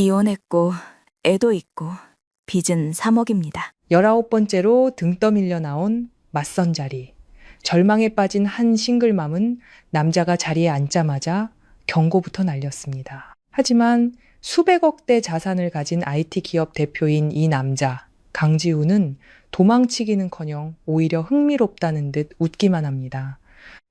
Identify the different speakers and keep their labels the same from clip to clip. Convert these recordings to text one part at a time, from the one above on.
Speaker 1: 이혼했고 애도 있고 빚은 3억입니다.
Speaker 2: 19번째로 등 떠밀려 나온 맞선 자리. 절망에 빠진 한 싱글맘은 남자가 자리에 앉자마자 경고부터 날렸습니다. 하지만 수백억대 자산을 가진 IT 기업 대표인 이 남자, 강지우는 도망치기는커녕 오히려 흥미롭다는 듯 웃기만 합니다.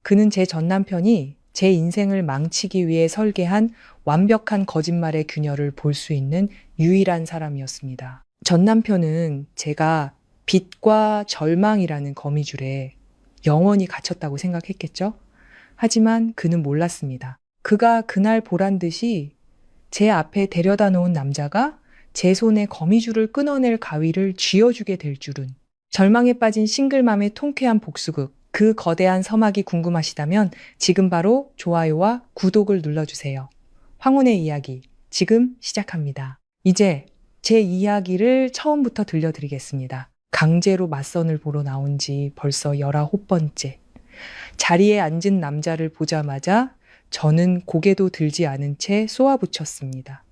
Speaker 2: 그는 제 전 남편이 제 인생을 망치기 위해 설계한 완벽한 거짓말의 균열을 볼 수 있는 유일한 사람이었습니다. 전 남편은 제가 빚과 절망이라는 거미줄에 영원히 갇혔다고 생각했겠죠? 하지만 그는 몰랐습니다. 그가 그날 보란 듯이 제 앞에 데려다 놓은 남자가 제 손에 거미줄을 끊어낼 가위를 쥐어주게 될 줄은. 절망에 빠진 싱글맘의 통쾌한 복수극, 그 거대한 서막이 궁금하시다면 지금 바로 좋아요와 구독을 눌러주세요. 황혼의 이야기, 지금 시작합니다. 이제 제 이야기를 처음부터 들려드리겠습니다. 강제로 맞선을 보러 나온 지 벌써 19번째. 자리에 앉은 남자를 보자마자 저는 고개도 들지 않은 채 쏘아붙였습니다.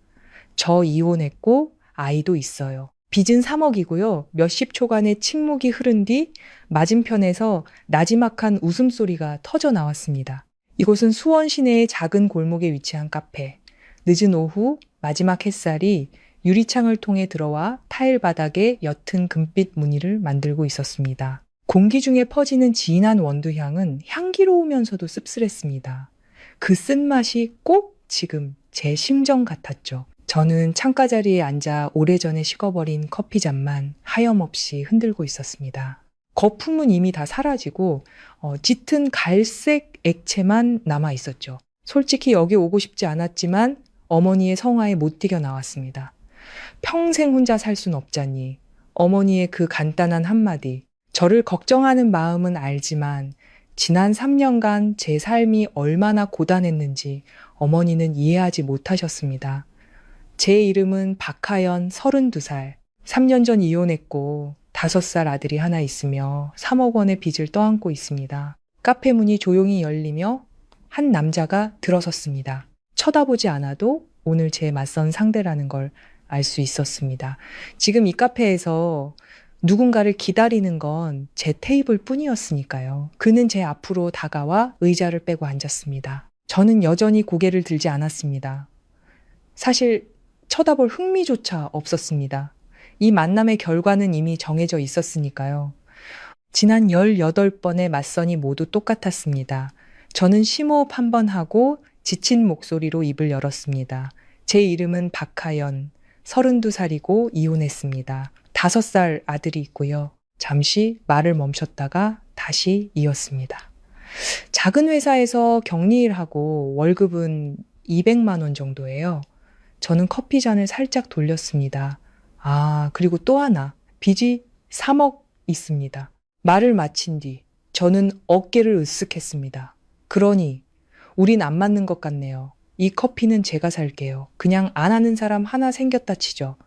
Speaker 2: 저 이혼했고 아이도 있어요. 빚은 3억이고요. 몇십 초간의 침묵이 흐른 뒤 맞은편에서 나지막한 웃음소리가 터져 나왔습니다. 이곳은 수원 시내의 작은 골목에 위치한 카페. 늦은 오후 마지막 햇살이 유리창을 통해 들어와 타일 바닥에 옅은 금빛 무늬를 만들고 있었습니다. 공기 중에 퍼지는 진한 원두향은 향기로우면서도 씁쓸했습니다. 그 쓴맛이 꼭 지금 제 심정 같았죠. 저는 창가 자리에 앉아 오래전에 식어버린 커피잔만 하염없이 흔들고 있었습니다. 거품은 이미 다 사라지고 짙은 갈색 액체만 남아 있었죠. 솔직히 여기 오고 싶지 않았지만 어머니의 성화에 못 뛰겨 나왔습니다. 평생 혼자 살 순 없자니. 어머니의 그 간단한 한마디. 저를 걱정하는 마음은 알지만 지난 3년간 제 삶이 얼마나 고단했는지 어머니는 이해하지 못하셨습니다. 제 이름은 박하연 32살. 3년 전 이혼했고 5살 아들이 하나 있으며 3억 원의 빚을 떠안고 있습니다. 카페 문이 조용히 열리며 한 남자가 들어섰습니다. 쳐다보지 않아도 오늘 제 맞선 상대라는 걸 알 수 있었습니다. 지금 이 카페에서 누군가를 기다리는 건 제 테이블 뿐이었으니까요. 그는 제 앞으로 다가와 의자를 빼고 앉았습니다. 저는 여전히 고개를 들지 않았습니다. 사실 쳐다볼 흥미조차 없었습니다. 이 만남의 결과는 이미 정해져 있었으니까요. 지난 18번의 맞선이 모두 똑같았습니다. 저는 심호흡 한 번 하고 지친 목소리로 입을 열었습니다. 제 이름은 박하연, 32살이고 이혼했습니다. 5살 아들이 있고요. 잠시 말을 멈췄다가 다시 이었습니다. 작은 회사에서 격리일하고 월급은 200만 원 정도예요. 저는 커피잔을 살짝 돌렸습니다. 그리고 또 하나, 빚이 3억 있습니다. 말을 마친 뒤 저는 어깨를 으쓱했습니다. 그러니 우린 안 맞는 것 같네요. 이 커피는 제가 살게요. 그냥 안 하는 사람 하나 생겼다 치죠.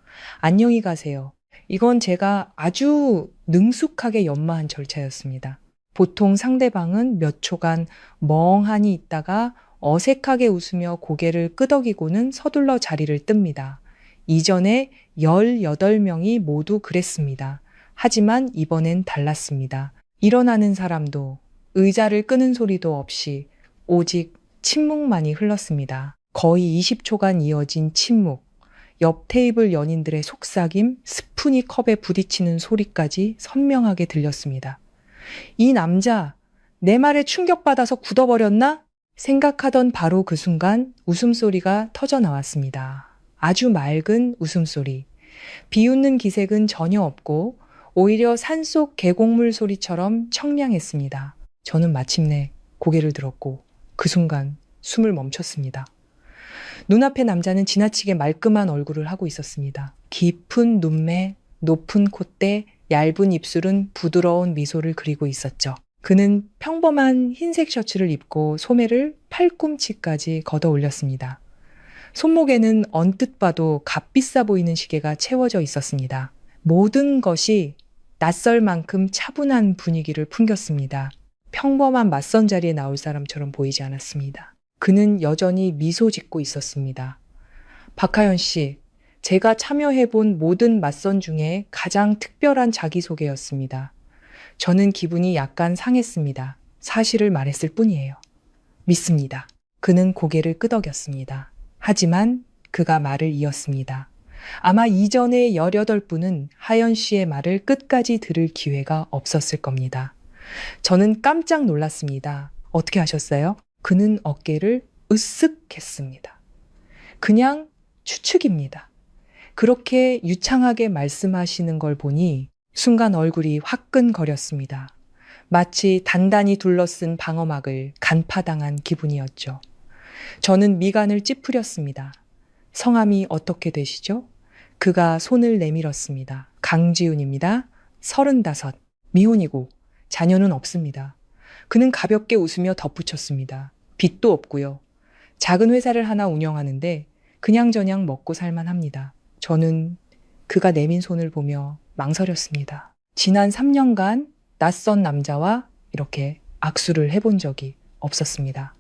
Speaker 2: 안녕히 가세요. 이건 제가 아주 능숙하게 연마한 절차였습니다. 보통 상대방은 몇 초간 멍하니 있다가 어색하게 웃으며 고개를 끄덕이고는 서둘러 자리를 뜹니다. 이전에 18명이 모두 그랬습니다. 하지만 이번엔 달랐습니다. 일어나는 사람도 의자를 끄는 소리도 없이 오직 침묵만이 흘렀습니다. 거의 20초간 이어진 침묵. 옆 테이블 연인들의 속삭임, 스푼이 컵에 부딪히는 소리까지 선명하게 들렸습니다. 이 남자, 내 말에 충격받아서 굳어버렸나? 생각하던 바로 그 순간 웃음소리가 터져 나왔습니다. 아주 맑은 웃음소리. 비웃는 기색은 전혀 없고 오히려 산속 계곡물 소리처럼 청량했습니다. 저는 마침내 고개를 들었고 그 순간 숨을 멈췄습니다. 눈앞의 남자는 지나치게 말끔한 얼굴을 하고 있었습니다. 깊은 눈매, 높은 콧대, 얇은 입술은 부드러운 미소를 그리고 있었죠. 그는 평범한 흰색 셔츠를 입고 소매를 팔꿈치까지 걷어 올렸습니다. 손목에는 언뜻 봐도 값비싸 보이는 시계가 채워져 있었습니다. 모든 것이 낯설 만큼 차분한 분위기를 풍겼습니다. 평범한 맞선 자리에 나올 사람처럼 보이지 않았습니다. 그는 여전히 미소 짓고 있었습니다. 박하연 씨, 제가 참여해본 모든 맞선 중에 가장 특별한 자기소개였습니다. 저는 기분이 약간 상했습니다. 사실을 말했을 뿐이에요. 믿습니다. 그는 고개를 끄덕였습니다. 하지만 그가 말을 이었습니다. 아마 이전의 18분은 하연 씨의 말을 끝까지 들을 기회가 없었을 겁니다. 저는 깜짝 놀랐습니다. 어떻게 하셨어요? 그는 어깨를 으쓱 했습니다. 그냥 추측입니다. 그렇게 유창하게 말씀하시는 걸 보니 순간 얼굴이 화끈거렸습니다. 마치 단단히 둘러쓴 방어막을 간파당한 기분이었죠. 저는 미간을 찌푸렸습니다. 성함이 어떻게 되시죠? 그가 손을 내밀었습니다. 강지훈입니다. 35, 미혼이고 자녀는 없습니다. 그는 가볍게 웃으며 덧붙였습니다. 빚도 없고요. 작은 회사를 하나 운영하는데 그냥저냥 먹고 살만합니다. 저는 그가 내민 손을 보며 망설였습니다. 지난 3년간 낯선 남자와 이렇게 악수를 해본 적이 없었습니다.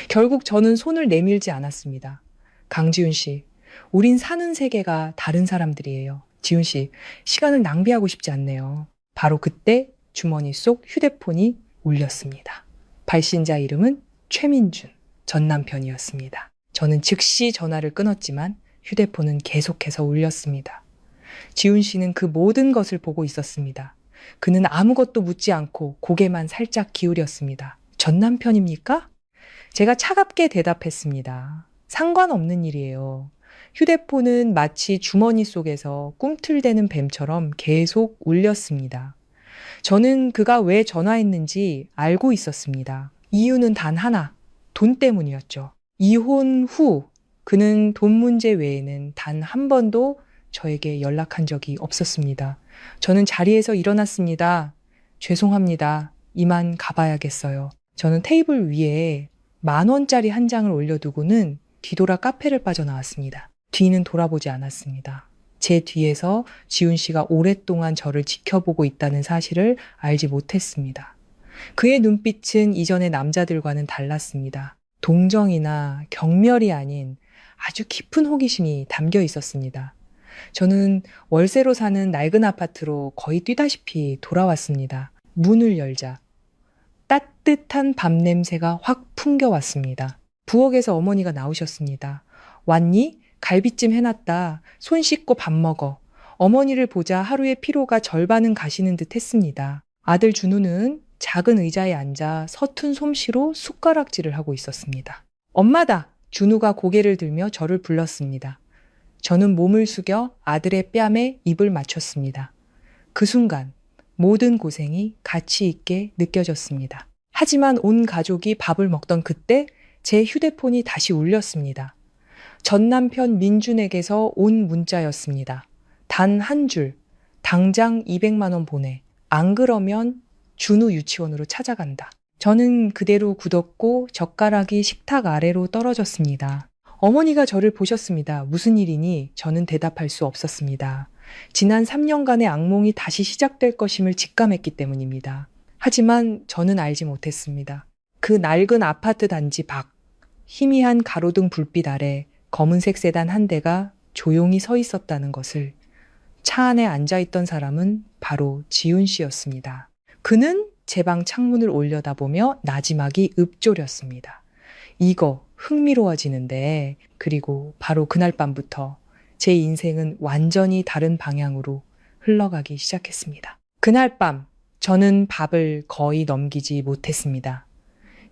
Speaker 2: 결국 저는 손을 내밀지 않았습니다. 강지훈 씨, 우린 사는 세계가 다른 사람들이에요. 지훈 씨, 시간을 낭비하고 싶지 않네요. 바로 그때 주머니 속 휴대폰이 울렸습니다. 발신자 이름은 최민준, 전 남편이었습니다. 저는 즉시 전화를 끊었지만 휴대폰은 계속해서 울렸습니다. 지훈 씨는 그 모든 것을 보고 있었습니다. 그는 아무것도 묻지 않고 고개만 살짝 기울였습니다. 전 남편입니까? 제가 차갑게 대답했습니다. 상관없는 일이에요. 휴대폰은 마치 주머니 속에서 꿈틀대는 뱀처럼 계속 울렸습니다. 저는 그가 왜 전화했는지 알고 있었습니다. 이유는 단 하나, 돈 때문이었죠. 이혼 후 그는 돈 문제 외에는 단 한 번도 저에게 연락한 적이 없었습니다. 저는 자리에서 일어났습니다. 죄송합니다. 이만 가봐야겠어요. 저는 테이블 위에 10,000원짜리 한 장을 올려두고는 뒤돌아 카페를 빠져나왔습니다. 뒤는 돌아보지 않았습니다. 제 뒤에서 지훈 씨가 오랫동안 저를 지켜보고 있다는 사실을 알지 못했습니다. 그의 눈빛은 이전의 남자들과는 달랐습니다. 동정이나 경멸이 아닌 아주 깊은 호기심이 담겨 있었습니다. 저는 월세로 사는 낡은 아파트로 거의 뛰다시피 돌아왔습니다. 문을 열자 따뜻한 밤 냄새가 확 풍겨왔습니다. 부엌에서 어머니가 나오셨습니다. 왔니? 갈비찜 해놨다. 손 씻고 밥 먹어. 어머니를 보자 하루의 피로가 절반은 가시는 듯 했습니다. 아들 준우는 작은 의자에 앉아 서툰 솜씨로 숟가락질을 하고 있었습니다. 엄마다! 준우가 고개를 들며 저를 불렀습니다. 저는 몸을 숙여 아들의 뺨에 입을 맞췄습니다. 그 순간 모든 고생이 가치 있게 느껴졌습니다. 하지만 온 가족이 밥을 먹던 그때 제 휴대폰이 다시 울렸습니다. 전 남편 민준에게서 온 문자였습니다. 단 한 줄, 당장 200만 원 보내. 안 그러면 준우 유치원으로 찾아간다. 저는 그대로 굳었고 젓가락이 식탁 아래로 떨어졌습니다. 어머니가 저를 보셨습니다. 무슨 일이니? 저는 대답할 수 없었습니다. 지난 3년간의 악몽이 다시 시작될 것임을 직감했기 때문입니다. 하지만 저는 알지 못했습니다. 그 낡은 아파트 단지 밖, 희미한 가로등 불빛 아래 검은색 세단 한 대가 조용히 서 있었다는 것을. 차 안에 앉아있던 사람은 바로 지훈 씨였습니다. 그는 제 방 창문을 올려다보며 나지막이 읊조렸습니다. 이거 흥미로워지는데, 그리고 바로 그날 밤부터 제 인생은 완전히 다른 방향으로 흘러가기 시작했습니다. 그날 밤 저는 밥을 거의 넘기지 못했습니다.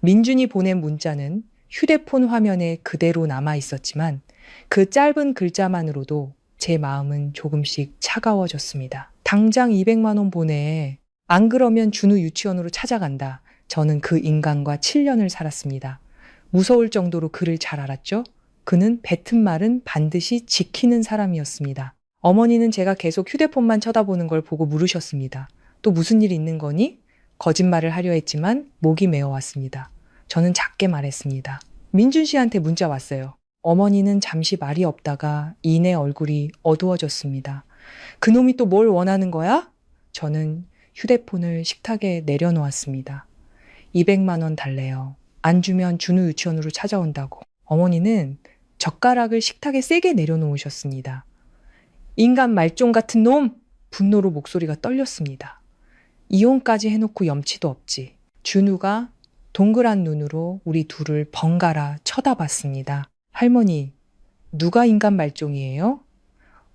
Speaker 2: 민준이 보낸 문자는 휴대폰 화면에 그대로 남아 있었지만 그 짧은 글자만으로도 제 마음은 조금씩 차가워졌습니다. 당장 200만 원 보내. 안 그러면 준우 유치원으로 찾아간다. 저는 그 인간과 7년을 살았습니다. 무서울 정도로 그를 잘 알았죠? 그는 뱉은 말은 반드시 지키는 사람이었습니다. 어머니는 제가 계속 휴대폰만 쳐다보는 걸 보고 물으셨습니다. 또 무슨 일 있는 거니? 거짓말을 하려 했지만 목이 메어왔습니다. 저는 작게 말했습니다. 민준 씨한테 문자 왔어요. 어머니는 잠시 말이 없다가 이내 얼굴이 어두워졌습니다. 그놈이 또 뭘 원하는 거야? 저는 휴대폰을 식탁에 내려놓았습니다. 200만 원 달래요. 안 주면 준우 유치원으로 찾아온다고. 어머니는 젓가락을 식탁에 세게 내려놓으셨습니다. 인간 말종 같은 놈! 분노로 목소리가 떨렸습니다. 이혼까지 해놓고 염치도 없지. 준우가 동그란 눈으로 우리 둘을 번갈아 쳐다봤습니다. 할머니, 누가 인간 말종이에요?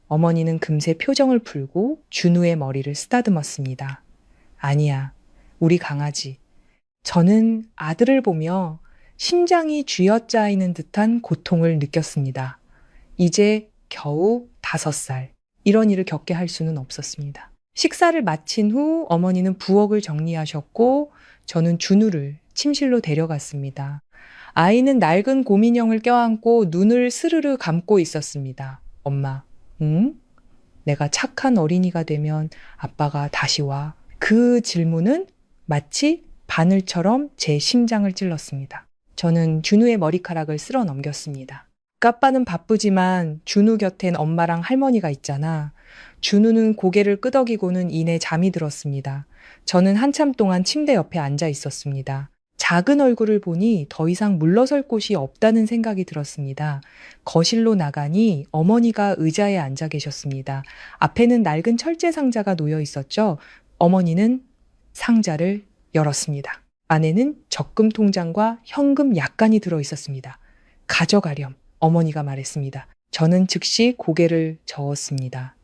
Speaker 2: 어머니는 금세 표정을 풀고 준우의 머리를 쓰다듬었습니다. 아니야, 우리 강아지. 저는 아들을 보며 심장이 쥐어짜이는 듯한 고통을 느꼈습니다. 이제 겨우 5살. 이런 일을 겪게 할 수는 없었습니다. 식사를 마친 후 어머니는 부엌을 정리하셨고 저는 준우를 침실로 데려갔습니다. 아이는 낡은 곰인형을 껴안고 눈을 스르르 감고 있었습니다. 엄마, 응? 내가 착한 어린이가 되면 아빠가 다시 와. 그 질문은 마치 바늘처럼 제 심장을 찔렀습니다. 저는 준우의 머리카락을 쓸어 넘겼습니다. 아빠는 바쁘지만 준우 곁엔 엄마랑 할머니가 있잖아. 준우는 고개를 끄덕이고는 이내 잠이 들었습니다. 저는 한참 동안 침대 옆에 앉아 있었습니다. 작은 얼굴을 보니 더 이상 물러설 곳이 없다는 생각이 들었습니다. 거실로 나가니 어머니가 의자에 앉아 계셨습니다. 앞에는 낡은 철제 상자가 놓여 있었죠. 어머니는 상자를 열었습니다. 안에는 적금 통장과 현금 약간이 들어 있었습니다. 가져가렴. 어머니가 말했습니다. 저는 즉시 고개를 저었습니다.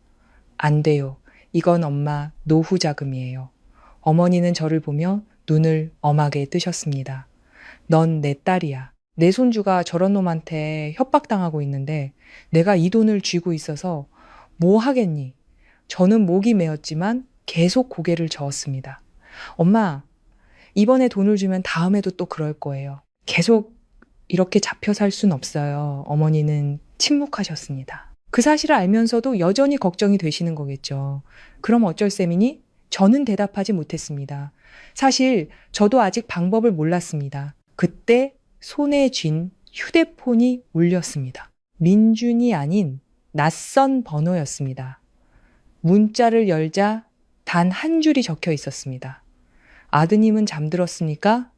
Speaker 2: 안 돼요. 이건 엄마 노후 자금이에요. 어머니는 저를 보며 눈을 엄하게 뜨셨습니다. 넌 내 딸이야. 내 손주가 저런 놈한테 협박당하고 있는데 내가 이 돈을 쥐고 있어서 뭐 하겠니? 저는 목이 메었지만 계속 고개를 저었습니다. 엄마, 이번에 돈을 주면 다음에도 또 그럴 거예요. 계속 이렇게 잡혀 살 순 없어요. 어머니는 침묵하셨습니다. 그 사실을 알면서도 여전히 걱정이 되시는 거겠죠. 그럼 어쩔 셈이니? 저는 대답하지 못했습니다. 사실 저도 아직 방법을 몰랐습니다. 그때 손에 쥔 휴대폰이 울렸습니다. 민준이 아닌 낯선 번호였습니다. 문자를 열자 단 한 줄이 적혀 있었습니다. 아드님은 잠들었습니까?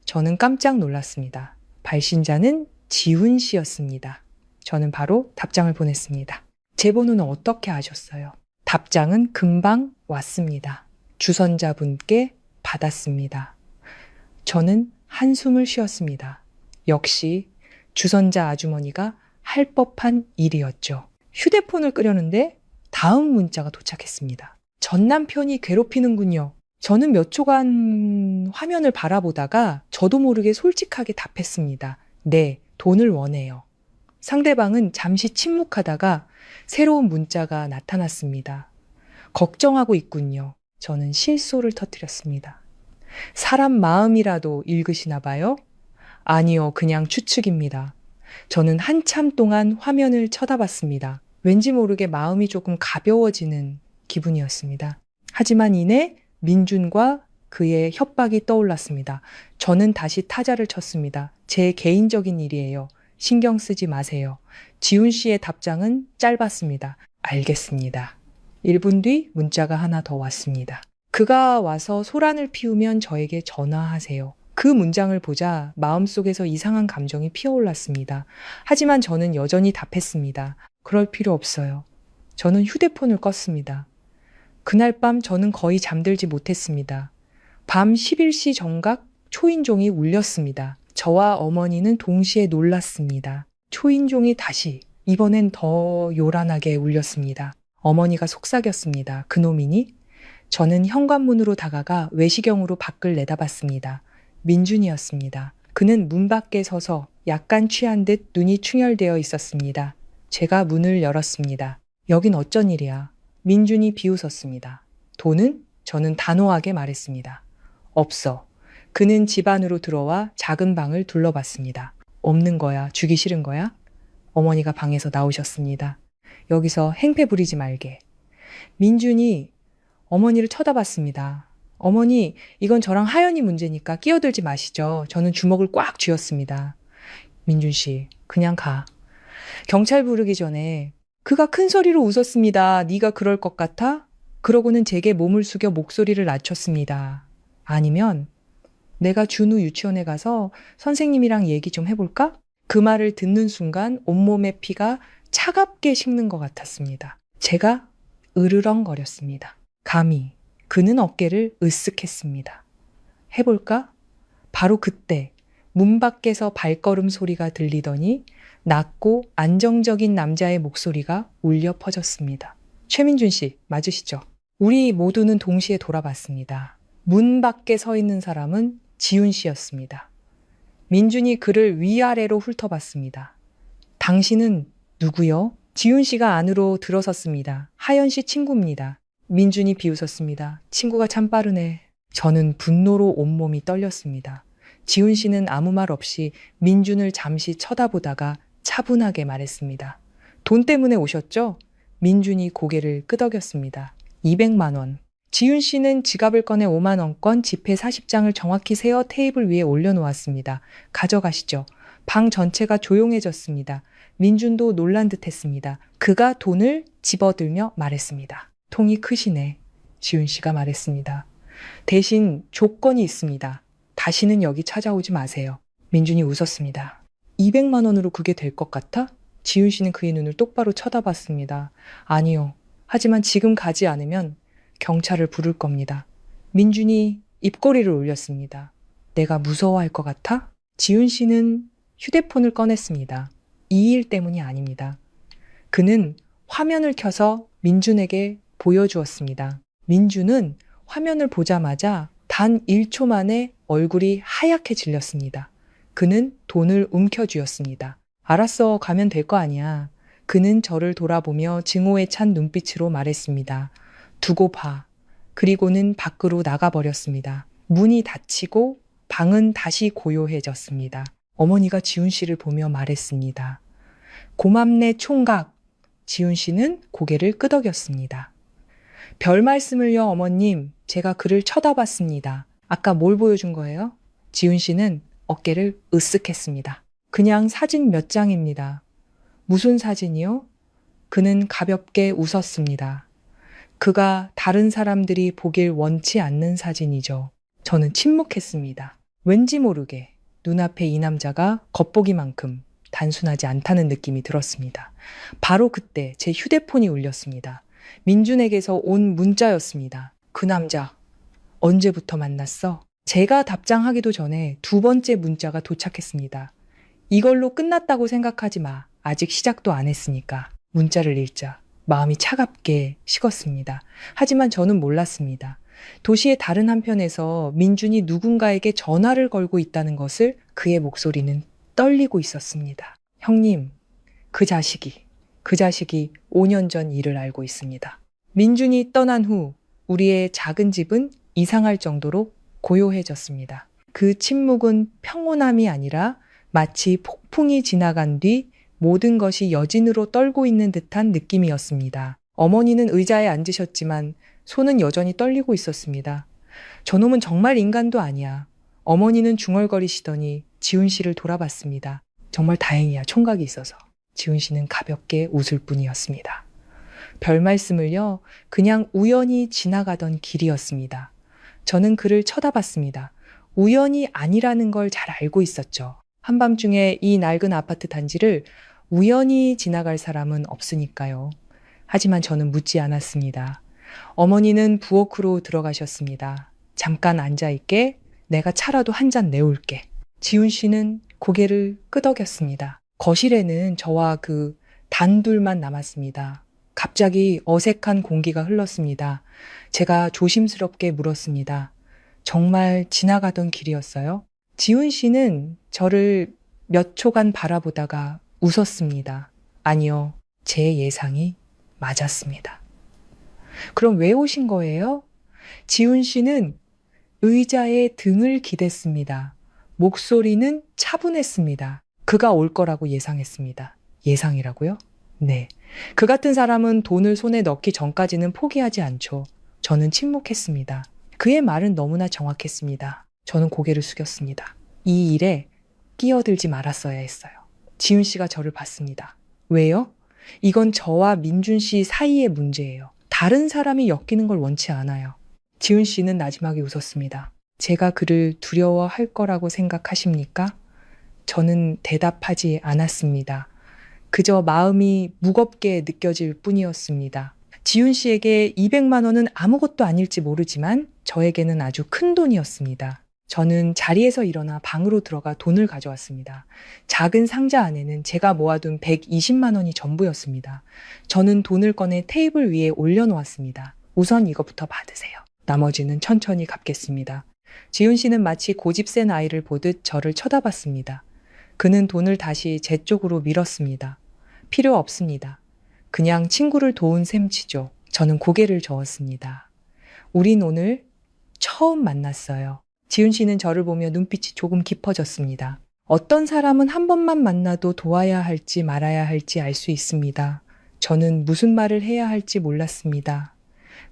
Speaker 2: 저는 깜짝 놀랐습니다. 발신자는 지훈 씨였습니다. 저는 바로 답장을 보냈습니다. 제 번호는 어떻게 아셨어요? 답장은 금방 왔습니다. 주선자분께 받았습니다. 저는 한숨을 쉬었습니다. 역시 주선자 아주머니가 할 법한 일이었죠. 휴대폰을 끄려는데 다음 문자가 도착했습니다. 전 남편이 괴롭히는군요. 저는 몇 초간 화면을 바라보다가 저도 모르게 솔직하게 답했습니다. 네, 돈을 원해요. 상대방은 잠시 침묵하다가 새로운 문자가 나타났습니다. 걱정하고 있군요. 저는 실소를 터뜨렸습니다. 사람 마음이라도 읽으시나 봐요? 아니요, 그냥 추측입니다. 저는 한참 동안 화면을 쳐다봤습니다. 왠지 모르게 마음이 조금 가벼워지는 기분이었습니다. 하지만 이내 민준과 그의 협박이 떠올랐습니다. 저는 다시 타자를 쳤습니다. 제 개인적인 일이에요. 신경 쓰지 마세요. 지훈 씨의 답장은 짧았습니다. 알겠습니다. 1분 뒤 문자가 하나 더 왔습니다. 그가 와서 소란을 피우면 저에게 전화하세요. 그 문장을 보자 마음속에서 이상한 감정이 피어올랐습니다. 하지만 저는 여전히 답했습니다. 그럴 필요 없어요. 저는 휴대폰을 껐습니다. 그날 밤 저는 거의 잠들지 못했습니다. 밤 11시 정각 초인종이 울렸습니다. 저와 어머니는 동시에 놀랐습니다. 초인종이 다시, 이번엔 더 요란하게 울렸습니다. 어머니가 속삭였습니다. 그놈이니? 저는 현관문으로 다가가 외시경으로 밖을 내다봤습니다. 민준이었습니다. 그는 문 밖에 서서 약간 취한 듯 눈이 충혈되어 있었습니다. 제가 문을 열었습니다. 여긴 어쩐 일이야? 민준이 비웃었습니다. 돈은? 저는 단호하게 말했습니다. 없어. 그는 집 안으로 들어와 작은 방을 둘러봤습니다. 없는 거야? 주기 싫은 거야? 어머니가 방에서 나오셨습니다. 여기서 행패 부리지 말게. 민준이 어머니를 쳐다봤습니다. 어머니, 이건 저랑 하연이 문제니까 끼어들지 마시죠. 저는 주먹을 꽉 쥐었습니다. 민준 씨, 그냥 가. 경찰 부르기 전에 그가 큰 소리로 웃었습니다. 네가 그럴 것 같아? 그러고는 제게 몸을 숙여 목소리를 낮췄습니다. 아니면 내가 준우 유치원에 가서 선생님이랑 얘기 좀 해볼까? 그 말을 듣는 순간 온몸의 피가 차갑게 식는 것 같았습니다. 제가 으르렁거렸습니다. 감히 그는 어깨를 으쓱했습니다. 해볼까? 바로 그때 문 밖에서 발걸음 소리가 들리더니 낮고 안정적인 남자의 목소리가 울려 퍼졌습니다. 최민준 씨 맞으시죠? 우리 모두는 동시에 돌아봤습니다. 문 밖에 서 있는 사람은 지훈 씨였습니다. 민준이 그를 위아래로 훑어봤습니다. 당신은 누구요? 지훈 씨가 안으로 들어섰습니다. 하연 씨 친구입니다. 민준이 비웃었습니다. 친구가 참 빠르네. 저는 분노로 온몸이 떨렸습니다. 지훈 씨는 아무 말 없이 민준을 잠시 쳐다보다가 차분하게 말했습니다. 돈 때문에 오셨죠? 민준이 고개를 끄덕였습니다. 200만 원. 지훈 씨는 지갑을 꺼내 5만 원권 지폐 40장을 정확히 세어 테이블 위에 올려놓았습니다. 가져가시죠. 방 전체가 조용해졌습니다. 민준도 놀란 듯했습니다. 그가 돈을 집어들며 말했습니다. 통이 크시네. 지훈 씨가 말했습니다. 대신 조건이 있습니다. 다시는 여기 찾아오지 마세요. 민준이 웃었습니다. 200만 원으로 그게 될 것 같아? 지훈 씨는 그의 눈을 똑바로 쳐다봤습니다. 아니요. 하지만 지금 가지 않으면 경찰을 부를 겁니다. 민준이 입꼬리를 올렸습니다. 내가 무서워할 것 같아? 지훈 씨는 휴대폰을 꺼냈습니다. 이 일 때문이 아닙니다. 그는 화면을 켜서 민준에게 보여주었습니다. 민준은 화면을 보자마자 단 1초 만에 얼굴이 하얗게 질렸습니다. 그는 돈을 움켜쥐었습니다. 알았어, 가면 될 거 아니야. 그는 저를 돌아보며 증오에 찬 눈빛으로 말했습니다. 두고 봐. 그리고는 밖으로 나가버렸습니다. 문이 닫히고 방은 다시 고요해졌습니다. 어머니가 지훈 씨를 보며 말했습니다. 고맙네 총각. 지훈 씨는 고개를 끄덕였습니다. 별 말씀을요, 어머님. 제가 그를 쳐다봤습니다. 아까 뭘 보여준 거예요? 지훈 씨는 어깨를 으쓱했습니다. 그냥 사진 몇 장입니다. 무슨 사진이요? 그는 가볍게 웃었습니다. 그가 다른 사람들이 보길 원치 않는 사진이죠. 저는 침묵했습니다. 왠지 모르게 눈앞에 이 남자가 겉보기만큼 단순하지 않다는 느낌이 들었습니다. 바로 그때 제 휴대폰이 울렸습니다. 민준에게서 온 문자였습니다. 그 남자 언제부터 만났어? 제가 답장하기도 전에 두 번째 문자가 도착했습니다. 이걸로 끝났다고 생각하지 마. 아직 시작도 안 했으니까. 문자를 읽자 마음이 차갑게 식었습니다. 하지만 저는 몰랐습니다. 도시의 다른 한편에서 민준이 누군가에게 전화를 걸고 있다는 것을 그의 목소리는 떨리고 있었습니다. 형님, 그 자식이 5년 전 일을 알고 있습니다. 민준이 떠난 후 우리의 작은 집은 이상할 정도로 고요해졌습니다. 그 침묵은 평온함이 아니라 마치 폭풍이 지나간 뒤 모든 것이 여진으로 떨고 있는 듯한 느낌이었습니다. 어머니는 의자에 앉으셨지만 손은 여전히 떨리고 있었습니다. 저놈은 정말 인간도 아니야. 어머니는 중얼거리시더니 지훈 씨를 돌아봤습니다. 정말 다행이야, 총각이 있어서. 지훈 씨는 가볍게 웃을 뿐이었습니다. 별 말씀을요, 그냥 우연히 지나가던 길이었습니다. 저는 그를 쳐다봤습니다. 우연이 아니라는 걸 잘 알고 있었죠. 한밤중에 이 낡은 아파트 단지를 우연히 지나갈 사람은 없으니까요. 하지만 저는 묻지 않았습니다. 어머니는 부엌으로 들어가셨습니다. 잠깐 앉아있게. 내가 차라도 한 잔 내올게. 지훈 씨는 고개를 끄덕였습니다. 거실에는 저와 그 단둘만 남았습니다. 갑자기 어색한 공기가 흘렀습니다. 제가 조심스럽게 물었습니다. 정말 지나가던 길이었어요? 지훈 씨는 저를 몇 초간 바라보다가 웃었습니다. 아니요, 제 예상이 맞았습니다. 그럼 왜 오신 거예요? 지훈 씨는 의자에 등을 기댔습니다. 목소리는 차분했습니다. 그가 올 거라고 예상했습니다. 예상이라고요? 네. 그 같은 사람은 돈을 손에 넣기 전까지는 포기하지 않죠. 저는 침묵했습니다. 그의 말은 너무나 정확했습니다. 저는 고개를 숙였습니다. 이 일에 끼어들지 말았어야 했어요. 지훈 씨가 저를 봤습니다. 왜요? 이건 저와 민준 씨 사이의 문제예요. 다른 사람이 엮이는 걸 원치 않아요. 지훈 씨는 나지막에 웃었습니다. 제가 그를 두려워할 거라고 생각하십니까? 저는 대답하지 않았습니다. 그저 마음이 무겁게 느껴질 뿐이었습니다. 지훈 씨에게 200만 원은 아무것도 아닐지 모르지만 저에게는 아주 큰 돈이었습니다. 저는 자리에서 일어나 방으로 들어가 돈을 가져왔습니다. 작은 상자 안에는 제가 모아둔 120만 원이 전부였습니다. 저는 돈을 꺼내 테이블 위에 올려놓았습니다. 우선 이것부터 받으세요. 나머지는 천천히 갚겠습니다. 지훈 씨는 마치 고집 센 아이를 보듯 저를 쳐다봤습니다. 그는 돈을 다시 제 쪽으로 밀었습니다. 필요 없습니다. 그냥 친구를 도운 셈치죠. 저는 고개를 저었습니다. 우린 오늘 처음 만났어요. 지훈 씨는 저를 보며 눈빛이 조금 깊어졌습니다. 어떤 사람은 한 번만 만나도 도와야 할지 말아야 할지 알 수 있습니다. 저는 무슨 말을 해야 할지 몰랐습니다.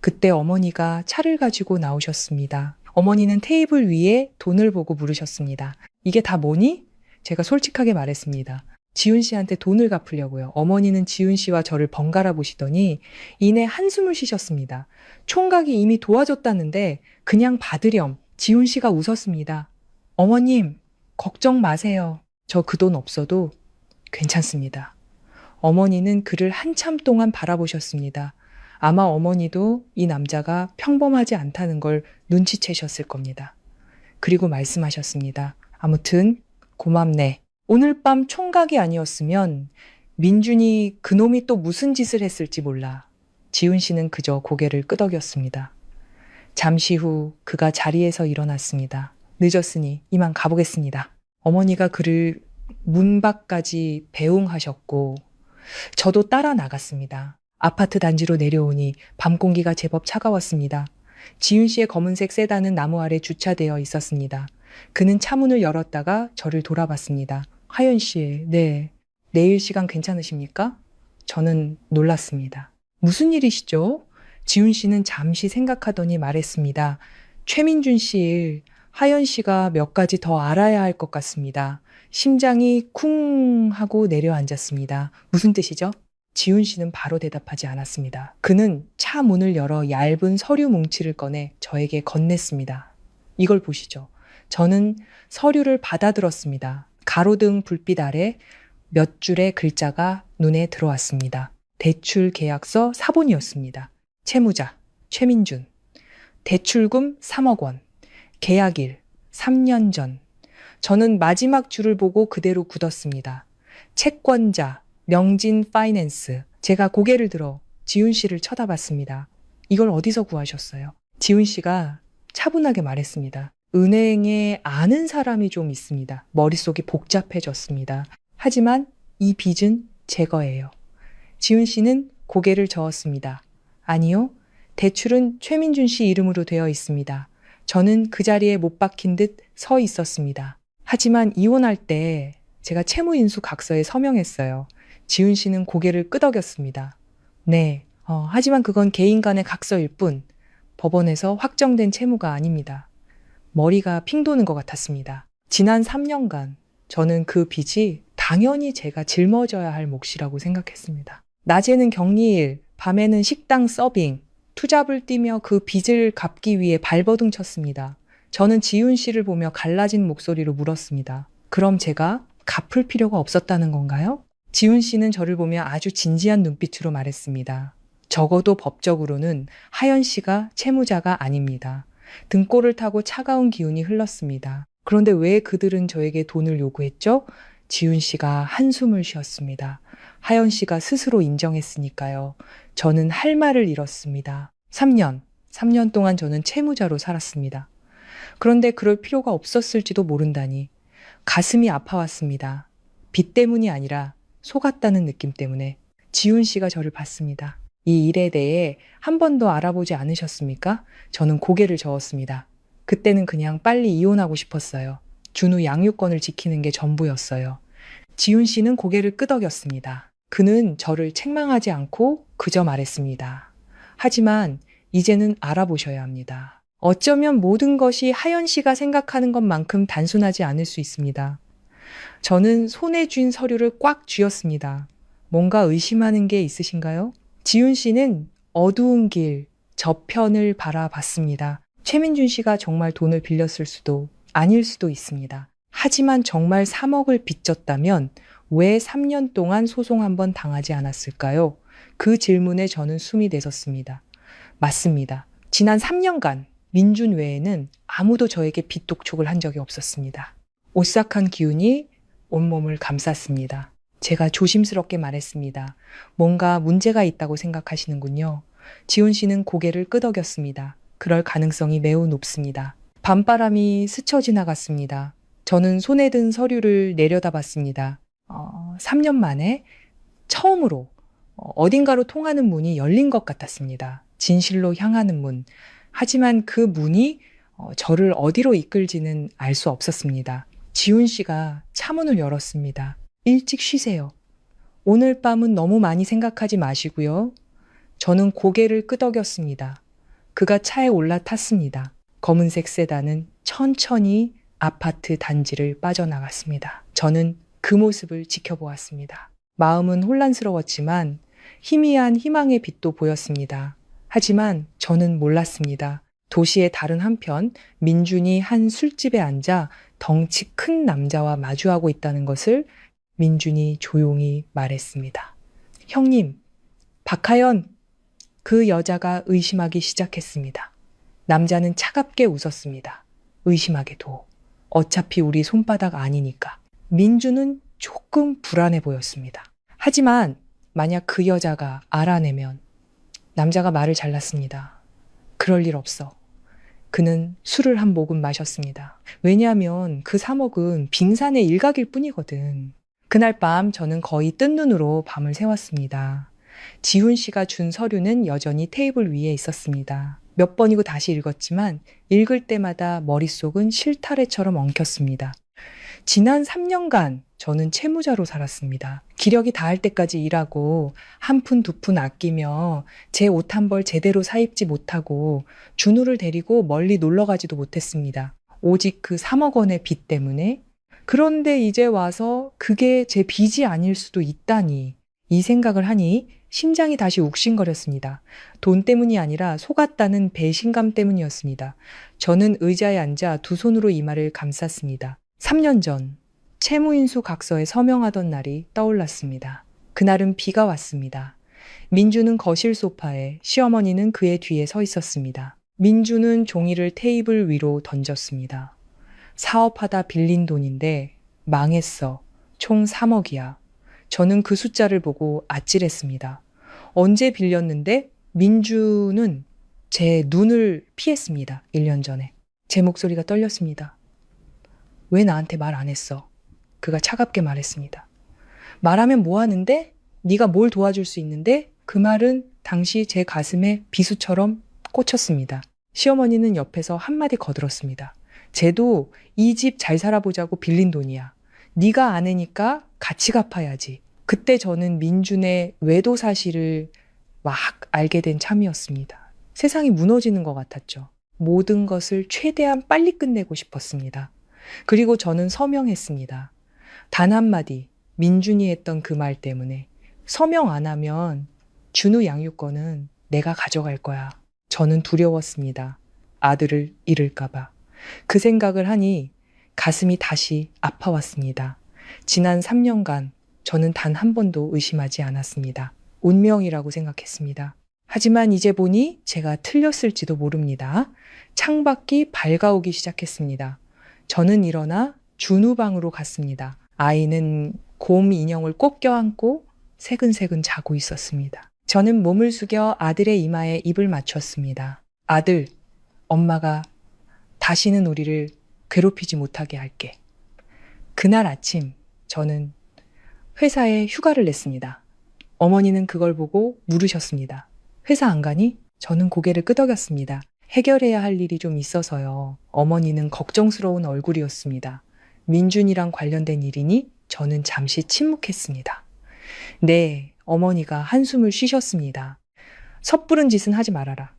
Speaker 2: 그때 어머니가 차를 가지고 나오셨습니다. 어머니는 테이블 위에 돈을 보고 물으셨습니다. 이게 다 뭐니? 제가 솔직하게 말했습니다. 지훈 씨한테 돈을 갚으려고요. 어머니는 지훈 씨와 저를 번갈아 보시더니 이내 한숨을 쉬셨습니다. 총각이 이미 도와줬다는데 그냥 받으렴. 지훈 씨가 웃었습니다. 어머님, 걱정 마세요. 저 그 돈 없어도 괜찮습니다. 어머니는 그를 한참 동안 바라보셨습니다. 아마 어머니도 이 남자가 평범하지 않다는 걸 눈치채셨을 겁니다. 그리고 말씀하셨습니다. 아무튼 고맙네. 오늘 밤 총각이 아니었으면 민준이 그놈이 또 무슨 짓을 했을지 몰라. 지훈 씨는 그저 고개를 끄덕였습니다. 잠시 후 그가 자리에서 일어났습니다. 늦었으니 이만 가보겠습니다. 어머니가 그를 문 밖까지 배웅하셨고 저도 따라 나갔습니다. 아파트 단지로 내려오니 밤 공기가 제법 차가웠습니다. 지훈 씨의 검은색 세단은 나무 아래 주차되어 있었습니다. 그는 차문을 열었다가 저를 돌아봤습니다. 하연 씨, 네. 내일 시간 괜찮으십니까? 저는 놀랐습니다. 무슨 일이시죠? 지훈 씨는 잠시 생각하더니 말했습니다. 최민준 씨 일, 하연 씨가 몇 가지 더 알아야 할 것 같습니다. 심장이 쿵 하고 내려앉았습니다. 무슨 뜻이죠? 지훈 씨는 바로 대답하지 않았습니다. 그는 차 문을 열어 얇은 서류 뭉치를 꺼내 저에게 건넸습니다. 이걸 보시죠. 저는 서류를 받아들었습니다. 가로등 불빛 아래 몇 줄의 글자가 눈에 들어왔습니다. 대출 계약서 사본이었습니다. 채무자 최민준, 대출금 3억 원, 계약일 3년 전. 저는 마지막 줄을 보고 그대로 굳었습니다. 채권자 명진 파이낸스. 제가 고개를 들어 지훈 씨를 쳐다봤습니다. 이걸 어디서 구하셨어요? 지훈 씨가 차분하게 말했습니다. 은행에 아는 사람이 좀 있습니다. 머릿속이 복잡해졌습니다. 하지만 이 빚은 제 거예요. 지훈 씨는 고개를 저었습니다. 아니요, 대출은 최민준 씨 이름으로 되어 있습니다. 저는 그 자리에 못 박힌 듯 서 있었습니다. 하지만 이혼할 때 제가 채무인수 각서에 서명했어요. 지훈 씨는 고개를 끄덕였습니다. 네, 하지만 그건 개인 간의 각서일 뿐 법원에서 확정된 채무가 아닙니다. 머리가 핑 도는 것 같았습니다. 지난 3년간 저는 그 빚이 당연히 제가 짊어져야 할 몫이라고 생각했습니다. 낮에는 격리일, 밤에는 식당 서빙, 투잡을 뛰며 그 빚을 갚기 위해 발버둥 쳤습니다. 저는 지훈 씨를 보며 갈라진 목소리로 물었습니다. 그럼 제가 갚을 필요가 없었다는 건가요? 지훈 씨는 저를 보며 아주 진지한 눈빛으로 말했습니다. 적어도 법적으로는 하연 씨가 채무자가 아닙니다. 등골을 타고 차가운 기운이 흘렀습니다. 그런데 왜 그들은 저에게 돈을 요구했죠? 지훈 씨가 한숨을 쉬었습니다. 하연 씨가 스스로 인정했으니까요. 저는 할 말을 잃었습니다. 3년 동안 저는 채무자로 살았습니다. 그런데 그럴 필요가 없었을지도 모른다니 가슴이 아파왔습니다. 빚 때문이 아니라 속았다는 느낌 때문에. 지훈 씨가 저를 봤습니다. 이 일에 대해 한 번도 알아보지 않으셨습니까? 저는 고개를 저었습니다. 그때는 그냥 빨리 이혼하고 싶었어요. 준우 양육권을 지키는 게 전부였어요. 지훈 씨는 고개를 끄덕였습니다. 그는 저를 책망하지 않고 그저 말했습니다. 하지만 이제는 알아보셔야 합니다. 어쩌면 모든 것이 하연 씨가 생각하는 것만큼 단순하지 않을 수 있습니다. 저는 손에 쥔 서류를 꽉 쥐었습니다. 뭔가 의심하는 게 있으신가요? 지훈 씨는 어두운 길, 저편을 바라봤습니다. 최민준 씨가 정말 돈을 빌렸을 수도 아닐 수도 있습니다. 하지만 정말 3억을 빚졌다면 왜 3년 동안 소송 한 번 당하지 않았을까요? 그 질문에 저는 숨이 내섰습니다. 맞습니다. 지난 3년간 민준 외에는 아무도 저에게 빚독촉을 한 적이 없었습니다. 오싹한 기운이 온몸을 감쌌습니다. 제가 조심스럽게 말했습니다. 뭔가 문제가 있다고 생각하시는군요. 지훈 씨는 고개를 끄덕였습니다. 그럴 가능성이 매우 높습니다. 밤바람이 스쳐 지나갔습니다. 저는 손에 든 서류를 내려다봤습니다. 3년 만에 처음으로 어딘가로 통하는 문이 열린 것 같았습니다. 진실로 향하는 문. 하지만 그 문이 저를 어디로 이끌지는 알 수 없었습니다. 지훈 씨가 차문을 열었습니다. 일찍 쉬세요. 오늘 밤은 너무 많이 생각하지 마시고요. 저는 고개를 끄덕였습니다. 그가 차에 올라탔습니다. 검은색 세단은 천천히 아파트 단지를 빠져나갔습니다. 저는 그 모습을 지켜보았습니다. 마음은 혼란스러웠지만 희미한 희망의 빛도 보였습니다. 하지만 저는 몰랐습니다. 도시의 다른 한편 민준이 한 술집에 앉아 덩치 큰 남자와 마주하고 있다는 것을 민준이 조용히 말했습니다. 형님, 박하연! 그 여자가 의심하기 시작했습니다. 남자는 차갑게 웃었습니다. 의심하게도. 어차피 우리 손바닥 아니니까. 민준은 조금 불안해 보였습니다. 하지만 만약 그 여자가 알아내면 남자가 말을 잘랐습니다. 그럴 일 없어. 그는 술을 한 모금 마셨습니다. 왜냐하면 그 3억은 빙산의 일각일 뿐이거든. 그날 밤 저는 거의 뜬 눈으로 밤을 새웠습니다. 지훈 씨가 준 서류는 여전히 테이블 위에 있었습니다. 몇 번이고 다시 읽었지만 읽을 때마다 머릿속은 실타래처럼 엉켰습니다. 지난 3년간 저는 채무자로 살았습니다. 기력이 다할 때까지 일하고 한 푼 두 푼 아끼며 제 옷 한 벌 제대로 사입지 못하고 준우를 데리고 멀리 놀러 가지도 못했습니다. 오직 그 3억 원의 빚 때문에. 그런데 이제 와서 그게 제 빚이 아닐 수도 있다니. 이 생각을 하니 심장이 다시 욱신거렸습니다. 돈 때문이 아니라 속았다는 배신감 때문이었습니다. 저는 의자에 앉아 두 손으로 이마를 감쌌습니다. 3년 전 채무인수 각서에 서명하던 날이 떠올랐습니다. 그날은 비가 왔습니다. 민주는 거실 소파에, 시어머니는 그의 뒤에 서 있었습니다. 민주는 종이를 테이블 위로 던졌습니다. 사업하다 빌린 돈인데 망했어. 총 3억이야. 저는 그 숫자를 보고 아찔했습니다. 언제 빌렸는데? 민주는 제 눈을 피했습니다. 1년 전에. 제 목소리가 떨렸습니다. 왜 나한테 말 안 했어? 그가 차갑게 말했습니다. 말하면 뭐 하는데? 네가 뭘 도와줄 수 있는데? 그 말은 당시 제 가슴에 비수처럼 꽂혔습니다. 시어머니는 옆에서 한마디 거들었습니다. 쟤도 이 집 잘 살아보자고 빌린 돈이야. 네가 아내니까 같이 갚아야지. 그때 저는 민준의 외도 사실을 막 알게 된 참이었습니다. 세상이 무너지는 것 같았죠. 모든 것을 최대한 빨리 끝내고 싶었습니다. 그리고 저는 서명했습니다. 단 한마디, 민준이 했던 그 말 때문에 서명 안 하면 준우 양육권은 내가 가져갈 거야. 저는 두려웠습니다. 아들을 잃을까봐. 그 생각을 하니 가슴이 다시 아파왔습니다. 지난 3년간 저는 단 한 번도 의심하지 않았습니다. 운명이라고 생각했습니다. 하지만 이제 보니 제가 틀렸을지도 모릅니다. 창밖이 밝아오기 시작했습니다. 저는 일어나 준우 방으로 갔습니다. 아이는 곰 인형을 꼭 껴안고 새근새근 자고 있었습니다. 저는 몸을 숙여 아들의 이마에 입을 맞췄습니다. 아들, 엄마가 다시는 우리를 괴롭히지 못하게 할게. 그날 아침 저는 회사에 휴가를 냈습니다. 어머니는 그걸 보고 물으셨습니다. 회사 안 가니? 저는 고개를 끄덕였습니다. 해결해야 할 일이 좀 있어서요. 어머니는 걱정스러운 얼굴이었습니다. 민준이랑 관련된 일이니 저는 잠시 침묵했습니다. 네, 어머니가 한숨을 쉬셨습니다. 섣부른 짓은 하지 말아라.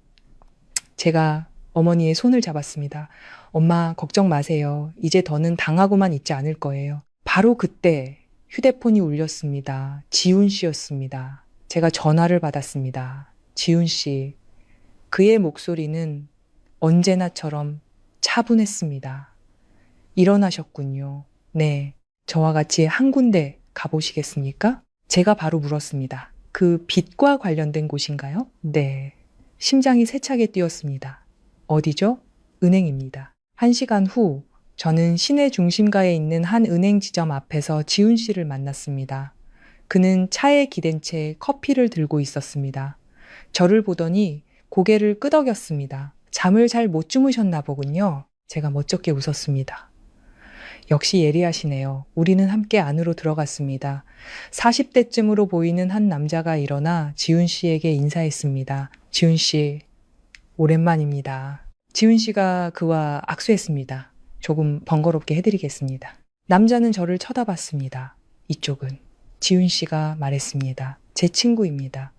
Speaker 2: 제가 어머니의 손을 잡았습니다. 엄마, 걱정 마세요. 이제 더는 당하고만 있지 않을 거예요. 바로 그때 휴대폰이 울렸습니다. 지훈 씨였습니다. 제가 전화를 받았습니다. 지훈 씨. 그의 목소리는 언제나처럼 차분했습니다. 일어나셨군요. 네, 저와 같이 한 군데 가보시겠습니까? 제가 바로 물었습니다. 그 빚과 관련된 곳인가요? 네. 심장이 세차게 뛰었습니다. 어디죠? 은행입니다. 1시간 후 저는 시내 중심가에 있는 한 은행 지점 앞에서 지훈 씨를 만났습니다. 그는 차에 기댄 채 커피를 들고 있었습니다. 저를 보더니 고개를 끄덕였습니다. 잠을 잘 못 주무셨나 보군요. 제가 멋쩍게 웃었습니다. 역시 예리하시네요. 우리는 함께 안으로 들어갔습니다. 40대쯤으로 보이는 한 남자가 일어나 지훈 씨에게 인사했습니다. 지훈 씨, 오랜만입니다. 지훈 씨가 그와 악수했습니다. 조금 번거롭게 해드리겠습니다. 남자는 저를 쳐다봤습니다. 이쪽은 지훈 씨가 말했습니다. 제 친구입니다.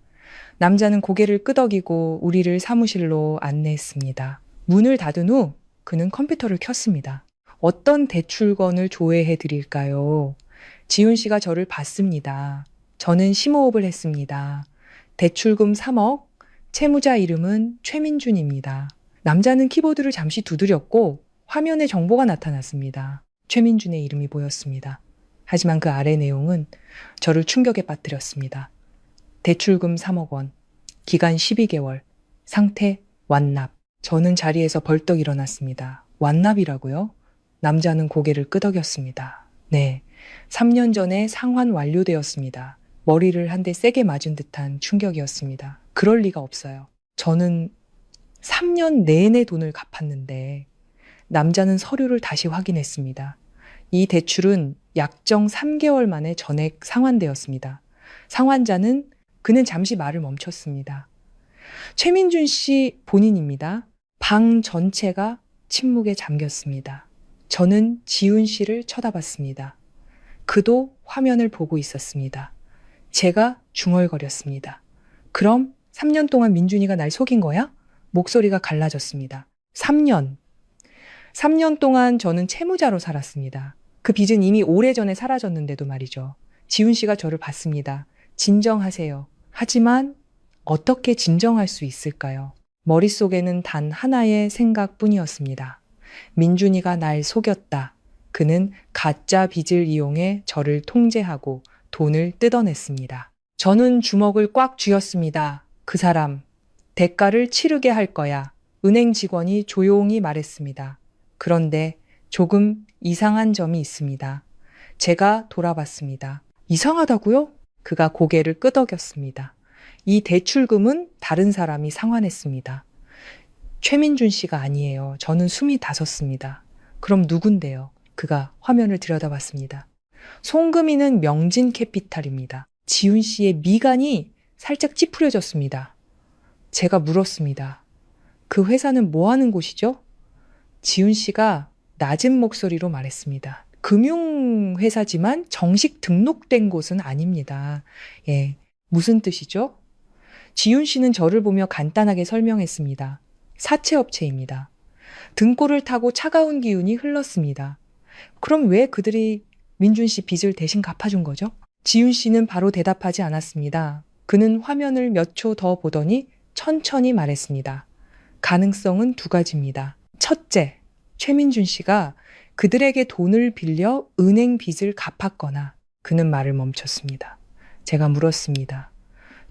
Speaker 2: 남자는 고개를 끄덕이고 우리를 사무실로 안내했습니다. 문을 닫은 후 그는 컴퓨터를 켰습니다. 어떤 대출건을 조회해 드릴까요? 지훈 씨가 저를 봤습니다. 저는 심호흡을 했습니다. 대출금 3억, 채무자 이름은 최민준입니다. 남자는 키보드를 잠시 두드렸고 화면에 정보가 나타났습니다. 최민준의 이름이 보였습니다. 하지만 그 아래 내용은 저를 충격에 빠뜨렸습니다. 대출금 3억 원, 기간 12개월, 상태 완납. 저는 자리에서 벌떡 일어났습니다. 완납이라고요? 남자는 고개를 끄덕였습니다. 네, 3년 전에 상환 완료되었습니다. 머리를 한 대 세게 맞은 듯한 충격이었습니다. 그럴 리가 없어요. 저는 3년 내내 돈을 갚았는데 남자는 서류를 다시 확인했습니다. 이 대출은 약정 3개월 만에 전액 상환되었습니다. 상환자는 그는 잠시 말을 멈췄습니다. 최민준 씨 본인입니다. 방 전체가 침묵에 잠겼습니다. 저는 지훈 씨를 쳐다봤습니다. 그도 화면을 보고 있었습니다. 제가 중얼거렸습니다. 그럼 3년 동안 민준이가 날 속인 거야? 목소리가 갈라졌습니다. 3년. 3년 동안 저는 채무자로 살았습니다. 그 빚은 이미 오래전에 사라졌는데도 말이죠. 지훈 씨가 저를 봤습니다. 진정하세요. 하지만 어떻게 진정할 수 있을까요? 머릿속에는 단 하나의 생각뿐이었습니다. 민준이가 날 속였다. 그는 가짜 빚을 이용해 저를 통제하고 돈을 뜯어냈습니다. 저는 주먹을 꽉 쥐었습니다. 그 사람, 대가를 치르게 할 거야. 은행 직원이 조용히 말했습니다. 그런데 조금 이상한 점이 있습니다. 제가 돌아봤습니다. 이상하다고요? 그가 고개를 끄덕였습니다. 이 대출금은 다른 사람이 상환했습니다. 최민준 씨가 아니에요. 저는 숨이 닿았습니다. 그럼 누군데요? 그가 화면을 들여다봤습니다. 송금이는 명진캐피탈입니다. 지훈 씨의 미간이 살짝 찌푸려졌습니다. 제가 물었습니다. 그 회사는 뭐 하는 곳이죠? 지훈 씨가 낮은 목소리로 말했습니다. 금융회사지만 정식 등록된 곳은 아닙니다. 예, 무슨 뜻이죠? 지훈 씨는 저를 보며 간단하게 설명했습니다. 사채업체입니다. 등골을 타고 차가운 기운이 흘렀습니다. 그럼 왜 그들이 민준 씨 빚을 대신 갚아준 거죠? 지훈 씨는 바로 대답하지 않았습니다. 그는 화면을 몇 초 더 보더니 천천히 말했습니다. 가능성은 두 가지입니다. 첫째, 최민준 씨가 그들에게 돈을 빌려 은행 빚을 갚았거나 그는 말을 멈췄습니다. 제가 물었습니다.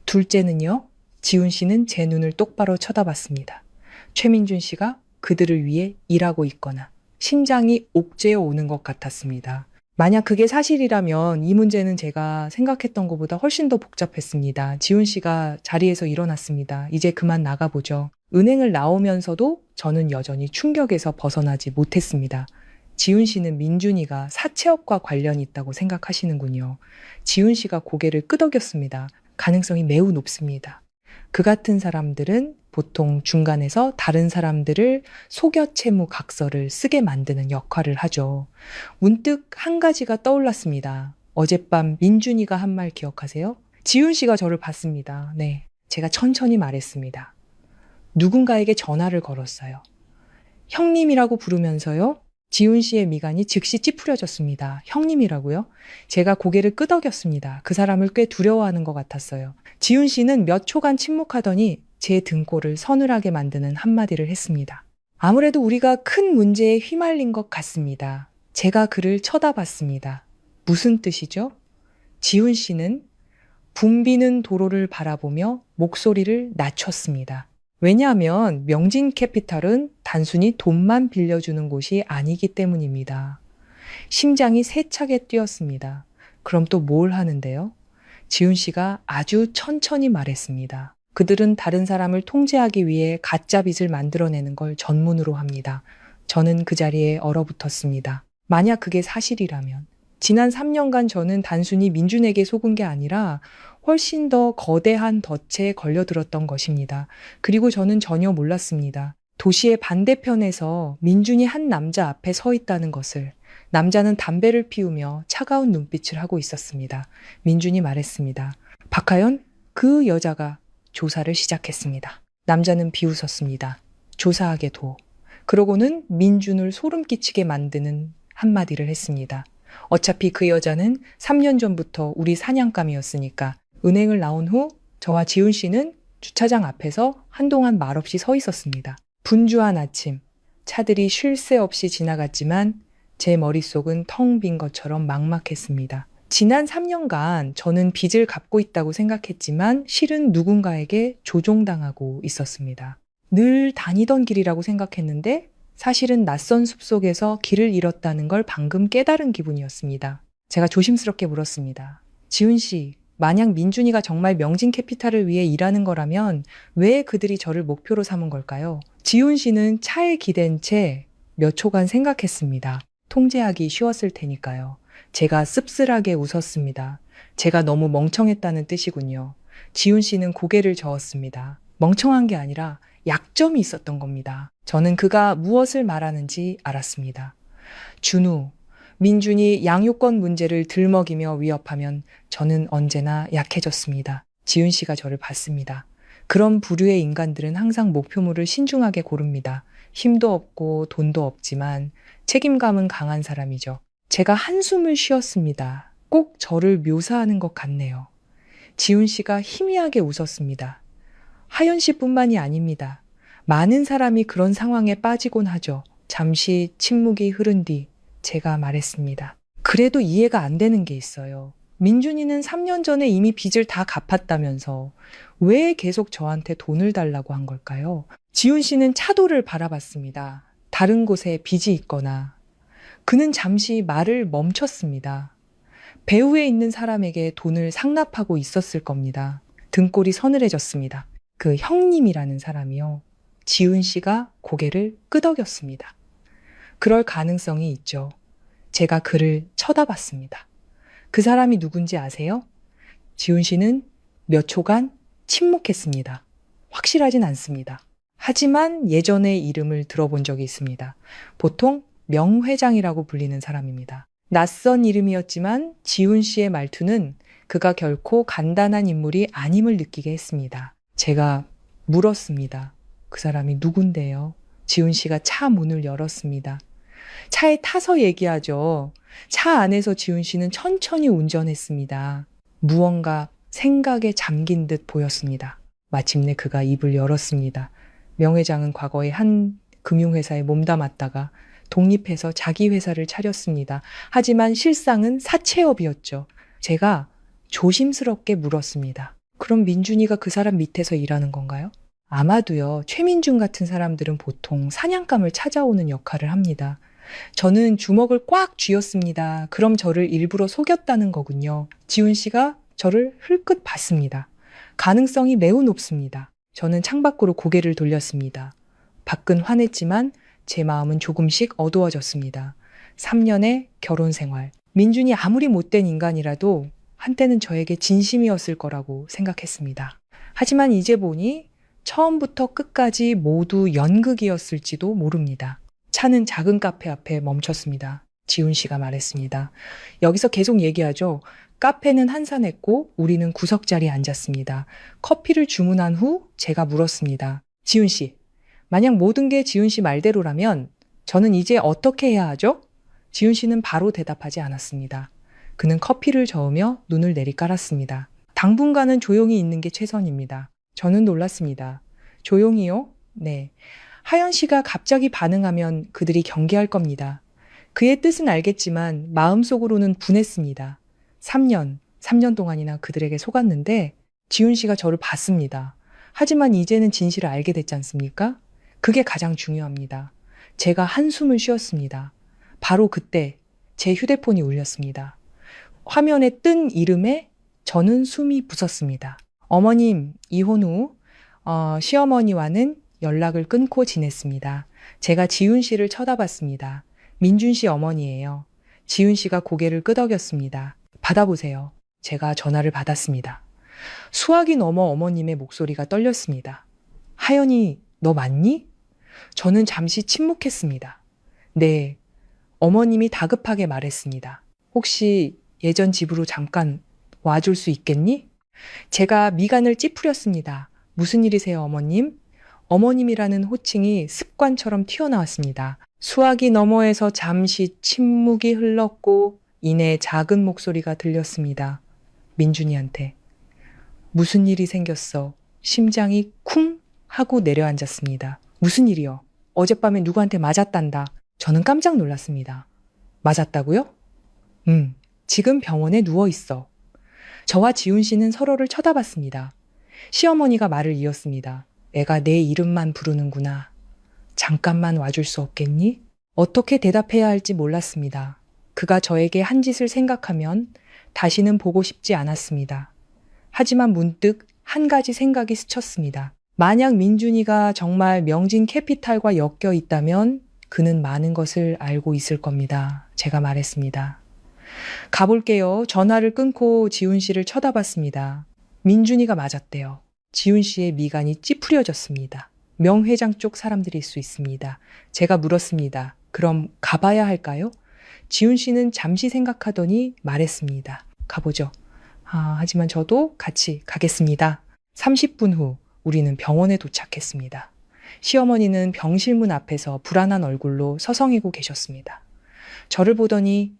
Speaker 2: 둘째는요? 지훈 씨는 제 눈을 똑바로 쳐다봤습니다. 최민준 씨가 그들을 위해 일하고 있거나 심장이 옥죄어 오는 것 같았습니다. 만약 그게 사실이라면 이 문제는 제가 생각했던 것보다 훨씬 더 복잡했습니다. 지훈 씨가 자리에서 일어났습니다. 이제 그만 나가보죠. 은행을 나오면서도 저는 여전히 충격에서 벗어나지 못했습니다. 지훈 씨는 민준이가 사채업과 관련이 있다고 생각하시는군요. 지훈 씨가 고개를 끄덕였습니다. 가능성이 매우 높습니다. 그 같은 사람들은 보통 중간에서 다른 사람들을 속여 채무 각서를 쓰게 만드는 역할을 하죠. 문득 한 가지가 떠올랐습니다. 어젯밤 민준이가 한 말 기억하세요? 지훈 씨가 저를 봤습니다. 네, 제가 천천히 말했습니다. 누군가에게 전화를 걸었어요. 형님이라고 부르면서요. 지훈 씨의 미간이 즉시 찌푸려졌습니다. 형님이라고요? 제가 고개를 끄덕였습니다. 그 사람을 꽤 두려워하는 것 같았어요. 지훈 씨는 몇 초간 침묵하더니 제 등골을 서늘하게 만드는 한마디를 했습니다. 아무래도 우리가 큰 문제에 휘말린 것 같습니다. 제가 그를 쳐다봤습니다. 무슨 뜻이죠? 지훈 씨는 붐비는 도로를 바라보며 목소리를 낮췄습니다. 왜냐하면 명진 캐피탈은 단순히 돈만 빌려주는 곳이 아니기 때문입니다. 심장이 세차게 뛰었습니다. 그럼 또 뭘 하는데요? 지훈 씨가 아주 천천히 말했습니다. 그들은 다른 사람을 통제하기 위해 가짜 빚을 만들어내는 걸 전문으로 합니다. 저는 그 자리에 얼어붙었습니다. 만약 그게 사실이라면 지난 3년간 저는 단순히 민준에게 속은 게 아니라 훨씬 더 거대한 덫에 걸려들었던 것입니다. 그리고 저는 전혀 몰랐습니다. 도시의 반대편에서 민준이 한 남자 앞에 서 있다는 것을. 남자는 담배를 피우며 차가운 눈빛을 하고 있었습니다. 민준이 말했습니다. 박하연, 그 여자가 조사를 시작했습니다. 남자는 비웃었습니다. 조사하게도. 그러고는 민준을 소름 끼치게 만드는 한마디를 했습니다. 어차피 그 여자는 3년 전부터 우리 사냥감이었으니까. 은행을 나온 후 저와 지훈 씨는 주차장 앞에서 한동안 말없이 서 있었습니다. 분주한 아침, 차들이 쉴 새 없이 지나갔지만 제 머릿속은 텅 빈 것처럼 막막했습니다. 지난 3년간 저는 빚을 갚고 있다고 생각했지만 실은 누군가에게 조종당하고 있었습니다. 늘 다니던 길이라고 생각했는데 사실은 낯선 숲속에서 길을 잃었다는 걸 방금 깨달은 기분이었습니다. 제가 조심스럽게 물었습니다. 지훈 씨, 만약 민준이가 정말 명진 캐피탈을 위해 일하는 거라면 왜 그들이 저를 목표로 삼은 걸까요? 지훈 씨는 차에 기댄 채 몇 초간 생각했습니다. 통제하기 쉬웠을 테니까요. 제가 씁쓸하게 웃었습니다. 제가 너무 멍청했다는 뜻이군요. 지훈 씨는 고개를 저었습니다. 멍청한 게 아니라 약점이 있었던 겁니다. 저는 그가 무엇을 말하는지 알았습니다. 준우, 민준이 양육권 문제를 들먹이며 위협하면 저는 언제나 약해졌습니다. 지훈 씨가 저를 봤습니다. 그런 부류의 인간들은 항상 목표물을 신중하게 고릅니다. 힘도 없고 돈도 없지만 책임감은 강한 사람이죠. 제가 한숨을 쉬었습니다. 꼭 저를 묘사하는 것 같네요. 지훈 씨가 희미하게 웃었습니다. 하연 씨뿐만이 아닙니다. 많은 사람이 그런 상황에 빠지곤 하죠. 잠시 침묵이 흐른 뒤 제가 말했습니다. 그래도 이해가 안 되는 게 있어요. 민준이는 3년 전에 이미 빚을 다 갚았다면서 왜 계속 저한테 돈을 달라고 한 걸까요? 지훈 씨는 차도를 바라봤습니다. 다른 곳에 빚이 있거나. 그는 잠시 말을 멈췄습니다. 배후에 있는 사람에게 돈을 상납하고 있었을 겁니다. 등골이 서늘해졌습니다. 그 형님이라는 사람이요. 지훈 씨가 고개를 끄덕였습니다. 그럴 가능성이 있죠. 제가 그를 쳐다봤습니다. 그 사람이 누군지 아세요? 지훈 씨는 몇 초간 침묵했습니다. 확실하진 않습니다. 하지만 예전의 이름을 들어본 적이 있습니다. 보통 명 회장이라고 불리는 사람입니다. 낯선 이름이었지만 지훈 씨의 말투는 그가 결코 간단한 인물이 아님을 느끼게 했습니다. 제가 물었습니다. 그 사람이 누군데요? 지훈 씨가 차 문을 열었습니다. 차에 타서 얘기하죠. 차 안에서 지훈 씨는 천천히 운전했습니다. 무언가 생각에 잠긴 듯 보였습니다. 마침내 그가 입을 열었습니다. 명 회장은 과거에 한 금융회사에 몸담았다가 독립해서 자기 회사를 차렸습니다. 하지만 실상은 사채업이었죠. 제가 조심스럽게 물었습니다. 그럼 민준이가 그 사람 밑에서 일하는 건가요? 아마도요. 최민준 같은 사람들은 보통 사냥감을 찾아오는 역할을 합니다. 저는 주먹을 꽉 쥐었습니다. 그럼 저를 일부러 속였다는 거군요. 지훈 씨가 저를 흘끗 봤습니다. 가능성이 매우 높습니다. 저는 창밖으로 고개를 돌렸습니다. 밖은 환했지만 제 마음은 조금씩 어두워졌습니다. 3년의 결혼 생활. 민준이 아무리 못된 인간이라도 한때는 저에게 진심이었을 거라고 생각했습니다. 하지만 이제 보니 처음부터 끝까지 모두 연극이었을지도 모릅니다. 차는 작은 카페 앞에 멈췄습니다. 지훈 씨가 말했습니다. 여기서 계속 얘기하죠. 카페는 한산했고 우리는 구석자리에 앉았습니다. 커피를 주문한 후 제가 물었습니다. 지훈 씨, 만약 모든 게 지훈 씨 말대로라면 저는 이제 어떻게 해야 하죠? 지훈 씨는 바로 대답하지 않았습니다. 그는 커피를 저으며 눈을 내리깔았습니다. 당분간은 조용히 있는 게 최선입니다. 저는 놀랐습니다. 조용히요? 네. 하연 씨가 갑자기 반응하면 그들이 경계할 겁니다. 그의 뜻은 알겠지만 마음속으로는 분했습니다. 3년, 3년 동안이나 그들에게 속았는데 지훈 씨가 저를 봤습니다. 하지만 이제는 진실을 알게 됐지 않습니까? 그게 가장 중요합니다. 제가 한숨을 쉬었습니다. 바로 그때 제 휴대폰이 울렸습니다. 화면에 뜬 이름에 저는 숨이 붙었습니다. 어머님, 이혼 후 시어머니와는 연락을 끊고 지냈습니다. 제가 지훈 씨를 쳐다봤습니다. 민준 씨 어머니예요. 지훈 씨가 고개를 끄덕였습니다. 받아보세요. 제가 전화를 받았습니다. 수학이 넘어 어머님의 목소리가 떨렸습니다. 하연이, 너 맞니? 저는 잠시 침묵했습니다. 네, 어머님이 다급하게 말했습니다. 혹시 예전 집으로 잠깐 와줄 수 있겠니? 제가 미간을 찌푸렸습니다. 무슨 일이세요, 어머님? 어머님이라는 호칭이 습관처럼 튀어나왔습니다. 수화기 너머에서 잠시 침묵이 흘렀고 이내 작은 목소리가 들렸습니다. 민준이한테. 무슨 일이 생겼어? 심장이 쿵 하고 내려앉았습니다. 무슨 일이요? 어젯밤에 누구한테 맞았단다. 저는 깜짝 놀랐습니다. 맞았다고요? 지금 병원에 누워 있어. 저와 지훈 씨는 서로를 쳐다봤습니다. 시어머니가 말을 이었습니다. 애가 내 이름만 부르는구나. 잠깐만 와줄 수 없겠니? 어떻게 대답해야 할지 몰랐습니다. 그가 저에게 한 짓을 생각하면 다시는 보고 싶지 않았습니다. 하지만 문득 한 가지 생각이 스쳤습니다. 만약 민준이가 정말 명진 캐피탈과 엮여 있다면 그는 많은 것을 알고 있을 겁니다. 제가 말했습니다. 가볼게요. 전화를 끊고 지훈 씨를 쳐다봤습니다. 민준이가 맞았대요. 지훈 씨의 미간이 찌푸려졌습니다. 명 회장 쪽 사람들일 수 있습니다. 제가 물었습니다. 그럼 가봐야 할까요? 지훈 씨는 잠시 생각하더니 말했습니다. 가보죠. 하지만 저도 같이 가겠습니다. 30분 후 우리는 병원에 도착했습니다. 시어머니는 병실문 앞에서 불안한 얼굴로 서성이고 계셨습니다. 저를 보더니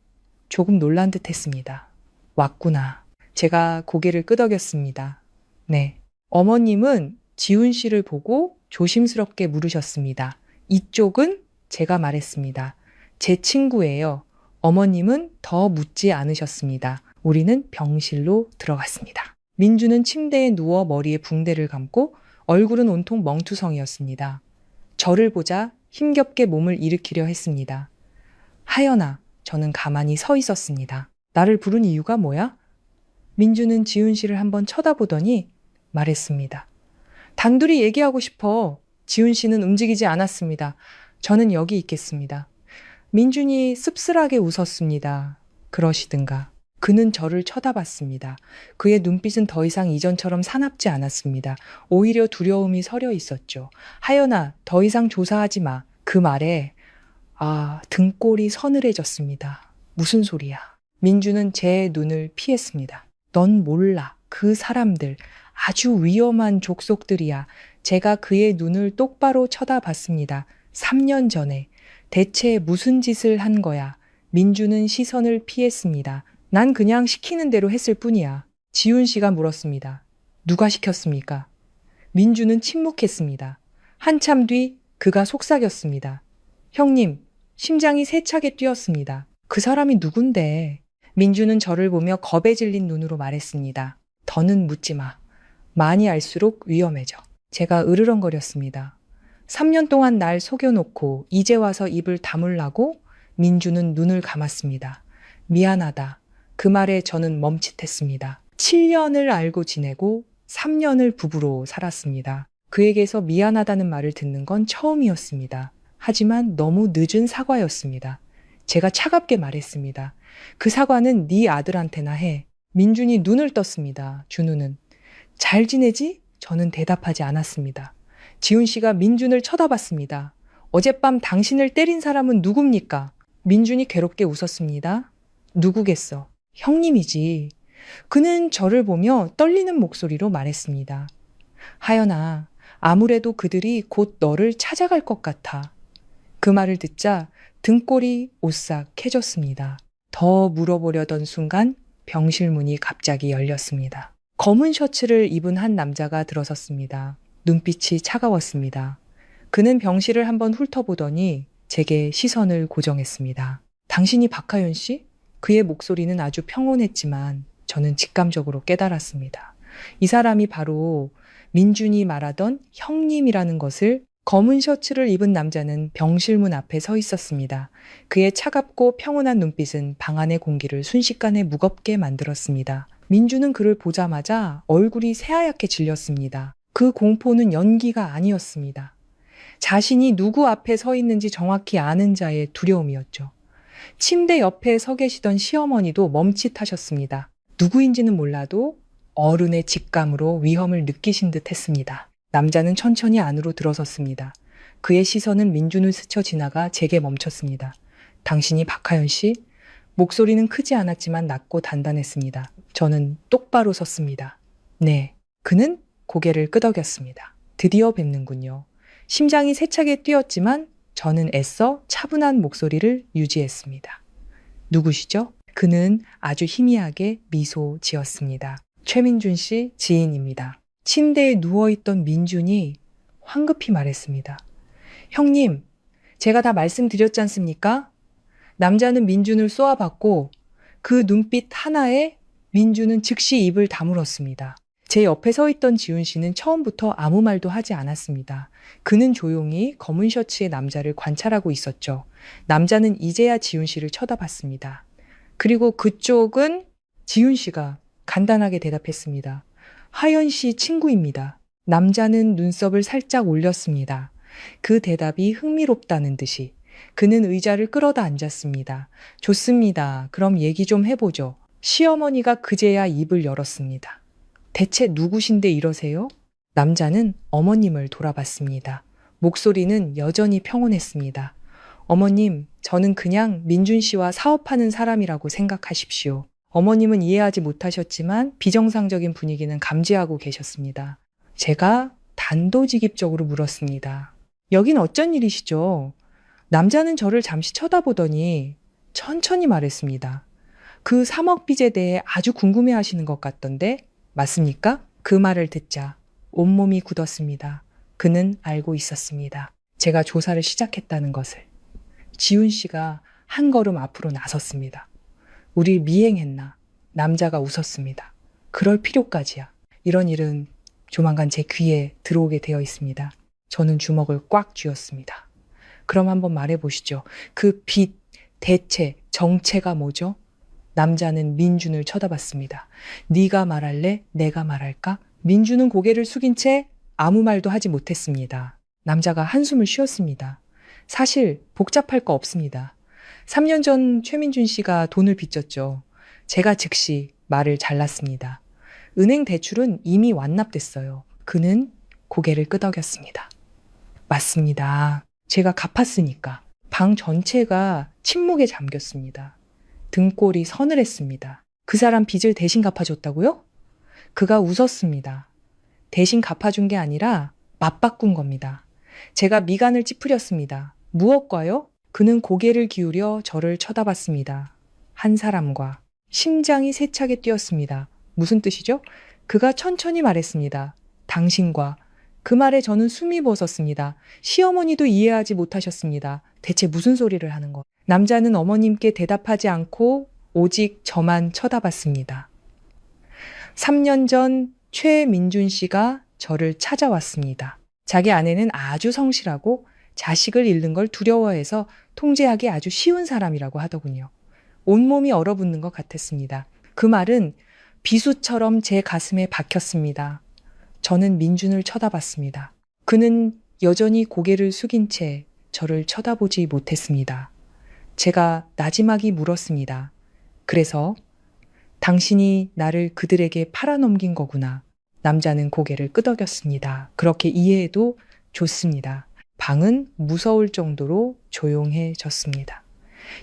Speaker 2: 조금 놀란 듯 했습니다. 왔구나. 제가 고개를 끄덕였습니다. 네. 어머님은 지훈 씨를 보고 조심스럽게 물으셨습니다. 이쪽은? 제가 말했습니다. 제 친구예요. 어머님은 더 묻지 않으셨습니다. 우리는 병실로 들어갔습니다. 민주는 침대에 누워 머리에 붕대를 감고 얼굴은 온통 멍투성이었습니다. 저를 보자 힘겹게 몸을 일으키려 했습니다. 하연아, 저는 가만히 서 있었습니다. 나를 부른 이유가 뭐야? 민주는 지훈 씨를 한번 쳐다보더니 말했습니다. 단둘이 얘기하고 싶어. 지훈 씨는 움직이지 않았습니다. 저는 여기 있겠습니다. 민준이 씁쓸하게 웃었습니다. 그러시든가. 그는 저를 쳐다봤습니다. 그의 눈빛은 더 이상 이전처럼 사납지 않았습니다. 오히려 두려움이 서려 있었죠. 하연아, 더 이상 조사하지 마. 그 말에 등골이 서늘해졌습니다. 무슨 소리야. 민주는 제 눈을 피했습니다. 넌 몰라. 그 사람들 아주 위험한 족속들이야. 제가 그의 눈을 똑바로 쳐다봤습니다. 3년 전에 대체 무슨 짓을 한 거야. 민주는 시선을 피했습니다. 난 그냥 시키는 대로 했을 뿐이야. 지훈 씨가 물었습니다. 누가 시켰습니까? 민주는 침묵했습니다. 한참 뒤 그가 속삭였습니다. 형님, 심장이 세차게 뛰었습니다. 그 사람이 누군데? 민주는 저를 보며 겁에 질린 눈으로 말했습니다. 더는 묻지 마. 많이 알수록 위험해져. 제가 으르렁거렸습니다. 3년 동안 날 속여놓고 이제 와서 입을 다물라고? 민주는 눈을 감았습니다. 미안하다. 그 말에 저는 멈칫했습니다. 7년을 알고 지내고 3년을 부부로 살았습니다. 그에게서 미안하다는 말을 듣는 건 처음이었습니다. 하지만 너무 늦은 사과였습니다. 제가 차갑게 말했습니다. 그 사과는 네 아들한테나 해. 민준이 눈을 떴습니다. 준우는. 잘 지내지? 저는 대답하지 않았습니다. 지훈 씨가 민준을 쳐다봤습니다. 어젯밤 당신을 때린 사람은 누굽니까? 민준이 괴롭게 웃었습니다. 누구겠어? 형님이지. 그는 저를 보며 떨리는 목소리로 말했습니다. 하연아, 아무래도 그들이 곧 너를 찾아갈 것 같아. 그 말을 듣자 등골이 오싹해졌습니다. 더 물어보려던 순간 병실 문이 갑자기 열렸습니다. 검은 셔츠를 입은 한 남자가 들어섰습니다. 눈빛이 차가웠습니다. 그는 병실을 한번 훑어보더니 제게 시선을 고정했습니다. 당신이 박하연 씨? 그의 목소리는 아주 평온했지만 저는 직감적으로 깨달았습니다. 이 사람이 바로 민준이 말하던 형님이라는 것을. 검은 셔츠를 입은 남자는 병실문 앞에 서 있었습니다. 그의 차갑고 평온한 눈빛은 방 안의 공기를 순식간에 무겁게 만들었습니다. 민주는 그를 보자마자 얼굴이 새하얗게 질렸습니다. 그 공포는 연기가 아니었습니다. 자신이 누구 앞에 서 있는지 정확히 아는 자의 두려움이었죠. 침대 옆에 서 계시던 시어머니도 멈칫하셨습니다. 누구인지는 몰라도 어른의 직감으로 위험을 느끼신 듯 했습니다. 남자는 천천히 안으로 들어섰습니다. 그의 시선은 민준을 스쳐 지나가 제게 멈췄습니다. 당신이 박하연 씨? 목소리는 크지 않았지만 낮고 단단했습니다. 저는 똑바로 섰습니다. 네. 그는 고개를 끄덕였습니다. 드디어 뵙는군요. 심장이 세차게 뛰었지만 저는 애써 차분한 목소리를 유지했습니다. 누구시죠? 그는 아주 희미하게 미소 지었습니다. 최민준 씨 지인입니다. 침대에 누워있던 민준이 황급히 말했습니다. 형님, 제가 다 말씀드렸지 않습니까? 남자는 민준을 쏘아봤고 그 눈빛 하나에 민준은 즉시 입을 다물었습니다. 제 옆에 서 있던 지훈 씨는 처음부터 아무 말도 하지 않았습니다. 그는 조용히 검은 셔츠의 남자를 관찰하고 있었죠. 남자는 이제야 지훈 씨를 쳐다봤습니다. 그리고 그쪽은 지훈 씨가 간단하게 대답했습니다. 하연 씨 친구입니다. 남자는 눈썹을 살짝 올렸습니다. 그 대답이 흥미롭다는 듯이. 그는 의자를 끌어다 앉았습니다. 좋습니다. 그럼 얘기 좀 해보죠. 시어머니가 그제야 입을 열었습니다. 대체 누구신데 이러세요? 남자는 어머님을 돌아봤습니다. 목소리는 여전히 평온했습니다. 어머님, 저는 그냥 민준 씨와 사업하는 사람이라고 생각하십시오. 어머님은 이해하지 못하셨지만 비정상적인 분위기는 감지하고 계셨습니다. 제가 단도직입적으로 물었습니다. 여긴 어쩐 일이시죠? 남자는 저를 잠시 쳐다보더니 천천히 말했습니다. 그 3억 빚에 대해 아주 궁금해하시는 것 같던데 맞습니까? 그 말을 듣자 온몸이 굳었습니다. 그는 알고 있었습니다. 제가 조사를 시작했다는 것을. 지훈 씨가 한 걸음 앞으로 나섰습니다. 우리 미행했나? 남자가 웃었습니다. 그럴 필요까지야. 이런 일은 조만간 제 귀에 들어오게 되어 있습니다. 저는 주먹을 꽉 쥐었습니다. 그럼 한번 말해보시죠. 그 빚, 대체, 정체가 뭐죠? 남자는 민준을 쳐다봤습니다. 네가 말할래? 내가 말할까? 민준은 고개를 숙인 채 아무 말도 하지 못했습니다. 남자가 한숨을 쉬었습니다. 사실 복잡할 거 없습니다. 3년 전 최민준 씨가 돈을 빚졌죠. 제가 즉시 말을 잘랐습니다. 은행 대출은 이미 완납됐어요. 그는 고개를 끄덕였습니다. 맞습니다. 제가 갚았으니까. 방 전체가 침묵에 잠겼습니다. 등골이 서늘했습니다. 그 사람 빚을 대신 갚아줬다고요? 그가 웃었습니다. 대신 갚아준 게 아니라 맞바꾼 겁니다. 제가 미간을 찌푸렸습니다. 무엇과요? 그는 고개를 기울여 저를 쳐다봤습니다. 한 사람과. 심장이 세차게 뛰었습니다. 무슨 뜻이죠? 그가 천천히 말했습니다. 당신과. 그 말에 저는 숨이 멎었습니다. 시어머니도 이해하지 못하셨습니다. 대체 무슨 소리를 하는 것? 남자는 어머님께 대답하지 않고 오직 저만 쳐다봤습니다. 3년 전 최민준 씨가 저를 찾아왔습니다. 자기 아내는 아주 성실하고 자식을 잃는 걸 두려워해서 통제하기 아주 쉬운 사람이라고 하더군요. 온몸이 얼어붙는 것 같았습니다. 그 말은 비수처럼 제 가슴에 박혔습니다. 저는 민준을 쳐다봤습니다. 그는 여전히 고개를 숙인 채 저를 쳐다보지 못했습니다. 제가 나지막이 물었습니다. 그래서 당신이 나를 그들에게 팔아넘긴 거구나. 남자는 고개를 끄덕였습니다. 그렇게 이해해도 좋습니다. 방은 무서울 정도로 조용해졌습니다.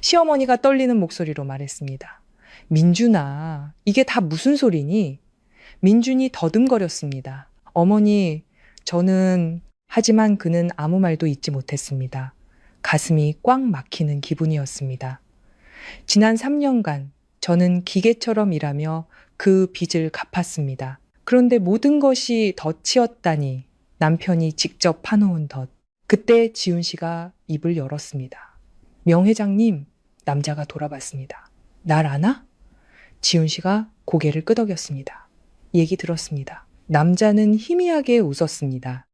Speaker 2: 시어머니가 떨리는 목소리로 말했습니다. 민준아, 이게 다 무슨 소리니? 민준이 더듬거렸습니다. 어머니, 하지만 그는 아무 말도 잊지 못했습니다. 가슴이 꽉 막히는 기분이었습니다. 지난 3년간 저는 기계처럼 일하며 그 빚을 갚았습니다. 그런데 모든 것이 덫이었다니 남편이 직접 파놓은 덫. 그때 지훈 씨가 입을 열었습니다. 명 회장님, 남자가 돌아봤습니다. 날 아나? 지훈 씨가 고개를 끄덕였습니다. 얘기 들었습니다. 남자는 희미하게 웃었습니다.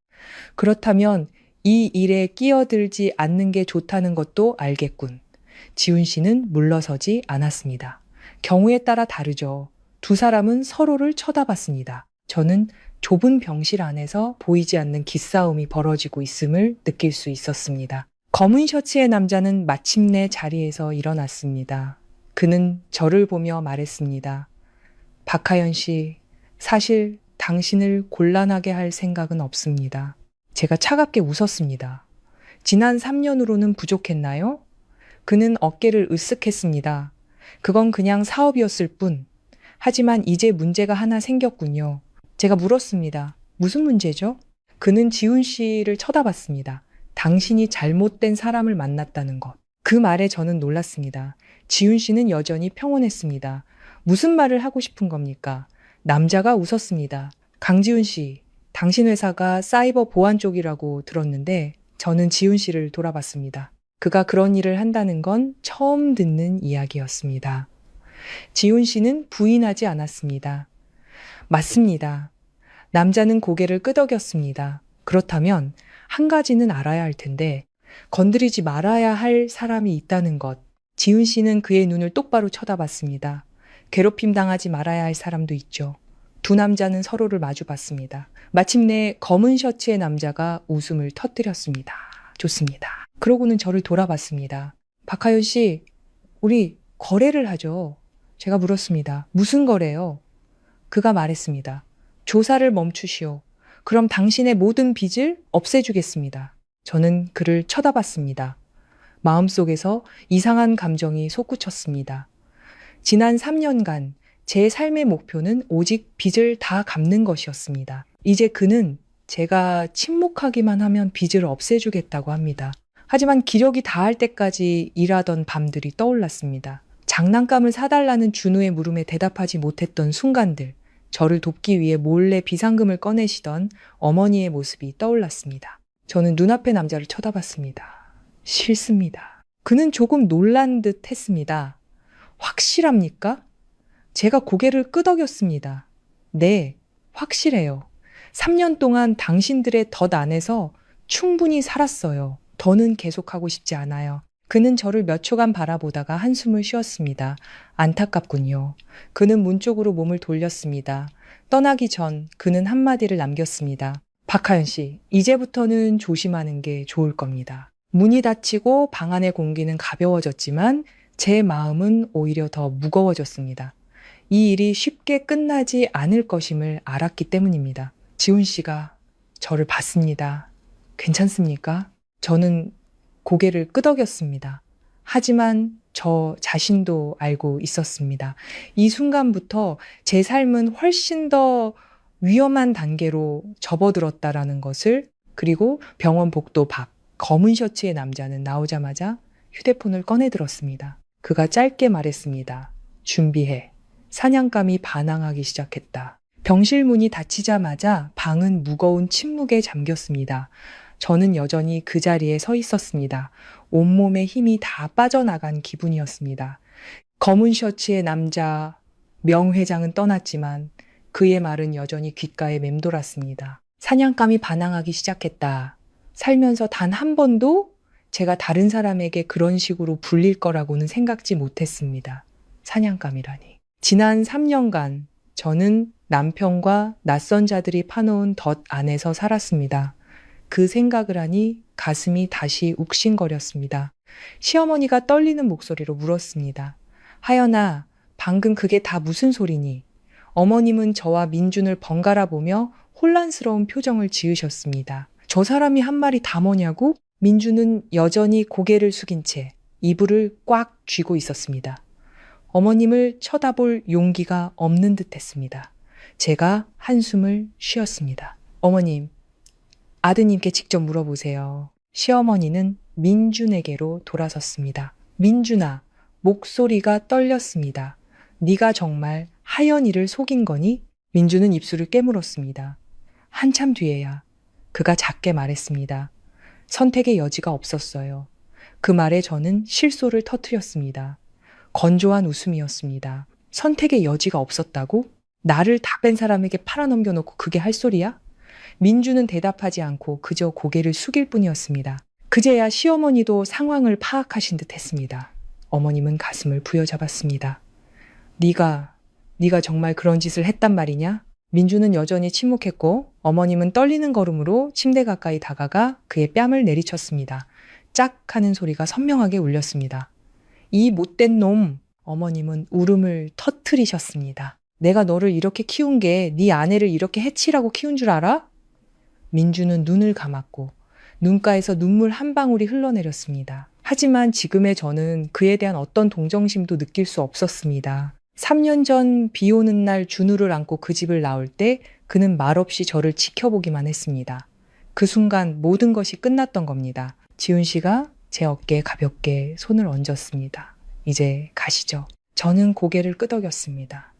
Speaker 2: 그렇다면 이 일에 끼어들지 않는 게 좋다는 것도 알겠군. 지훈 씨는 물러서지 않았습니다. 경우에 따라 다르죠. 두 사람은 서로를 쳐다봤습니다. 저는 좁은 병실 안에서 보이지 않는 기싸움이 벌어지고 있음을 느낄 수 있었습니다. 검은 셔츠의 남자는 마침내 자리에서 일어났습니다. 그는 저를 보며 말했습니다. 박하연 씨, 사실 당신을 곤란하게 할 생각은 없습니다. 제가 차갑게 웃었습니다. 지난 3년으로는 부족했나요? 그는 어깨를 으쓱했습니다. 그건 그냥 사업이었을 뿐. 하지만 이제 문제가 하나 생겼군요. 제가 물었습니다. 무슨 문제죠? 그는 지훈 씨를 쳐다봤습니다. 당신이 잘못된 사람을 만났다는 것. 그 말에 저는 놀랐습니다. 지훈 씨는 여전히 평온했습니다. 무슨 말을 하고 싶은 겁니까? 남자가 웃었습니다. 강지훈 씨, 당신 회사가 사이버 보안 쪽이라고 들었는데 저는 지훈 씨를 돌아봤습니다. 그가 그런 일을 한다는 건 처음 듣는 이야기였습니다. 지훈 씨는 부인하지 않았습니다. 맞습니다. 남자는 고개를 끄덕였습니다. 그렇다면 한 가지는 알아야 할 텐데 건드리지 말아야 할 사람이 있다는 것. 지훈 씨는 그의 눈을 똑바로 쳐다봤습니다. 괴롭힘 당하지 말아야 할 사람도 있죠. 두 남자는 서로를 마주 봤습니다. 마침내 검은 셔츠의 남자가 웃음을 터뜨렸습니다. 좋습니다. 그러고는 저를 돌아봤습니다. 박하연 씨, 우리 거래를 하죠. 제가 물었습니다. 무슨 거래요? 그가 말했습니다. 조사를 멈추시오. 그럼 당신의 모든 빚을 없애주겠습니다. 저는 그를 쳐다봤습니다. 마음속에서 이상한 감정이 솟구쳤습니다. 지난 3년간 제 삶의 목표는 오직 빚을 다 갚는 것이었습니다. 이제 그는 제가 침묵하기만 하면 빚을 없애주겠다고 합니다. 하지만 기력이 다할 때까지 일하던 밤들이 떠올랐습니다. 장난감을 사달라는 준우의 물음에 대답하지 못했던 순간들, 저를 돕기 위해 몰래 비상금을 꺼내시던 어머니의 모습이 떠올랐습니다. 저는 눈앞의 남자를 쳐다봤습니다. 싫습니다. 그는 조금 놀란 듯 했습니다. 확실합니까? 제가 고개를 끄덕였습니다. 네, 확실해요. 3년 동안 당신들의 덫 안에서 충분히 살았어요. 더는 계속하고 싶지 않아요. 그는 저를 몇 초간 바라보다가 한숨을 쉬었습니다. 안타깝군요. 그는 문 쪽으로 몸을 돌렸습니다. 떠나기 전 그는 한마디를 남겼습니다. 박하연 씨, 이제부터는 조심하는 게 좋을 겁니다. 문이 닫히고 방 안의 공기는 가벼워졌지만 제 마음은 오히려 더 무거워졌습니다. 이 일이 쉽게 끝나지 않을 것임을 알았기 때문입니다. 지훈 씨가 저를 봤습니다. 괜찮습니까? 저는 고개를 끄덕였습니다. 하지만 저 자신도 알고 있었습니다. 이 순간부터 제 삶은 훨씬 더 위험한 단계로 접어들었다라는 것을, 그리고 병원 복도 밖 검은 셔츠의 남자는 나오자마자 휴대폰을 꺼내들었습니다. 그가 짧게 말했습니다. 준비해. 사냥감이 반항하기 시작했다. 병실 문이 닫히자마자 방은 무거운 침묵에 잠겼습니다. 저는 여전히 그 자리에 서 있었습니다. 온몸에 힘이 다 빠져나간 기분이었습니다. 검은 셔츠의 남자 명 회장은 떠났지만 그의 말은 여전히 귓가에 맴돌았습니다. 사냥감이 반항하기 시작했다. 살면서 단 한 번도 제가 다른 사람에게 그런 식으로 불릴 거라고는 생각지 못했습니다. 사냥감이라니. 지난 3년간 저는 남편과 낯선 자들이 파놓은 덫 안에서 살았습니다. 그 생각을 하니 가슴이 다시 욱신거렸습니다. 시어머니가 떨리는 목소리로 물었습니다. 하연아, 방금 그게 다 무슨 소리니? 어머님은 저와 민준을 번갈아 보며 혼란스러운 표정을 지으셨습니다. 저 사람이 한 말이 다 뭐냐고? 민준은 여전히 고개를 숙인 채 이불을 꽉 쥐고 있었습니다. 어머님을 쳐다볼 용기가 없는 듯 했습니다. 제가 한숨을 쉬었습니다. 어머님, 아드님께 직접 물어보세요. 시어머니는 민준에게로 돌아섰습니다. 민준아, 목소리가 떨렸습니다. 네가 정말 하연이를 속인 거니? 민준은 입술을 깨물었습니다. 한참 뒤에야 그가 작게 말했습니다. 선택의 여지가 없었어요. 그 말에 저는 실소를 터뜨렸습니다. 건조한 웃음이었습니다. 선택의 여지가 없었다고? 나를 다 뺀 사람에게 팔아넘겨놓고 그게 할 소리야? 민주는 대답하지 않고 그저 고개를 숙일 뿐이었습니다. 그제야 시어머니도 상황을 파악하신 듯 했습니다. 어머님은 가슴을 부여잡았습니다. 네가 정말 그런 짓을 했단 말이냐? 민주는 여전히 침묵했고 어머님은 떨리는 걸음으로 침대 가까이 다가가 그의 뺨을 내리쳤습니다. 짝 하는 소리가 선명하게 울렸습니다. 이 못된 놈! 어머님은 울음을 터트리셨습니다. 내가 너를 이렇게 키운 게 네 아내를 이렇게 해치라고 키운 줄 알아? 민주는 눈을 감았고 눈가에서 눈물 한 방울이 흘러내렸습니다. 하지만 지금의 저는 그에 대한 어떤 동정심도 느낄 수 없었습니다. 3년 전 비 오는 날 준우를 안고 그 집을 나올 때 그는 말없이 저를 지켜보기만 했습니다. 그 순간 모든 것이 끝났던 겁니다. 지훈 씨가 제 어깨에 가볍게 손을 얹었습니다. 이제 가시죠. 저는 고개를 끄덕였습니다.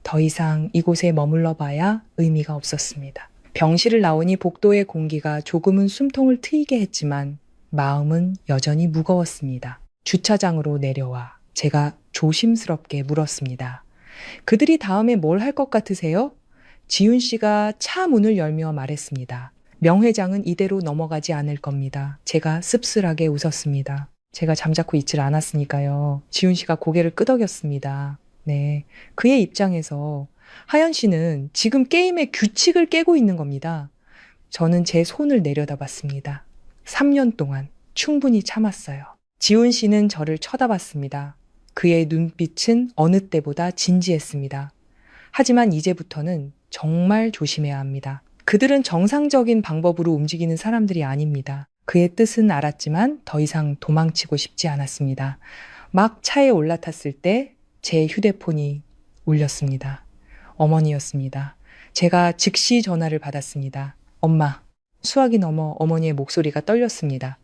Speaker 2: 더 이상 이곳에 머물러 봐야 의미가 없었습니다. 병실을 나오니 복도의 공기가 조금은 숨통을 트이게 했지만 마음은 여전히 무거웠습니다. 주차장으로 내려와 제가 조심스럽게 물었습니다. 그들이 다음에 뭘 할 것 같으세요? 지훈 씨가 차 문을 열며 말했습니다. 명 회장은 이대로 넘어가지 않을 겁니다. 제가 씁쓸하게 웃었습니다. 제가 잠자코 있질 않았으니까요. 지훈 씨가 고개를 끄덕였습니다. 네, 그의 입장에서 하연 씨는 지금 게임의 규칙을 깨고 있는 겁니다. 저는 제 손을 내려다봤습니다. 3년 동안 충분히 참았어요. 지훈 씨는 저를 쳐다봤습니다. 그의 눈빛은 어느 때보다 진지했습니다. 하지만 이제부터는 정말 조심해야 합니다. 그들은 정상적인 방법으로 움직이는 사람들이 아닙니다. 그의 뜻은 알았지만 더 이상 도망치고 싶지 않았습니다. 막 차에 올라탔을 때 제 휴대폰이 울렸습니다. 어머니였습니다. 제가 즉시 전화를 받았습니다. 엄마. 수화기 넘어 어머니의 목소리가 떨렸습니다.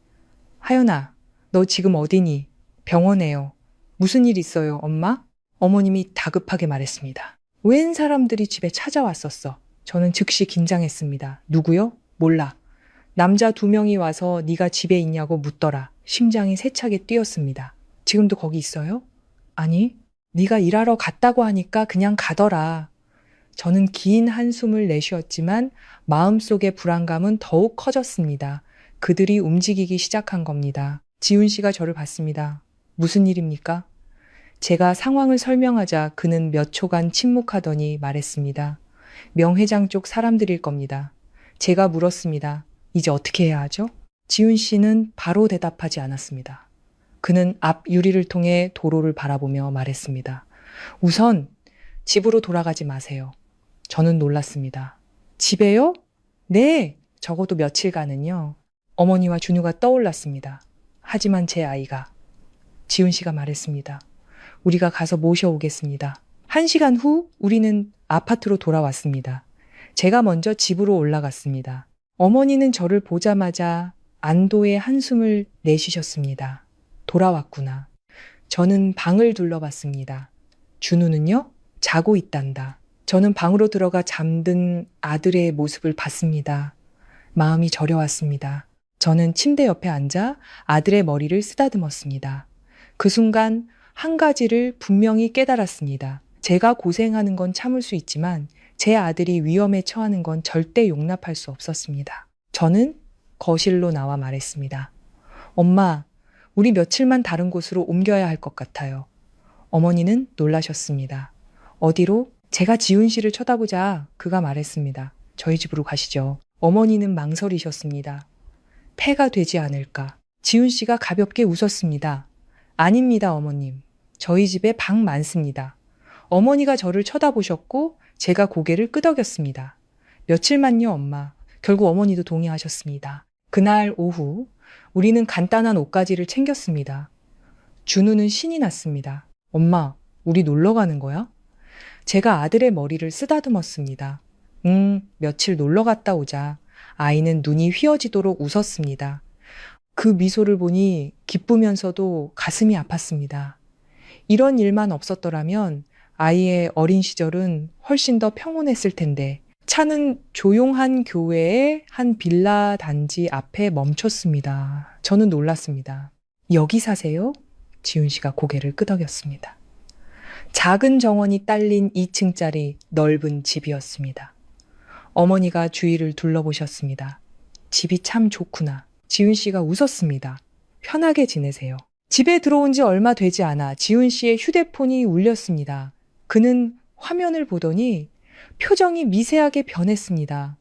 Speaker 2: 하연아, 너 지금 어디니? 병원에요. 무슨 일 있어요, 엄마? 어머님이 다급하게 말했습니다. 웬 사람들이 집에 찾아왔었어. 저는 즉시 긴장했습니다. 누구요? 몰라. 남자 2명이 와서 네가 집에 있냐고 묻더라. 심장이 세차게 뛰었습니다. 지금도 거기 있어요? 아니, 네가 일하러 갔다고 하니까 그냥 가더라. 저는 긴 한숨을 내쉬었지만 마음속의 불안감은 더욱 커졌습니다. 그들이 움직이기 시작한 겁니다. 지훈 씨가 저를 봤습니다. 무슨 일입니까? 제가 상황을 설명하자 그는 몇 초간 침묵하더니 말했습니다. 명 회장 쪽 사람들일 겁니다. 제가 물었습니다. 이제 어떻게 해야 하죠? 지훈 씨는 바로 대답하지 않았습니다. 그는 앞 유리를 통해 도로를 바라보며 말했습니다. 우선 집으로 돌아가지 마세요. 저는 놀랐습니다. 집에요? 네, 적어도 며칠간은요. 어머니와 준우가 떠올랐습니다. 하지만 제 아이가. 지훈 씨가 말했습니다. 우리가 가서 모셔오겠습니다. 1시간 후 우리는 아파트로 돌아왔습니다. 제가 먼저 집으로 올라갔습니다. 어머니는 저를 보자마자 안도의 한숨을 내쉬셨습니다. 돌아왔구나. 저는 방을 둘러봤습니다. 준우는요? 자고 있단다. 저는 방으로 들어가 잠든 아들의 모습을 봤습니다. 마음이 저려왔습니다. 저는 침대 옆에 앉아 아들의 머리를 쓰다듬었습니다. 그 순간 한 가지를 분명히 깨달았습니다. 제가 고생하는 건 참을 수 있지만 제 아들이 위험에 처하는 건 절대 용납할 수 없었습니다. 저는 거실로 나와 말했습니다. 엄마, 우리 며칠만 다른 곳으로 옮겨야 할 것 같아요. 어머니는 놀라셨습니다. 어디로? 제가 지훈 씨를 쳐다보자 그가 말했습니다. 저희 집으로 가시죠. 어머니는 망설이셨습니다. 폐가 되지 않을까. 지훈 씨가 가볍게 웃었습니다. 아닙니다, 어머님. 저희 집에 방 많습니다. 어머니가 저를 쳐다보셨고 제가 고개를 끄덕였습니다. 며칠만요, 엄마. 결국 어머니도 동의하셨습니다. 그날 오후 우리는 간단한 옷가지를 챙겼습니다. 준우는 신이 났습니다. 엄마, 우리 놀러 가는 거야? 제가 아들의 머리를 쓰다듬었습니다. 며칠 놀러 갔다 오자. 아이는 눈이 휘어지도록 웃었습니다. 그 미소를 보니 기쁘면서도 가슴이 아팠습니다. 이런 일만 없었더라면 아이의 어린 시절은 훨씬 더 평온했을 텐데 차는 조용한 교회의 한 빌라 단지 앞에 멈췄습니다. 저는 놀랐습니다. 여기 사세요? 지훈 씨가 고개를 끄덕였습니다. 작은 정원이 딸린 2층짜리 넓은 집이었습니다. 어머니가 주위를 둘러보셨습니다. 집이 참 좋구나. 지훈 씨가 웃었습니다. 편하게 지내세요. 집에 들어온 지 얼마 되지 않아 지훈 씨의 휴대폰이 울렸습니다. 그는 화면을 보더니 표정이 미세하게 변했습니다.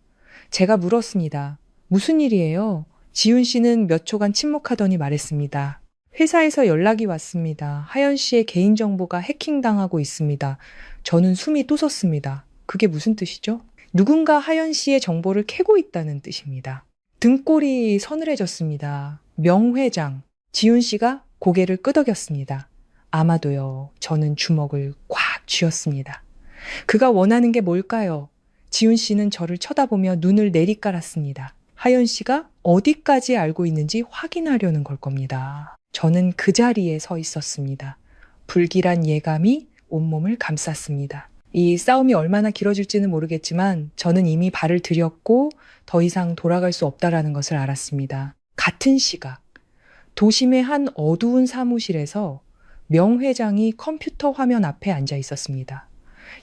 Speaker 2: 제가 물었습니다. 무슨 일이에요? 지훈 씨는 몇 초간 침묵하더니 말했습니다. 회사에서 연락이 왔습니다. 하연 씨의 개인정보가 해킹당하고 있습니다. 저는 숨이 또 섰습니다. 그게 무슨 뜻이죠? 누군가 하연 씨의 정보를 캐고 있다는 뜻입니다. 등골이 서늘해졌습니다. 명 회장. 지훈 씨가 고개를 끄덕였습니다. 아마도요. 저는 주먹을 꽉 쥐었습니다. 그가 원하는 게 뭘까요? 지훈 씨는 저를 쳐다보며 눈을 내리깔았습니다. 하연 씨가 어디까지 알고 있는지 확인하려는 걸 겁니다. 저는 그 자리에 서 있었습니다. 불길한 예감이 온몸을 감쌌습니다. 이 싸움이 얼마나 길어질지는 모르겠지만 저는 이미 발을 들였고 더 이상 돌아갈 수 없다라는 것을 알았습니다. 같은 시각, 도심의 한 어두운 사무실에서 명 회장이 컴퓨터 화면 앞에 앉아 있었습니다.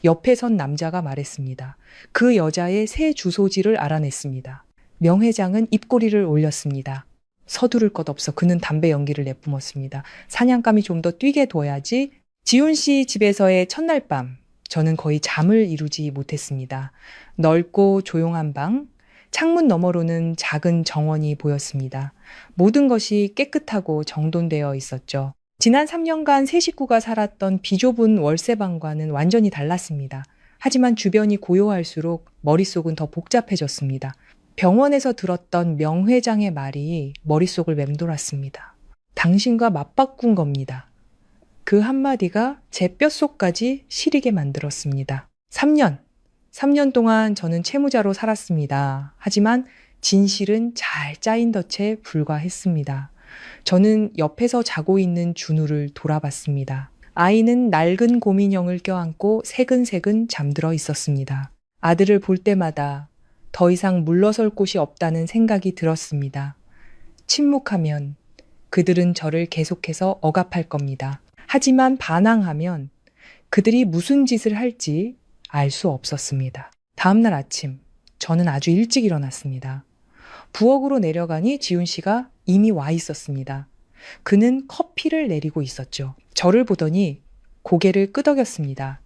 Speaker 2: 옆에 선 남자가 말했습니다. 그 여자의 새 주소지를 알아냈습니다. 명 회장은 입꼬리를 올렸습니다. 서두를 것 없어 그는 담배 연기를 내뿜었습니다. 사냥감이 좀 더 뛰게 둬야지. 지훈 씨 집에서의 첫날 밤, 저는 거의 잠을 이루지 못했습니다. 넓고 조용한 방, 창문 너머로는 작은 정원이 보였습니다. 모든 것이 깨끗하고 정돈되어 있었죠. 지난 3년간 세 식구가 살았던 비좁은 월세방과는 완전히 달랐습니다. 하지만 주변이 고요할수록 머릿속은 더 복잡해졌습니다. 병원에서 들었던 명 회장의 말이 머릿속을 맴돌았습니다. 당신과 맞바꾼 겁니다. 그 한마디가 제 뼛속까지 시리게 만들었습니다. 3년 동안 저는 채무자로 살았습니다. 하지만 진실은 잘 짜인 덫에 불과했습니다. 저는 옆에서 자고 있는 준우를 돌아봤습니다. 아이는 낡은 곰인형을 껴안고 새근새근 잠들어 있었습니다. 아들을 볼 때마다 더 이상 물러설 곳이 없다는 생각이 들었습니다. 침묵하면 그들은 저를 계속해서 억압할 겁니다. 하지만 반항하면 그들이 무슨 짓을 할지 알 수 없었습니다. 다음날 아침, 저는 아주 일찍 일어났습니다. 부엌으로 내려가니 지훈 씨가 이미 와 있었습니다. 그는 커피를 내리고 있었죠. 저를 보더니 고개를 끄덕였습니다.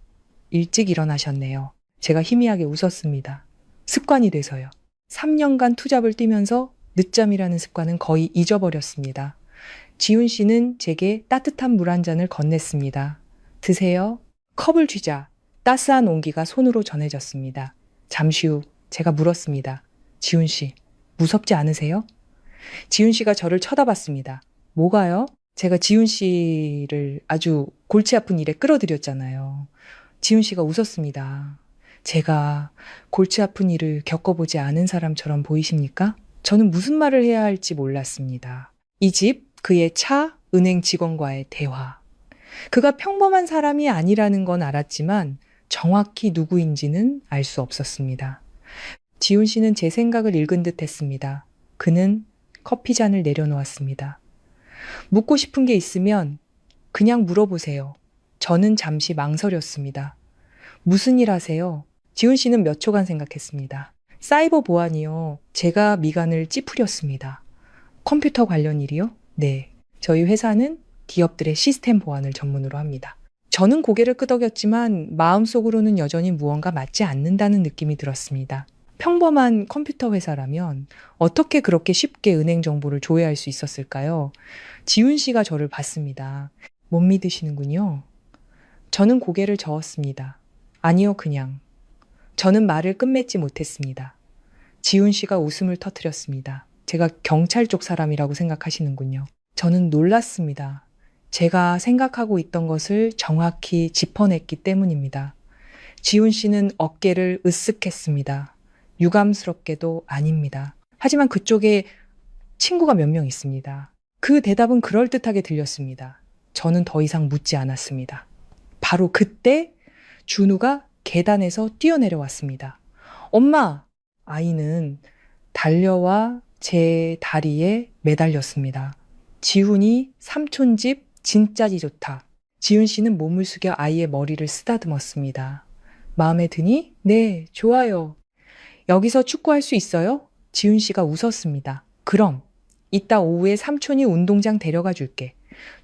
Speaker 2: 일찍 일어나셨네요. 제가 희미하게 웃었습니다. 습관이 돼서요. 3년간 투잡을 뛰면서 늦잠이라는 습관은 거의 잊어버렸습니다. 지훈 씨는 제게 따뜻한 물 한 잔을 건넸습니다. 드세요. 컵을 쥐자 따스한 온기가 손으로 전해졌습니다. 잠시 후 제가 물었습니다. 지훈 씨, 무섭지 않으세요? 지훈 씨가 저를 쳐다봤습니다. 뭐가요? 제가 지훈 씨를 아주 골치 아픈 일에 끌어들였잖아요. 지훈 씨가 웃었습니다. 제가 골치 아픈 일을 겪어보지 않은 사람처럼 보이십니까? 저는 무슨 말을 해야 할지 몰랐습니다. 이 집, 그의 차, 은행 직원과의 대화. 그가 평범한 사람이 아니라는 건 알았지만 정확히 누구인지는 알 수 없었습니다. 지훈 씨는 제 생각을 읽은 듯 했습니다. 그는 커피잔을 내려놓았습니다. 묻고 싶은 게 있으면 그냥 물어보세요. 저는 잠시 망설였습니다. 무슨 일 하세요? 지훈 씨는 몇 초간 생각했습니다. 사이버 보안이요. 제가 미간을 찌푸렸습니다. 컴퓨터 관련 일이요? 네. 저희 회사는 기업들의 시스템 보안을 전문으로 합니다. 저는 고개를 끄덕였지만 마음속으로는 여전히 무언가 맞지 않는다는 느낌이 들었습니다. 평범한 컴퓨터 회사라면 어떻게 그렇게 쉽게 은행 정보를 조회할 수 있었을까요? 지훈 씨가 저를 봤습니다. 못 믿으시는군요. 저는 고개를 저었습니다. 아니요, 그냥. 저는 말을 끝맺지 못했습니다. 지훈 씨가 웃음을 터뜨렸습니다. 제가 경찰 쪽 사람이라고 생각하시는군요. 저는 놀랐습니다. 제가 생각하고 있던 것을 정확히 짚어냈기 때문입니다. 지훈 씨는 어깨를 으쓱했습니다. 유감스럽게도 아닙니다. 하지만 그쪽에 친구가 몇 명 있습니다. 그 대답은 그럴듯하게 들렸습니다. 저는 더 이상 묻지 않았습니다. 바로 그때 준우가 계단에서 뛰어내려왔습니다. 엄마! 아이는 달려와 제 다리에 매달렸습니다. 지훈이 삼촌 집 진짜지 좋다. 지훈 씨는 몸을 숙여 아이의 머리를 쓰다듬었습니다. 마음에 드니? 네, 좋아요. 여기서 축구할 수 있어요? 지훈 씨가 웃었습니다. 그럼 이따 오후에 삼촌이 운동장 데려가 줄게.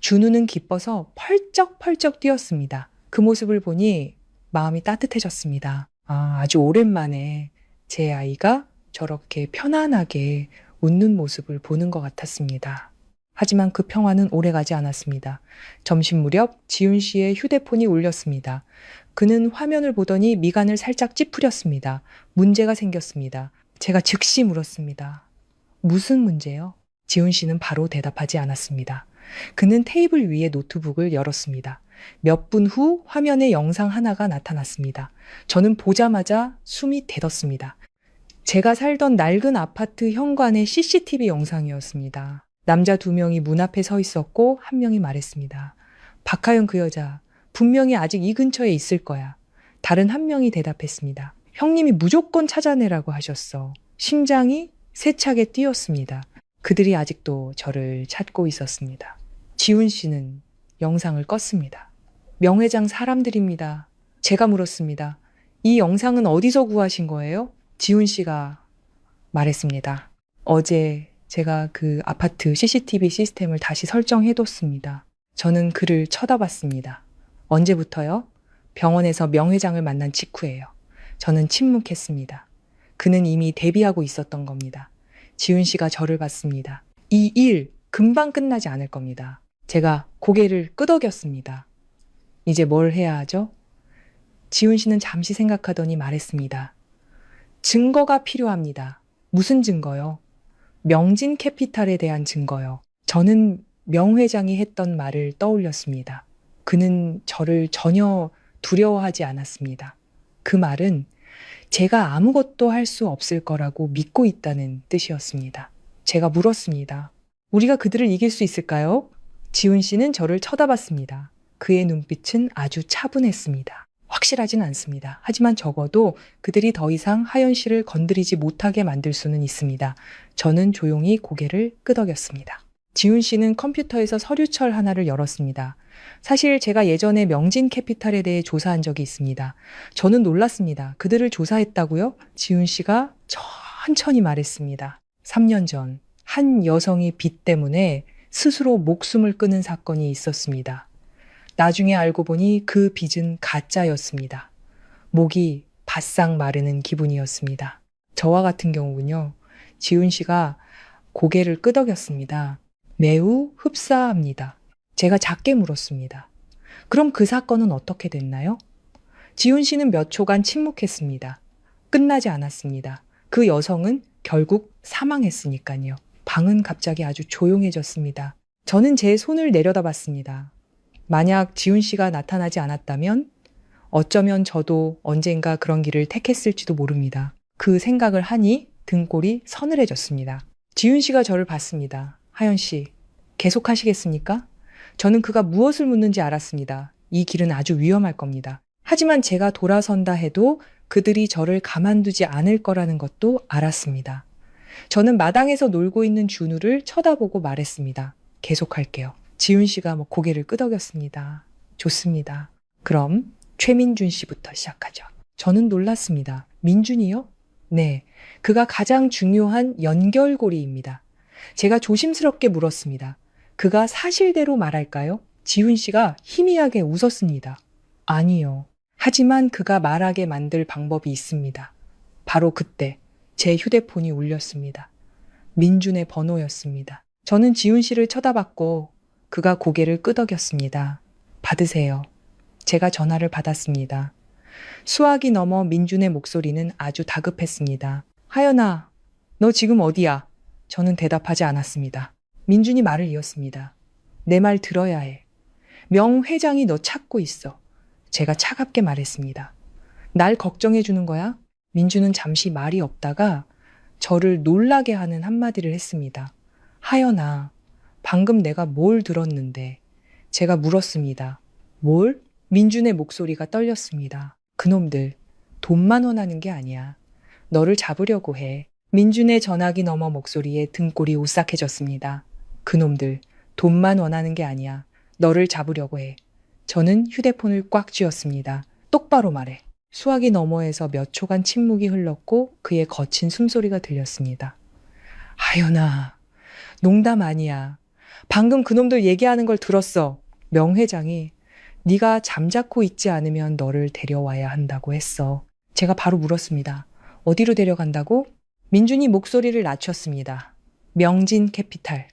Speaker 2: 준우는 기뻐서 펄쩍펄쩍 뛰었습니다. 그 모습을 보니 마음이 따뜻해졌습니다. 아주 오랜만에 제 아이가 저렇게 편안하게 웃는 모습을 보는 것 같았습니다. 하지만 그 평화는 오래가지 않았습니다. 점심 무렵 지훈 씨의 휴대폰이 울렸습니다. 그는 화면을 보더니 미간을 살짝 찌푸렸습니다. 문제가 생겼습니다. 제가 즉시 물었습니다. 무슨 문제요? 지훈 씨는 바로 대답하지 않았습니다. 그는 테이블 위에 노트북을 열었습니다. 몇 분 후 화면에 영상 하나가 나타났습니다. 저는 보자마자 숨이 대뒀습니다. 제가 살던 낡은 아파트 현관의 CCTV 영상이었습니다. 남자 2명이 문 앞에 서 있었고 한 명이 말했습니다. 박하연 그 여자 분명히 아직 이 근처에 있을 거야. 다른 한 명이 대답했습니다. 형님이 무조건 찾아내라고 하셨어. 심장이 세차게 뛰었습니다. 그들이 아직도 저를 찾고 있었습니다. 지훈 씨는 영상을 껐습니다. 명회장 사람들입니다. 제가 물었습니다. 이 영상은 어디서 구하신 거예요? 지훈 씨가 말했습니다. 어제 제가 그 아파트 CCTV 시스템을 다시 설정해뒀습니다. 저는 그를 쳐다봤습니다. 언제부터요? 병원에서 명회장을 만난 직후예요. 저는 침묵했습니다. 그는 이미 대비하고 있었던 겁니다. 지훈 씨가 저를 봤습니다. 이 일 금방 끝나지 않을 겁니다. 제가 고개를 끄덕였습니다. 이제 뭘 해야 하죠? 지훈 씨는 잠시 생각하더니 말했습니다. 증거가 필요합니다. 무슨 증거요? 명진 캐피탈에 대한 증거요. 저는 명 회장이 했던 말을 떠올렸습니다. 그는 저를 전혀 두려워하지 않았습니다. 그 말은 제가 아무것도 할 수 없을 거라고 믿고 있다는 뜻이었습니다. 제가 물었습니다. 우리가 그들을 이길 수 있을까요? 지훈 씨는 저를 쳐다봤습니다. 그의 눈빛은 아주 차분했습니다. 확실하진 않습니다. 하지만 적어도 그들이 더 이상 하연 씨를 건드리지 못하게 만들 수는 있습니다. 저는 조용히 고개를 끄덕였습니다. 지훈 씨는 컴퓨터에서 서류철 하나를 열었습니다. 사실 제가 예전에 명진 캐피탈에 대해 조사한 적이 있습니다. 저는 놀랐습니다. 그들을 조사했다고요? 지훈 씨가 천천히 말했습니다. 3년 전 한 여성이 빚 때문에 스스로 목숨을 끊은 사건이 있었습니다. 나중에 알고 보니 그 빚은 가짜였습니다. 목이 바싹 마르는 기분이었습니다. 저와 같은 경우군요. 지훈 씨가 고개를 끄덕였습니다. 매우 흡사합니다. 제가 작게 물었습니다. 그럼 그 사건은 어떻게 됐나요? 지훈 씨는 몇 초간 침묵했습니다. 끝나지 않았습니다. 그 여성은 결국 사망했으니까요. 방은 갑자기 아주 조용해졌습니다. 저는 제 손을 내려다봤습니다. 만약 지훈 씨가 나타나지 않았다면 어쩌면 저도 언젠가 그런 길을 택했을지도 모릅니다. 그 생각을 하니 등골이 서늘해졌습니다. 지훈 씨가 저를 봤습니다. 하연 씨, 계속하시겠습니까? 저는 그가 무엇을 묻는지 알았습니다. 이 길은 아주 위험할 겁니다. 하지만 제가 돌아선다 해도 그들이 저를 가만두지 않을 거라는 것도 알았습니다. 저는 마당에서 놀고 있는 준우를 쳐다보고 말했습니다. 계속할게요. 지훈 씨가 고개를 끄덕였습니다. 좋습니다. 그럼 최민준 씨부터 시작하죠. 저는 놀랐습니다. 민준이요? 네, 그가 가장 중요한 연결고리입니다. 제가 조심스럽게 물었습니다. 그가 사실대로 말할까요? 지훈 씨가 희미하게 웃었습니다. 아니요. 하지만 그가 말하게 만들 방법이 있습니다. 바로 그때 제 휴대폰이 울렸습니다. 민준의 번호였습니다. 저는 지훈 씨를 쳐다봤고 그가 고개를 끄덕였습니다. 받으세요. 제가 전화를 받았습니다. 수화기 넘어 민준의 목소리는 아주 다급했습니다. 하연아, 너 지금 어디야? 저는 대답하지 않았습니다. 민준이 말을 이었습니다. 내 말 들어야 해. 명 회장이 너 찾고 있어. 제가 차갑게 말했습니다. 날 걱정해 주는 거야? 민준은 잠시 말이 없다가 저를 놀라게 하는 한마디를 했습니다. 하연아, 방금 내가 뭘 들었는데? 제가 물었습니다. 뭘? 민준의 목소리가 떨렸습니다. 그놈들, 돈만 원하는 게 아니야. 너를 잡으려고 해. 민준의 전화기 너머 목소리에 등골이 오싹해졌습니다. 그놈들, 돈만 원하는 게 아니야. 너를 잡으려고 해. 저는 휴대폰을 꽉 쥐었습니다. 똑바로 말해. 수화기 너머에서 몇 초간 침묵이 흘렀고 그의 거친 숨소리가 들렸습니다. 하연아, 농담 아니야. 방금 그놈들 얘기하는 걸 들었어. 명 회장이 네가 잠자코 있지 않으면 너를 데려와야 한다고 했어. 제가 바로 물었습니다. 어디로 데려간다고? 민준이 목소리를 낮췄습니다. 명진 캐피탈.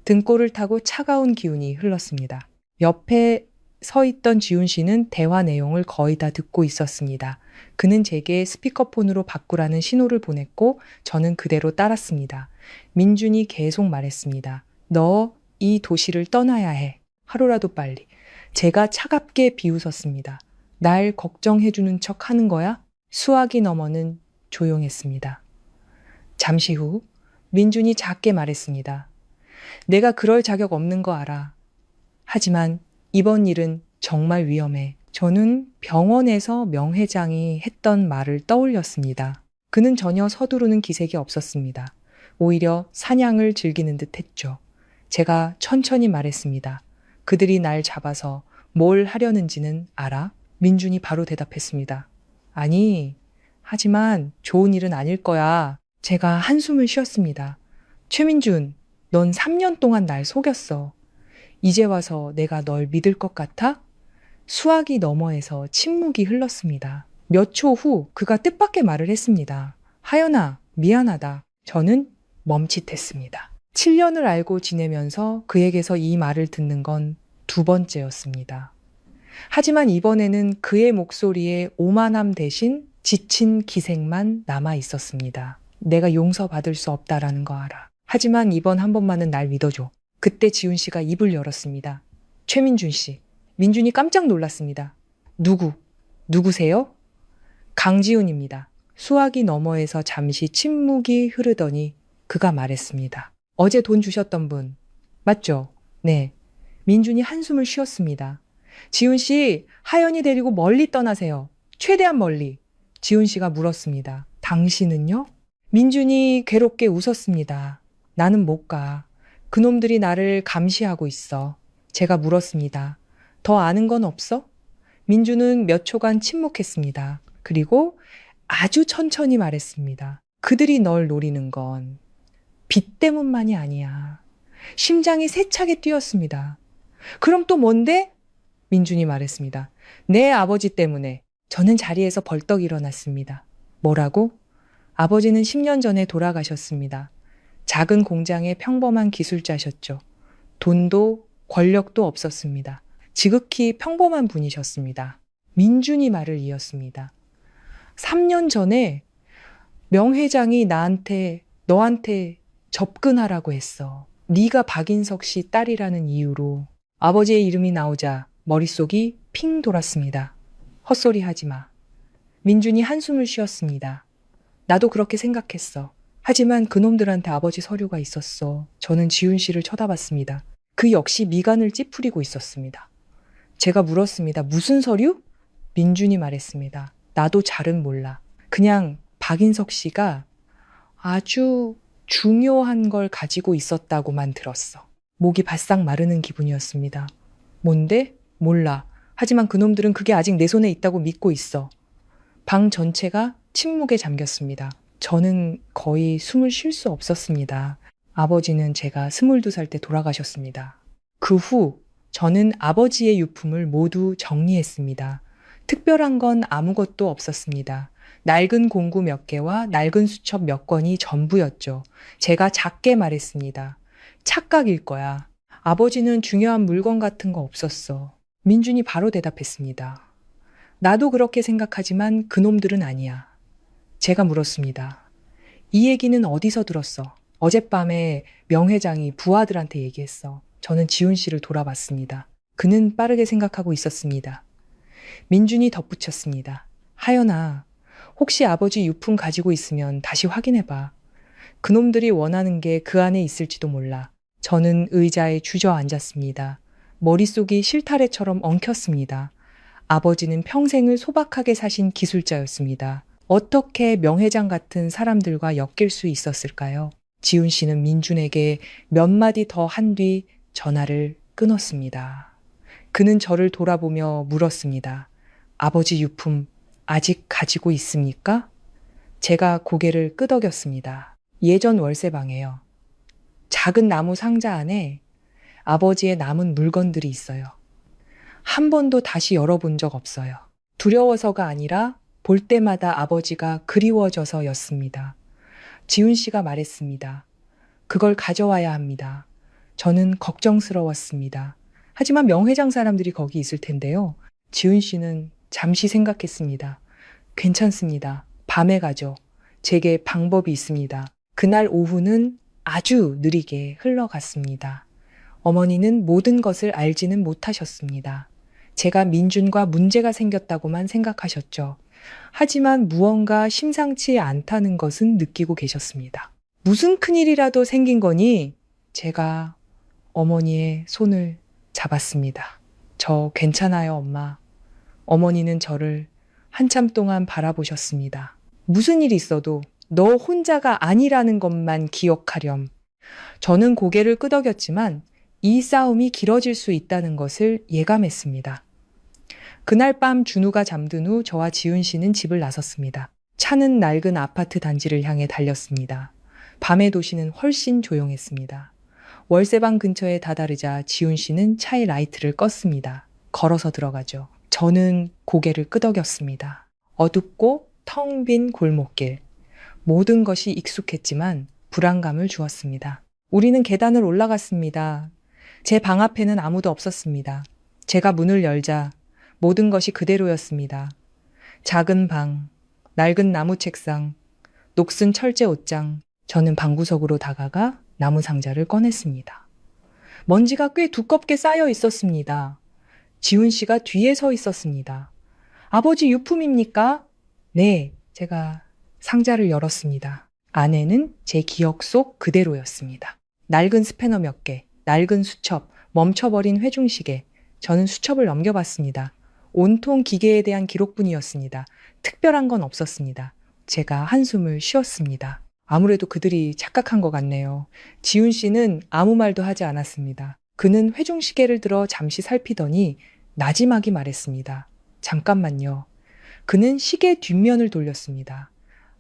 Speaker 2: 등골을 타고 차가운 기운이 흘렀습니다. 옆에 서 있던 지훈 씨는 대화 내용을 거의 다 듣고 있었습니다. 그는 제게 스피커폰으로 바꾸라는 신호를 보냈고 저는 그대로 따랐습니다. 민준이 계속 말했습니다. 너 이 도시를 떠나야 해. 하루라도 빨리. 제가 차갑게 비웃었습니다. 날 걱정해주는 척 하는 거야? 수화기 너머는 조용했습니다. 잠시 후 민준이 작게 말했습니다. 내가 그럴 자격 없는 거 알아. 하지만 이번 일은 정말 위험해. 저는 병원에서 명 회장이 했던 말을 떠올렸습니다. 그는 전혀 서두르는 기색이 없었습니다. 오히려 사냥을 즐기는 듯 했죠. 제가 천천히 말했습니다. 그들이 날 잡아서 뭘 하려는지는 알아? 민준이 바로 대답했습니다. 아니, 하지만 좋은 일은 아닐 거야. 제가 한숨을 쉬었습니다. 최민준, 넌 3년 동안 날 속였어. 이제 와서 내가 널 믿을 것 같아? 수화기 너머에서 침묵이 흘렀습니다. 몇 초 후 그가 뜻밖의 말을 했습니다. 하연아, 미안하다. 저는 멈칫했습니다. 7년을 알고 지내면서 그에게서 이 말을 듣는 건 두 번째였습니다. 하지만 이번에는 그의 목소리에 오만함 대신 지친 기색만 남아 있었습니다. 내가 용서받을 수 없다라는 거 알아. 하지만 이번 한 번만은 날 믿어줘. 그때 지훈 씨가 입을 열었습니다. 최민준 씨. 민준이 깜짝 놀랐습니다. 누구세요? 강지훈입니다. 수화기 너머에서 잠시 침묵이 흐르더니 그가 말했습니다. 어제 돈 주셨던 분. 맞죠? 네. 민준이 한숨을 쉬었습니다. 지훈 씨, 하연이 데리고 멀리 떠나세요. 최대한 멀리. 지훈 씨가 물었습니다. 당신은요? 민준이 괴롭게 웃었습니다. 나는 못 가. 그놈들이 나를 감시하고 있어. 제가 물었습니다. 더 아는 건 없어? 민준은 몇 초간 침묵했습니다. 그리고 아주 천천히 말했습니다. 그들이 널 노리는 건 빚 때문만이 아니야. 심장이 세차게 뛰었습니다. 그럼 또 뭔데? 민준이 말했습니다. 내 아버지 때문에. 저는 자리에서 벌떡 일어났습니다. 뭐라고? 아버지는 10년 전에 돌아가셨습니다. 작은 공장의 평범한 기술자셨죠. 돈도 권력도 없었습니다. 지극히 평범한 분이셨습니다. 민준이 말을 이었습니다. 3년 전에 명 회장이 너한테 접근하라고 했어. 네가 박인석 씨 딸이라는 이유로. 아버지의 이름이 나오자 머릿속이 핑 돌았습니다. 헛소리 하지 마. 민준이 한숨을 쉬었습니다. 나도 그렇게 생각했어. 하지만 그놈들한테 아버지 서류가 있었어. 저는 지훈 씨를 쳐다봤습니다. 그 역시 미간을 찌푸리고 있었습니다. 제가 물었습니다. 무슨 서류? 민준이 말했습니다. 나도 잘은 몰라. 그냥 박인석 씨가 아주 중요한 걸 가지고 있었다고만 들었어. 목이 바싹 마르는 기분이었습니다. 뭔데? 몰라. 하지만 그놈들은 그게 아직 내 손에 있다고 믿고 있어. 방 전체가 침묵에 잠겼습니다. 저는 거의 숨을 쉴 수 없었습니다. 아버지는 제가 22살 때 돌아가셨습니다. 그 후 저는 아버지의 유품을 모두 정리했습니다. 특별한 건 아무것도 없었습니다. 낡은 공구 몇 개와 낡은 수첩 몇 권이 전부였죠. 제가 작게 말했습니다. 착각일 거야. 아버지는 중요한 물건 같은 거 없었어. 민준이 바로 대답했습니다. 나도 그렇게 생각하지만 그놈들은 아니야. 제가 물었습니다. 이 얘기는 어디서 들었어? 어젯밤에 명 회장이 부하들한테 얘기했어. 저는 지훈 씨를 돌아봤습니다. 그는 빠르게 생각하고 있었습니다. 민준이 덧붙였습니다. 하연아, 혹시 아버지 유품 가지고 있으면 다시 확인해봐. 그놈들이 원하는 게 그 안에 있을지도 몰라. 저는 의자에 주저앉았습니다. 머릿속이 실타래처럼 엉켰습니다. 아버지는 평생을 소박하게 사신 기술자였습니다. 어떻게 명 회장 같은 사람들과 엮일 수 있었을까요? 지훈 씨는 민준에게 몇 마디 더 한 뒤 전화를 끊었습니다. 그는 저를 돌아보며 물었습니다. 아버지 유품 아직 가지고 있습니까? 제가 고개를 끄덕였습니다. 예전 월세방에요. 작은 나무 상자 안에 아버지의 남은 물건들이 있어요. 한 번도 다시 열어본 적 없어요. 두려워서가 아니라 볼 때마다 아버지가 그리워져서였습니다. 지훈 씨가 말했습니다. 그걸 가져와야 합니다. 저는 걱정스러웠습니다. 하지만 명회장 사람들이 거기 있을 텐데요. 지훈 씨는 잠시 생각했습니다. 괜찮습니다. 밤에 가죠. 제게 방법이 있습니다. 그날 오후는 아주 느리게 흘러갔습니다. 어머니는 모든 것을 알지는 못하셨습니다. 제가 민준과 문제가 생겼다고만 생각하셨죠. 하지만 무언가 심상치 않다는 것은 느끼고 계셨습니다. 무슨 큰일이라도 생긴 거니? 제가 어머니의 손을 잡았습니다. 저 괜찮아요, 엄마. 어머니는 저를 한참 동안 바라보셨습니다. 무슨 일이 있어도 너 혼자가 아니라는 것만 기억하렴. 저는 고개를 끄덕였지만 이 싸움이 길어질 수 있다는 것을 예감했습니다. 그날 밤 준우가 잠든 후 저와 지훈 씨는 집을 나섰습니다. 차는 낡은 아파트 단지를 향해 달렸습니다. 밤의 도시는 훨씬 조용했습니다. 월세방 근처에 다다르자 지훈 씨는 차의 라이트를 껐습니다. 걸어서 들어가죠. 저는 고개를 끄덕였습니다. 어둡고 텅 빈 골목길. 모든 것이 익숙했지만 불안감을 주었습니다. 우리는 계단을 올라갔습니다. 제 방 앞에는 아무도 없었습니다. 제가 문을 열자 모든 것이 그대로였습니다. 작은 방, 낡은 나무 책상, 녹슨 철제 옷장. 저는 방구석으로 다가가 나무 상자를 꺼냈습니다. 먼지가 꽤 두껍게 쌓여 있었습니다. 지훈 씨가 뒤에 서 있었습니다. 아버지 유품입니까? 네, 제가 상자를 열었습니다. 안에는 제 기억 속 그대로였습니다. 낡은 스패너 몇 개, 낡은 수첩, 멈춰버린 회중시계. 저는 수첩을 넘겨봤습니다. 온통 기계에 대한 기록뿐이었습니다. 특별한 건 없었습니다. 제가 한숨을 쉬었습니다. 아무래도 그들이 착각한 것 같네요. 지훈 씨는 아무 말도 하지 않았습니다. 그는 회중시계를 들어 잠시 살피더니 나지막이 말했습니다. 잠깐만요. 그는 시계 뒷면을 돌렸습니다.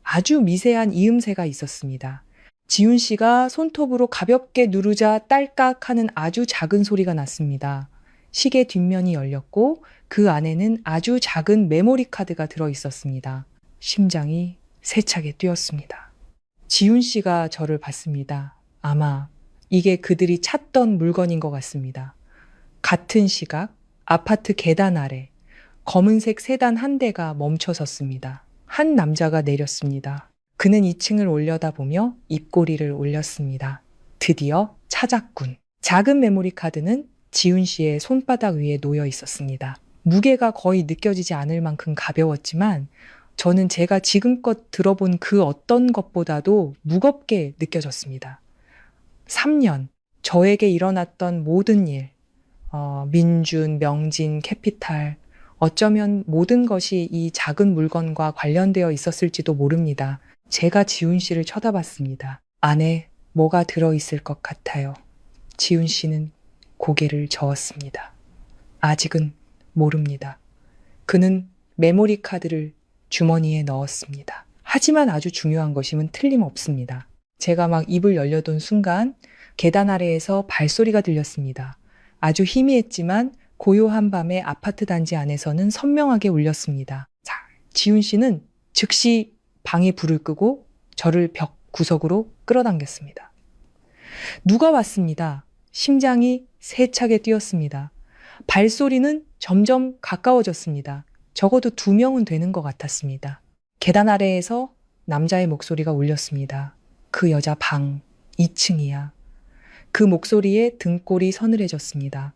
Speaker 2: 아주 미세한 이음새가 있었습니다. 지훈 씨가 손톱으로 가볍게 누르자 딸깍 하는 아주 작은 소리가 났습니다. 시계 뒷면이 열렸고 그 안에는 아주 작은 메모리 카드가 들어 있었습니다. 심장이 세차게 뛰었습니다. 지훈 씨가 저를 봤습니다. 아마 이게 그들이 찾던 물건인 것 같습니다. 같은 시각, 아파트 계단 아래 검은색 세단 한 대가 멈춰 섰습니다. 한 남자가 내렸습니다. 그는 2층을 올려다보며 입꼬리를 올렸습니다. 드디어 찾았군. 작은 메모리 카드는 지훈 씨의 손바닥 위에 놓여 있었습니다. 무게가 거의 느껴지지 않을 만큼 가벼웠지만 저는 제가 지금껏 들어본 그 어떤 것보다도 무겁게 느껴졌습니다. 3년, 저에게 일어났던 모든 일, 민준, 명진, 캐피탈, 어쩌면 모든 것이 이 작은 물건과 관련되어 있었을지도 모릅니다. 제가 지훈 씨를 쳐다봤습니다. 안에 뭐가 들어있을 것 같아요. 지훈 씨는 고개를 저었습니다. 아직은 모릅니다. 그는 메모리 카드를 주머니에 넣었습니다. 하지만 아주 중요한 것임은 틀림없습니다. 제가 막 입을 열려둔 순간 계단 아래에서 발소리가 들렸습니다. 아주 희미했지만 고요한 밤에 아파트 단지 안에서는 선명하게 울렸습니다. 자, 지훈 씨는 즉시 방에 불을 끄고 저를 벽 구석으로 끌어당겼습니다. 누가 왔습니다. 심장이 세차게 뛰었습니다. 발소리는 점점 가까워졌습니다. 적어도 2명은 되는 것 같았습니다. 계단 아래에서 남자의 목소리가 울렸습니다. 그 여자 방 2층이야. 그 목소리에 등골이 서늘해졌습니다.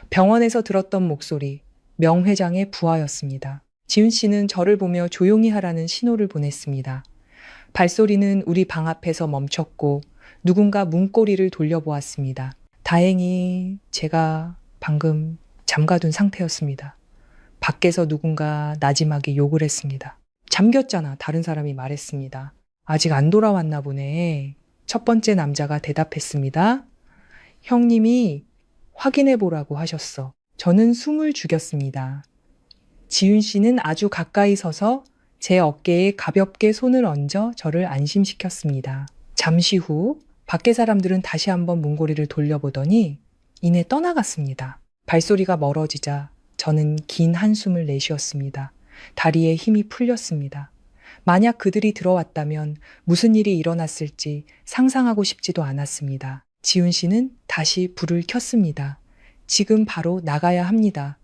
Speaker 2: 병원에서 들었던 목소리, 명 회장의 부하였습니다. 지훈 씨는 저를 보며 조용히 하라는 신호를 보냈습니다. 발소리는 우리 방 앞에서 멈췄고 누군가 문고리를 돌려보았습니다. 다행히 제가 방금 잠가둔 상태였습니다. 밖에서 누군가 나지막이 욕을 했습니다. 잠겼잖아, 다른 사람이 말했습니다. 아직 안 돌아왔나 보네. 첫 번째 남자가 대답했습니다. 형님이 확인해 보라고 하셨어. 저는 숨을 죽였습니다. 지윤 씨는 아주 가까이 서서 제 어깨에 가볍게 손을 얹어 저를 안심시켰습니다. 잠시 후 밖에 사람들은 다시 한번 문고리를 돌려보더니 이내 떠나갔습니다. 발소리가 멀어지자 저는 긴 한숨을 내쉬었습니다. 다리에 힘이 풀렸습니다. 만약 그들이 들어왔다면 무슨 일이 일어났을지 상상하고 싶지도 않았습니다. 지훈 씨는 다시 불을 켰습니다. 지금 바로 나가야 합니다.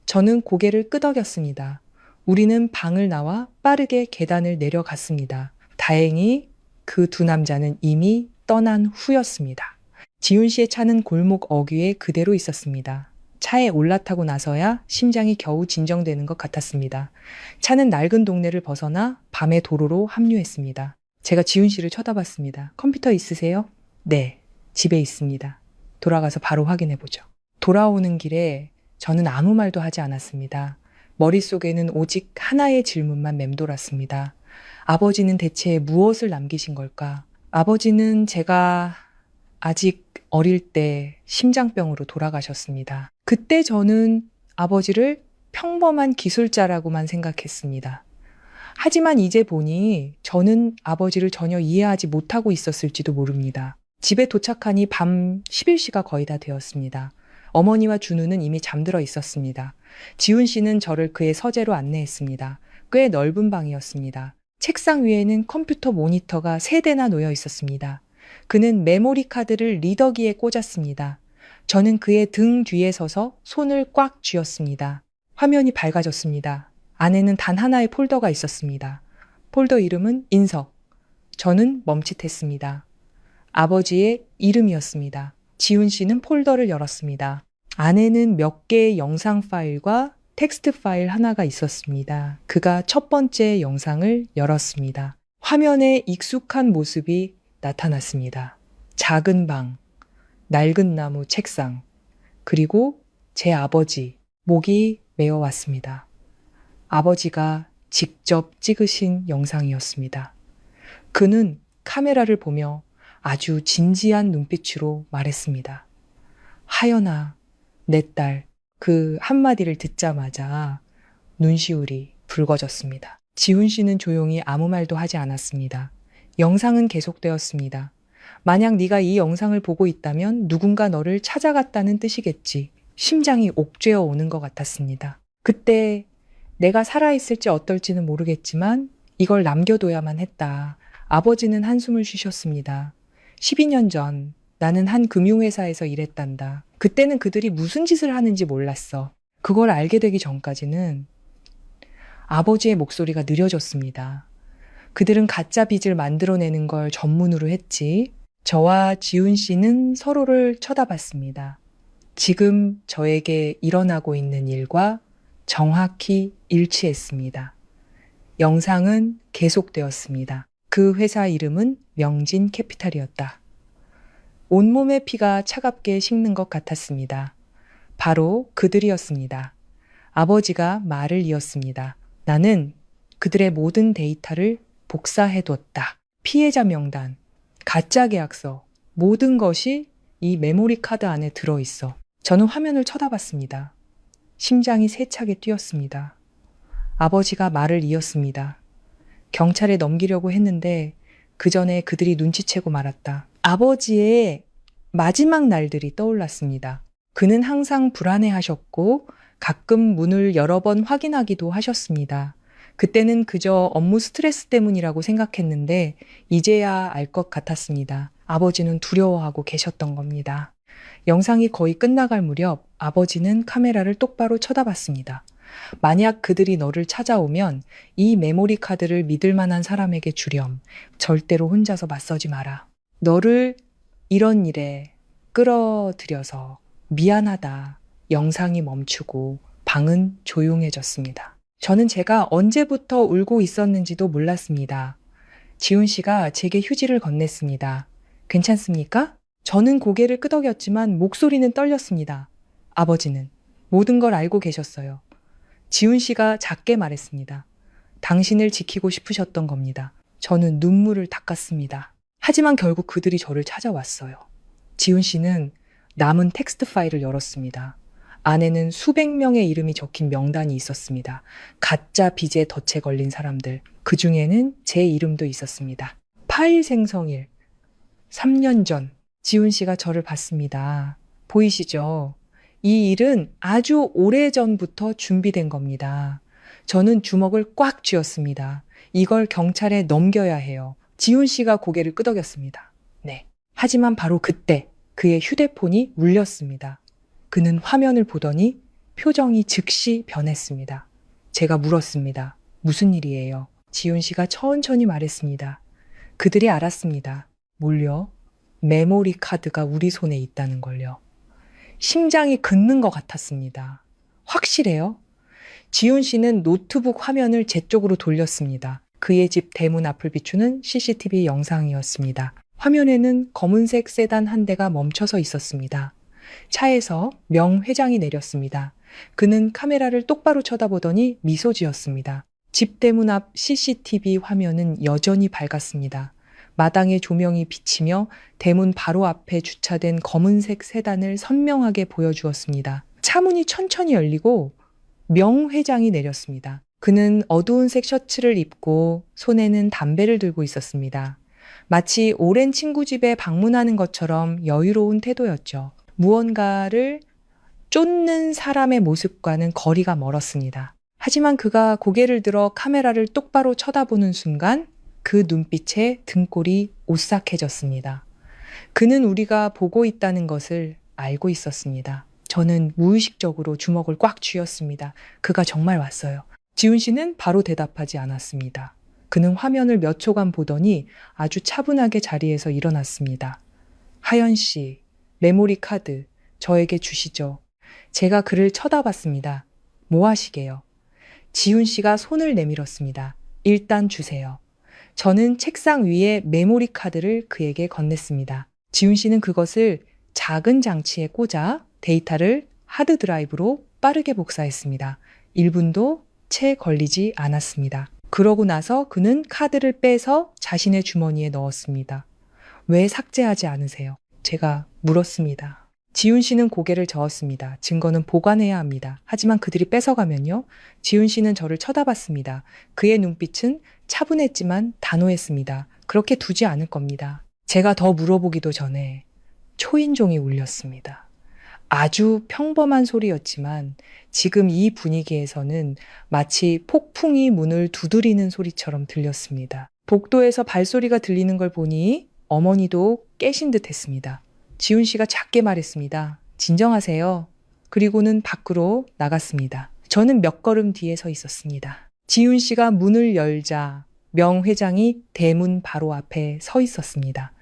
Speaker 2: 저는 고개를 끄덕였습니다. 우리는 방을 나와 빠르게 계단을 내려갔습니다. 다행히 그 두 남자는 이미 떠난 후였습니다. 지훈 씨의 차는 골목 어귀에 그대로 있었습니다. 차에 올라타고 나서야 심장이 겨우 진정되는 것 같았습니다. 차는 낡은 동네를 벗어나 밤의 도로로 합류했습니다. 제가 지훈 씨를 쳐다봤습니다. 컴퓨터 있으세요? 네, 집에 있습니다. 돌아가서 바로 확인해 보죠. 돌아오는 길에 저는 아무 말도 하지 않았습니다. 머릿속에는 오직 하나의 질문만 맴돌았습니다. 아버지는 대체 무엇을 남기신 걸까? 아버지는 제가 아직 어릴 때 심장병으로 돌아가셨습니다. 그때 저는 아버지를 평범한 기술자라고만 생각했습니다. 하지만 이제 보니 저는 아버지를 전혀 이해하지 못하고 있었을지도 모릅니다. 집에 도착하니 밤 11시가 거의 다 되었습니다. 어머니와 준우는 이미 잠들어 있었습니다. 지훈 씨는 저를 그의 서재로 안내했습니다. 꽤 넓은 방이었습니다. 책상 위에는 컴퓨터 모니터가 3대나 놓여 있었습니다. 그는 메모리 카드를 리더기에 꽂았습니다. 저는 그의 등 뒤에 서서 손을 꽉 쥐었습니다. 화면이 밝아졌습니다. 안에는 단 하나의 폴더가 있었습니다. 폴더 이름은 인석. 저는 멈칫했습니다. 아버지의 이름이었습니다. 지훈 씨는 폴더를 열었습니다. 안에는 몇 개의 영상 파일과 텍스트 파일 하나가 있었습니다. 그가 첫 번째 영상을 열었습니다. 화면에 익숙한 모습이 나타났습니다. 작은 방, 낡은 나무 책상, 그리고 제 아버지, 목이 메어왔습니다. 아버지가 직접 찍으신 영상이었습니다. 그는 카메라를 보며 아주 진지한 눈빛으로 말했습니다. 하연아, 내 딸. 그 한마디를 듣자마자 눈시울이 붉어졌습니다. 지훈 씨는 조용히 아무 말도 하지 않았습니다. 영상은 계속되었습니다. 만약 네가 이 영상을 보고 있다면 누군가 너를 찾아갔다는 뜻이겠지. 심장이 옥죄어 오는 것 같았습니다. 그때 내가 살아있을지 어떨지는 모르겠지만 이걸 남겨둬야만 했다. 아버지는 한숨을 쉬셨습니다. 12년 전 나는 한 금융회사에서 일했단다. 그때는 그들이 무슨 짓을 하는지 몰랐어. 그걸 알게 되기 전까지는 아버지의 목소리가 느려졌습니다. 그들은 가짜 빚을 만들어내는 걸 전문으로 했지. 저와 지훈 씨는 서로를 쳐다봤습니다. 지금 저에게 일어나고 있는 일과 정확히 일치했습니다. 영상은 계속되었습니다. 그 회사 이름은 명진 캐피탈이었다. 온몸의 피가 차갑게 식는 것 같았습니다. 바로 그들이었습니다. 아버지가 말을 이었습니다. 나는 그들의 모든 데이터를 복사해뒀다. 피해자 명단, 가짜 계약서, 모든 것이 이 메모리 카드 안에 들어있어. 저는 화면을 쳐다봤습니다. 심장이 세차게 뛰었습니다. 아버지가 말을 이었습니다. 경찰에 넘기려고 했는데 그 전에 그들이 눈치채고 말았다. 아버지의 마지막 날들이 떠올랐습니다. 그는 항상 불안해하셨고 가끔 문을 여러 번 확인하기도 하셨습니다. 그때는 그저 업무 스트레스 때문이라고 생각했는데 이제야 알 것 같았습니다. 아버지는 두려워하고 계셨던 겁니다. 영상이 거의 끝나갈 무렵 아버지는 카메라를 똑바로 쳐다봤습니다. 만약 그들이 너를 찾아오면 이 메모리 카드를 믿을 만한 사람에게 주렴. 절대로 혼자서 맞서지 마라. 너를 이런 일에 끌어들여서 미안하다. 영상이 멈추고 방은 조용해졌습니다. 저는 제가 언제부터 울고 있었는지도 몰랐습니다. 지훈 씨가 제게 휴지를 건넸습니다. 괜찮습니까? 저는 고개를 끄덕였지만 목소리는 떨렸습니다. 아버지는 모든 걸 알고 계셨어요. 지훈 씨가 작게 말했습니다. 당신을 지키고 싶으셨던 겁니다. 저는 눈물을 닦았습니다. 하지만 결국 그들이 저를 찾아왔어요. 지훈 씨는 남은 텍스트 파일을 열었습니다. 안에는 수백 명의 이름이 적힌 명단이 있었습니다. 가짜 빚에 덫에 걸린 사람들. 그 중에는 제 이름도 있었습니다. 파일 생성일. 3년 전 지훈 씨가 저를 봤습니다. 보이시죠? 이 일은 아주 오래전부터 준비된 겁니다. 저는 주먹을 꽉 쥐었습니다. 이걸 경찰에 넘겨야 해요. 지훈 씨가 고개를 끄덕였습니다. 네. 하지만 바로 그때 그의 휴대폰이 울렸습니다. 그는 화면을 보더니 표정이 즉시 변했습니다. 제가 물었습니다. 무슨 일이에요? 지훈 씨가 천천히 말했습니다. 그들이 알았습니다. 뭘요? 메모리 카드가 우리 손에 있다는 걸요. 심장이 긋는 것 같았습니다. 확실해요? 지훈 씨는 노트북 화면을 제 쪽으로 돌렸습니다. 그의 집 대문 앞을 비추는 CCTV 영상이었습니다. 화면에는 검은색 세단 한 대가 멈춰서 있었습니다. 차에서 명 회장이 내렸습니다. 그는 카메라를 똑바로 쳐다보더니 미소 지었습니다. 집 대문 앞 CCTV 화면은 여전히 밝았습니다. 마당에 조명이 비치며 대문 바로 앞에 주차된 검은색 세단을 선명하게 보여주었습니다. 차문이 천천히 열리고 명 회장이 내렸습니다. 그는 어두운 색 셔츠를 입고 손에는 담배를 들고 있었습니다. 마치 오랜 친구 집에 방문하는 것처럼 여유로운 태도였죠. 무언가를 쫓는 사람의 모습과는 거리가 멀었습니다. 하지만 그가 고개를 들어 카메라를 똑바로 쳐다보는 순간 그 눈빛에 등골이 오싹해졌습니다. 그는 우리가 보고 있다는 것을 알고 있었습니다. 저는 무의식적으로 주먹을 꽉 쥐었습니다. 그가 정말 왔어요. 지훈 씨는 바로 대답하지 않았습니다. 그는 화면을 몇 초간 보더니 아주 차분하게 자리에서 일어났습니다. 하연 씨, 메모리 카드 저에게 주시죠. 제가 그를 쳐다봤습니다. 뭐 하시게요? 지훈 씨가 손을 내밀었습니다. 일단 주세요. 저는 책상 위에 메모리 카드를 그에게 건넸습니다. 지훈 씨는 그것을 작은 장치에 꽂아 데이터를 하드 드라이브로 빠르게 복사했습니다. 1분도 채 걸리지 않았습니다. 그러고 나서 그는 카드를 빼서 자신의 주머니에 넣었습니다. 왜 삭제하지 않으세요? 제가 물었습니다. 지훈 씨는 고개를 저었습니다. 증거는 보관해야 합니다. 하지만 그들이 뺏어가면요? 지훈 씨는 저를 쳐다봤습니다. 그의 눈빛은 차분했지만 단호했습니다. 그렇게 두지 않을 겁니다. 제가 더 물어보기도 전에 초인종이 울렸습니다. 아주 평범한 소리였지만 지금 이 분위기에서는 마치 폭풍이 문을 두드리는 소리처럼 들렸습니다. 복도에서 발소리가 들리는 걸 보니 어머니도 깨신 듯 했습니다. 지훈 씨가 작게 말했습니다. 진정하세요. 그리고는 밖으로 나갔습니다. 저는 몇 걸음 뒤에 서 있었습니다. 지훈 씨가 문을 열자 명 회장이 대문 바로 앞에 서 있었습니다.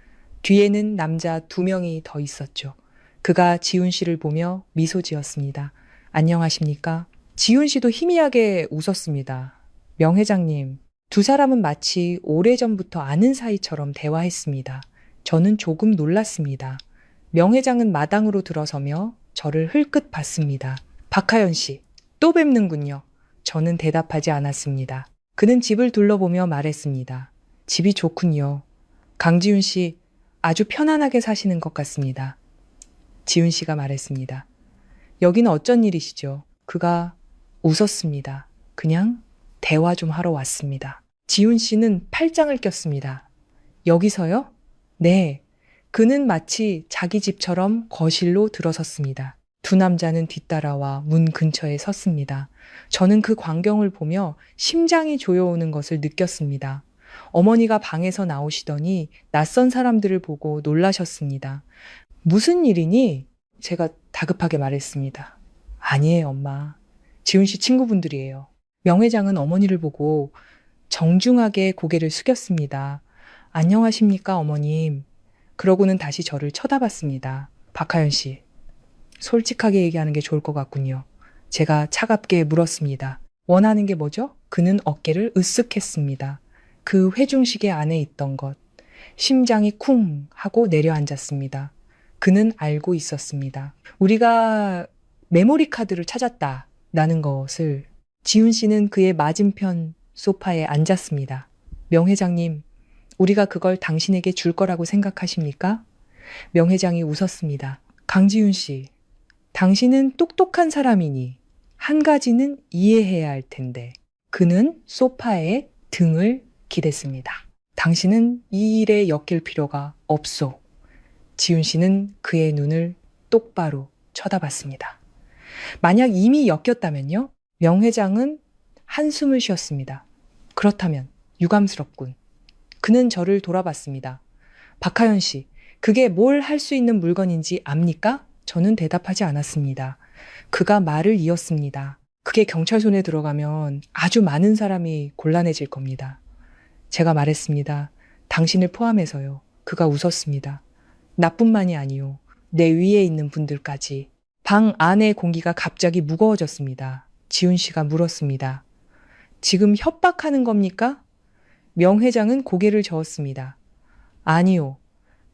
Speaker 2: 뒤에는 남자 2명이 더 있었죠. 그가 지훈 씨를 보며 미소 지었습니다. 안녕하십니까? 지훈 씨도 희미하게 웃었습니다. 명 회장님, 두 사람은 마치 오래전부터 아는 사이처럼 대화했습니다. 저는 조금 놀랐습니다. 명 회장은 마당으로 들어서며 저를 흘끗 봤습니다. 박하연 씨, 또 뵙는군요. 저는 대답하지 않았습니다. 그는 집을 둘러보며 말했습니다. 집이 좋군요. 강지훈 씨, 아주 편안하게 사시는 것 같습니다. 지훈 씨가 말했습니다. 여기는 어쩐 일이시죠? 그가 웃었습니다. 그냥 대화 좀 하러 왔습니다. 지훈 씨는 팔짱을 꼈습니다. 여기서요? 네. 그는 마치 자기 집처럼 거실로 들어섰습니다. 두 남자는 뒤따라와 문 근처에 섰습니다. 저는 그 광경을 보며 심장이 조여오는 것을 느꼈습니다. 어머니가 방에서 나오시더니 낯선 사람들을 보고 놀라셨습니다. 무슨 일이니? 제가 다급하게 말했습니다. 아니에요, 엄마. 지훈 씨 친구분들이에요. 명 회장은 어머니를 보고 정중하게 고개를 숙였습니다. 안녕하십니까, 어머님. 그러고는 다시 저를 쳐다봤습니다. 박하연 씨, 솔직하게 얘기하는 게 좋을 것 같군요. 제가 차갑게 물었습니다. 원하는 게 뭐죠? 그는 어깨를 으쓱했습니다. 그 회중시계 안에 있던 것. 심장이 쿵 하고 내려앉았습니다. 그는 알고 있었습니다. 우리가 메모리 카드를 찾았다라는 것을. 지훈 씨는 그의 맞은편 소파에 앉았습니다. 명 회장님, 우리가 그걸 당신에게 줄 거라고 생각하십니까? 명 회장이 웃었습니다. 강지훈 씨, 당신은 똑똑한 사람이니 한 가지는 이해해야 할 텐데. 그는 소파에 등을 기댔습니다. 당신은 이 일에 엮일 필요가 없소. 지훈 씨는 그의 눈을 똑바로 쳐다봤습니다. 만약 이미 엮였다면요? 명 회장은 한숨을 쉬었습니다. 그렇다면 유감스럽군. 그는 저를 돌아봤습니다. 박하연 씨, 그게 뭘 할 수 있는 물건인지 압니까? 저는 대답하지 않았습니다. 그가 말을 이었습니다. 그게 경찰 손에 들어가면 아주 많은 사람이 곤란해질 겁니다. 제가 말했습니다. 당신을 포함해서요. 그가 웃었습니다. 나뿐만이 아니요. 내 위에 있는 분들까지. 방 안의 공기가 갑자기 무거워졌습니다. 지훈 씨가 물었습니다. 지금 협박하는 겁니까? 명 회장은 고개를 저었습니다. 아니요.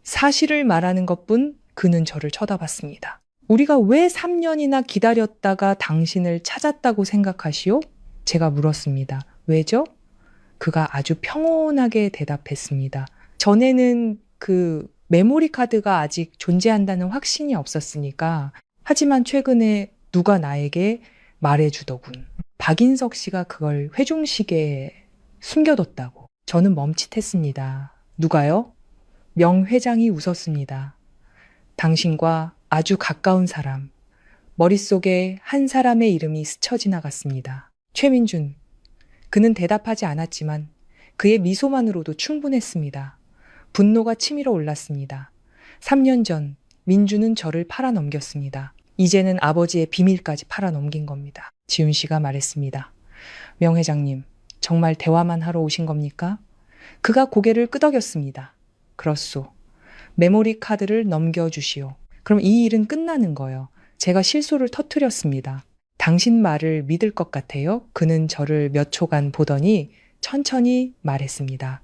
Speaker 2: 사실을 말하는 것뿐. 그는 저를 쳐다봤습니다. 우리가 왜 3년이나 기다렸다가 당신을 찾았다고 생각하시오? 제가 물었습니다. 왜죠? 그가 아주 평온하게 대답했습니다. 전에는 그 메모리 카드가 아직 존재한다는 확신이 없었으니까. 하지만 최근에 누가 나에게 말해주더군. 박인석 씨가 그걸 회중식에 숨겨뒀다고. 저는 멈칫했습니다. 누가요? 명 회장이 웃었습니다. 당신과 아주 가까운 사람. 머릿속에 한 사람의 이름이 스쳐 지나갔습니다. 최민준. 그는 대답하지 않았지만 그의 미소만으로도 충분했습니다. 분노가 치밀어 올랐습니다. 3년 전 민준은 저를 팔아넘겼습니다. 이제는 아버지의 비밀까지 팔아넘긴 겁니다. 지훈 씨가 말했습니다. 명 회장님, 정말 대화만 하러 오신 겁니까? 그가 고개를 끄덕였습니다. 그렇소. 메모리 카드를 넘겨주시오. 그럼 이 일은 끝나는 거요. 제가 실소를 터뜨렸습니다. 당신 말을 믿을 것 같아요? 그는 저를 몇 초간 보더니 천천히 말했습니다.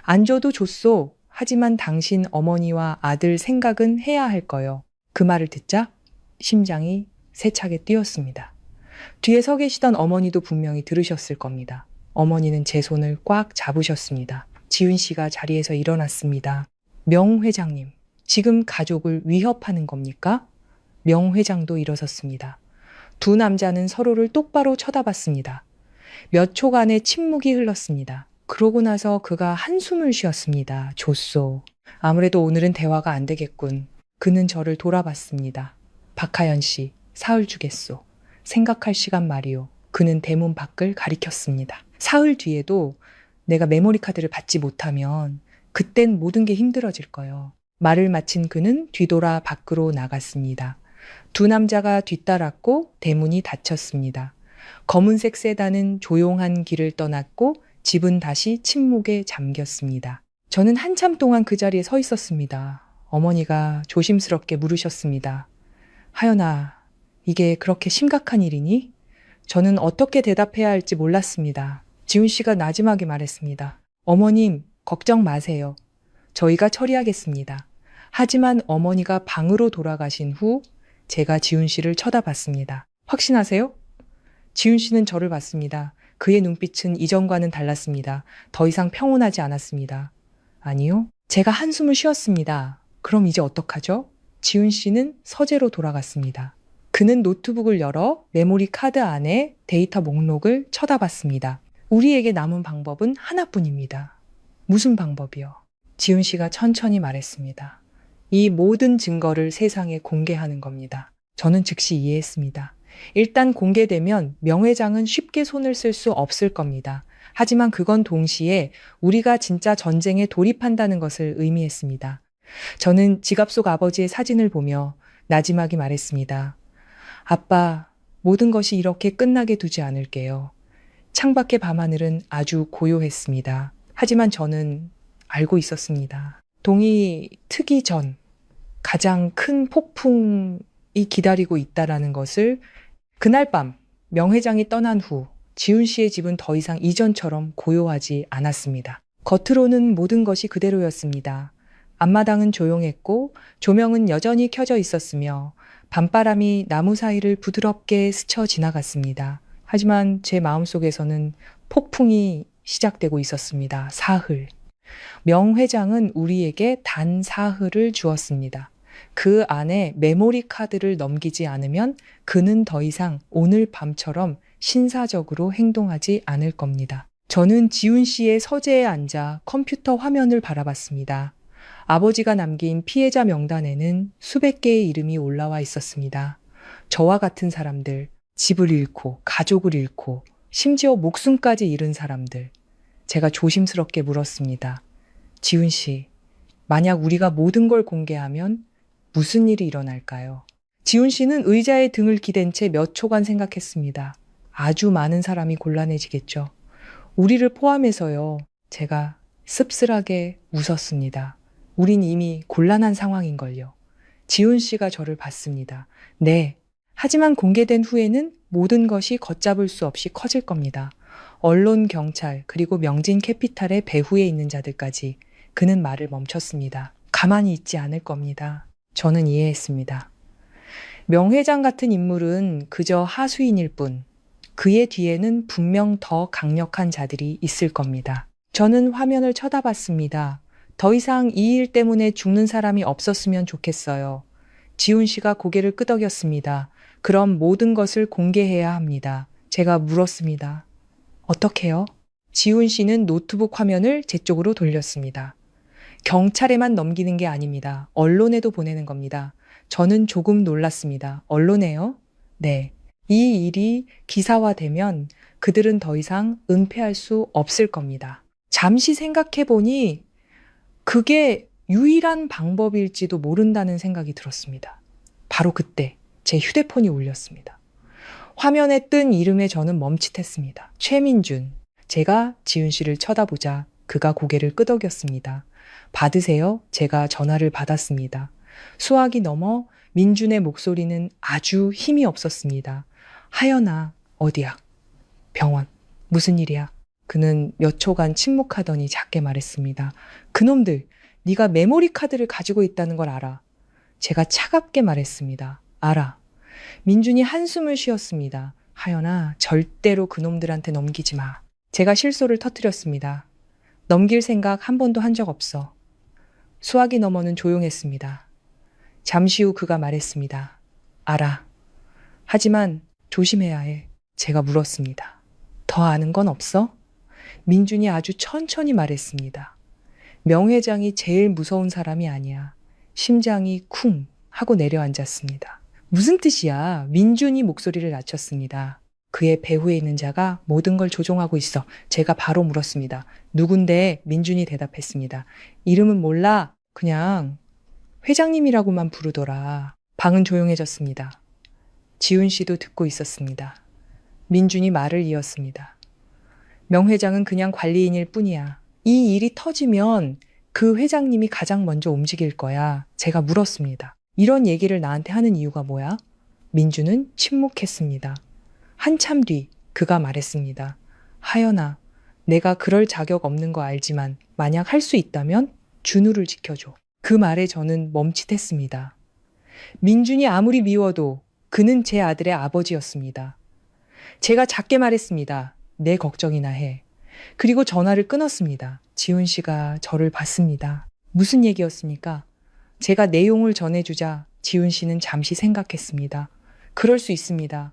Speaker 2: 안 줘도 줬소. 하지만 당신 어머니와 아들 생각은 해야 할 거요. 그 말을 듣자 심장이 세차게 뛰었습니다. 뒤에 서 계시던 어머니도 분명히 들으셨을 겁니다. 어머니는 제 손을 꽉 잡으셨습니다. 지훈 씨가 자리에서 일어났습니다. 명 회장님, 지금 가족을 위협하는 겁니까? 명 회장도 일어섰습니다. 두 남자는 서로를 똑바로 쳐다봤습니다. 몇 초간의 침묵이 흘렀습니다. 그러고 나서 그가 한숨을 쉬었습니다. 좋소. 아무래도 오늘은 대화가 안 되겠군. 그는 저를 돌아봤습니다. 박하연 씨, 사흘 주겠소. 생각할 시간 말이오. 그는 대문 밖을 가리켰습니다. 사흘 뒤에도 내가 메모리 카드를 받지 못하면 그땐 모든 게 힘들어질 거요. 말을 마친 그는 뒤돌아 밖으로 나갔습니다. 두 남자가 뒤따랐고 대문이 닫혔습니다. 검은색 세단은 조용한 길을 떠났고 집은 다시 침묵에 잠겼습니다. 저는 한참 동안 그 자리에 서 있었습니다. 어머니가 조심스럽게 물으셨습니다. 하연아, 이게 그렇게 심각한 일이니? 저는 어떻게 대답해야 할지 몰랐습니다. 지훈 씨가 나지막에 말했습니다. 어머님, 걱정 마세요. 저희가 처리하겠습니다. 하지만 어머니가 방으로 돌아가신 후 제가 지훈 씨를 쳐다봤습니다. 확신하세요? 지훈 씨는 저를 봤습니다. 그의 눈빛은 이전과는 달랐습니다. 더 이상 평온하지 않았습니다. 아니요. 제가 한숨을 쉬었습니다. 그럼 이제 어떡하죠? 지훈 씨는 서재로 돌아갔습니다. 그는 노트북을 열어 메모리 카드 안에 데이터 목록을 쳐다봤습니다. 우리에게 남은 방법은 하나뿐입니다. 무슨 방법이요? 지훈 씨가 천천히 말했습니다. 이 모든 증거를 세상에 공개하는 겁니다. 저는 즉시 이해했습니다. 일단 공개되면 명 회장은 쉽게 손을 쓸 수 없을 겁니다. 하지만 그건 동시에 우리가 진짜 전쟁에 돌입한다는 것을 의미했습니다. 저는 지갑 속 아버지의 사진을 보며 나지막이 말했습니다. 아빠, 모든 것이 이렇게 끝나게 두지 않을게요. 창밖의 밤하늘은 아주 고요했습니다. 하지만 저는 알고 있었습니다. 동이 트기 전 가장 큰 폭풍이 기다리고 있다라는 것을 그날 밤 명 회장이 떠난 후 지훈 씨의 집은 더 이상 이전처럼 고요하지 않았습니다. 겉으로는 모든 것이 그대로였습니다. 앞마당은 조용했고 조명은 여전히 켜져 있었으며 밤바람이 나무 사이를 부드럽게 스쳐 지나갔습니다. 하지만 제 마음속에서는 폭풍이 시작되고 있었습니다. 사흘. 명 회장은 우리에게 단 사흘을 주었습니다. 그 안에 메모리 카드를 넘기지 않으면 그는 더 이상 오늘 밤처럼 신사적으로 행동하지 않을 겁니다. 저는 지훈 씨의 서재에 앉아 컴퓨터 화면을 바라봤습니다. 아버지가 남긴 피해자 명단에는 수백 개의 이름이 올라와 있었습니다. 저와 같은 사람들, 집을 잃고 가족을 잃고 심지어 목숨까지 잃은 사람들. 제가 조심스럽게 물었습니다. 지훈 씨, 만약 우리가 모든 걸 공개하면 무슨 일이 일어날까요? 지훈 씨는 의자에 등을 기댄 채 몇 초간 생각했습니다. 아주 많은 사람이 곤란해지겠죠. 우리를 포함해서요. 제가 씁쓸하게 웃었습니다. 우린 이미 곤란한 상황인걸요. 지훈 씨가 저를 봤습니다. 네. 하지만 공개된 후에는 모든 것이 걷잡을 수 없이 커질 겁니다. 언론, 경찰, 그리고 명진 캐피탈의 배후에 있는 자들까지. 그는 말을 멈췄습니다. 가만히 있지 않을 겁니다. 저는 이해했습니다. 명 회장 같은 인물은 그저 하수인일 뿐, 그의 뒤에는 분명 더 강력한 자들이 있을 겁니다. 저는 화면을 쳐다봤습니다. 더 이상 이 일 때문에 죽는 사람이 없었으면 좋겠어요. 지훈 씨가 고개를 끄덕였습니다. 그럼 모든 것을 공개해야 합니다. 제가 물었습니다. 어떻게요? 지훈 씨는 노트북 화면을 제 쪽으로 돌렸습니다. 경찰에만 넘기는 게 아닙니다. 언론에도 보내는 겁니다. 저는 조금 놀랐습니다. 언론에요? 네. 이 일이 기사화되면 그들은 더 이상 은폐할 수 없을 겁니다. 잠시 생각해 보니 그게 유일한 방법일지도 모른다는 생각이 들었습니다. 바로 그때 제 휴대폰이 울렸습니다. 화면에 뜬 이름에 저는 멈칫했습니다. 최민준. 제가 지훈 씨를 쳐다보자 그가 고개를 끄덕였습니다. 받으세요? 제가 전화를 받았습니다. 수화기 넘어 민준의 목소리는 아주 힘이 없었습니다. 하연아, 어디야? 병원. 무슨 일이야? 그는 몇 초간 침묵하더니 작게 말했습니다. 그놈들, 네가 메모리 카드를 가지고 있다는 걸 알아. 제가 차갑게 말했습니다. 알아. 민준이 한숨을 쉬었습니다. 하연아, 절대로 그놈들한테 넘기지 마. 제가 실소를 터뜨렸습니다. 넘길 생각 한 번도 한 적 없어. 수화기 너머는 조용했습니다. 잠시 후 그가 말했습니다. 알아. 하지만 조심해야 해. 제가 물었습니다. 더 아는 건 없어? 민준이 아주 천천히 말했습니다. 명 회장이 제일 무서운 사람이 아니야. 심장이 쿵 하고 내려앉았습니다. 무슨 뜻이야? 민준이 목소리를 낮췄습니다. 그의 배후에 있는 자가 모든 걸 조종하고 있어. 제가 바로 물었습니다. 누군데? 민준이 대답했습니다. 이름은 몰라. 그냥 회장님이라고만 부르더라. 방은 조용해졌습니다. 지훈 씨도 듣고 있었습니다. 민준이 말을 이었습니다. 명 회장은 그냥 관리인일 뿐이야. 이 일이 터지면 그 회장님이 가장 먼저 움직일 거야. 제가 물었습니다. 이런 얘기를 나한테 하는 이유가 뭐야? 민준은 침묵했습니다. 한참 뒤 그가 말했습니다. 하연아, 내가 그럴 자격 없는 거 알지만 만약 할 수 있다면 준우를 지켜줘. 그 말에 저는 멈칫했습니다. 민준이 아무리 미워도 그는 제 아들의 아버지였습니다. 제가 작게 말했습니다. 내 걱정이나 해. 그리고 전화를 끊었습니다. 지훈 씨가 저를 봤습니다. 무슨 얘기였습니까? 제가 내용을 전해주자 지훈 씨는 잠시 생각했습니다. 그럴 수 있습니다.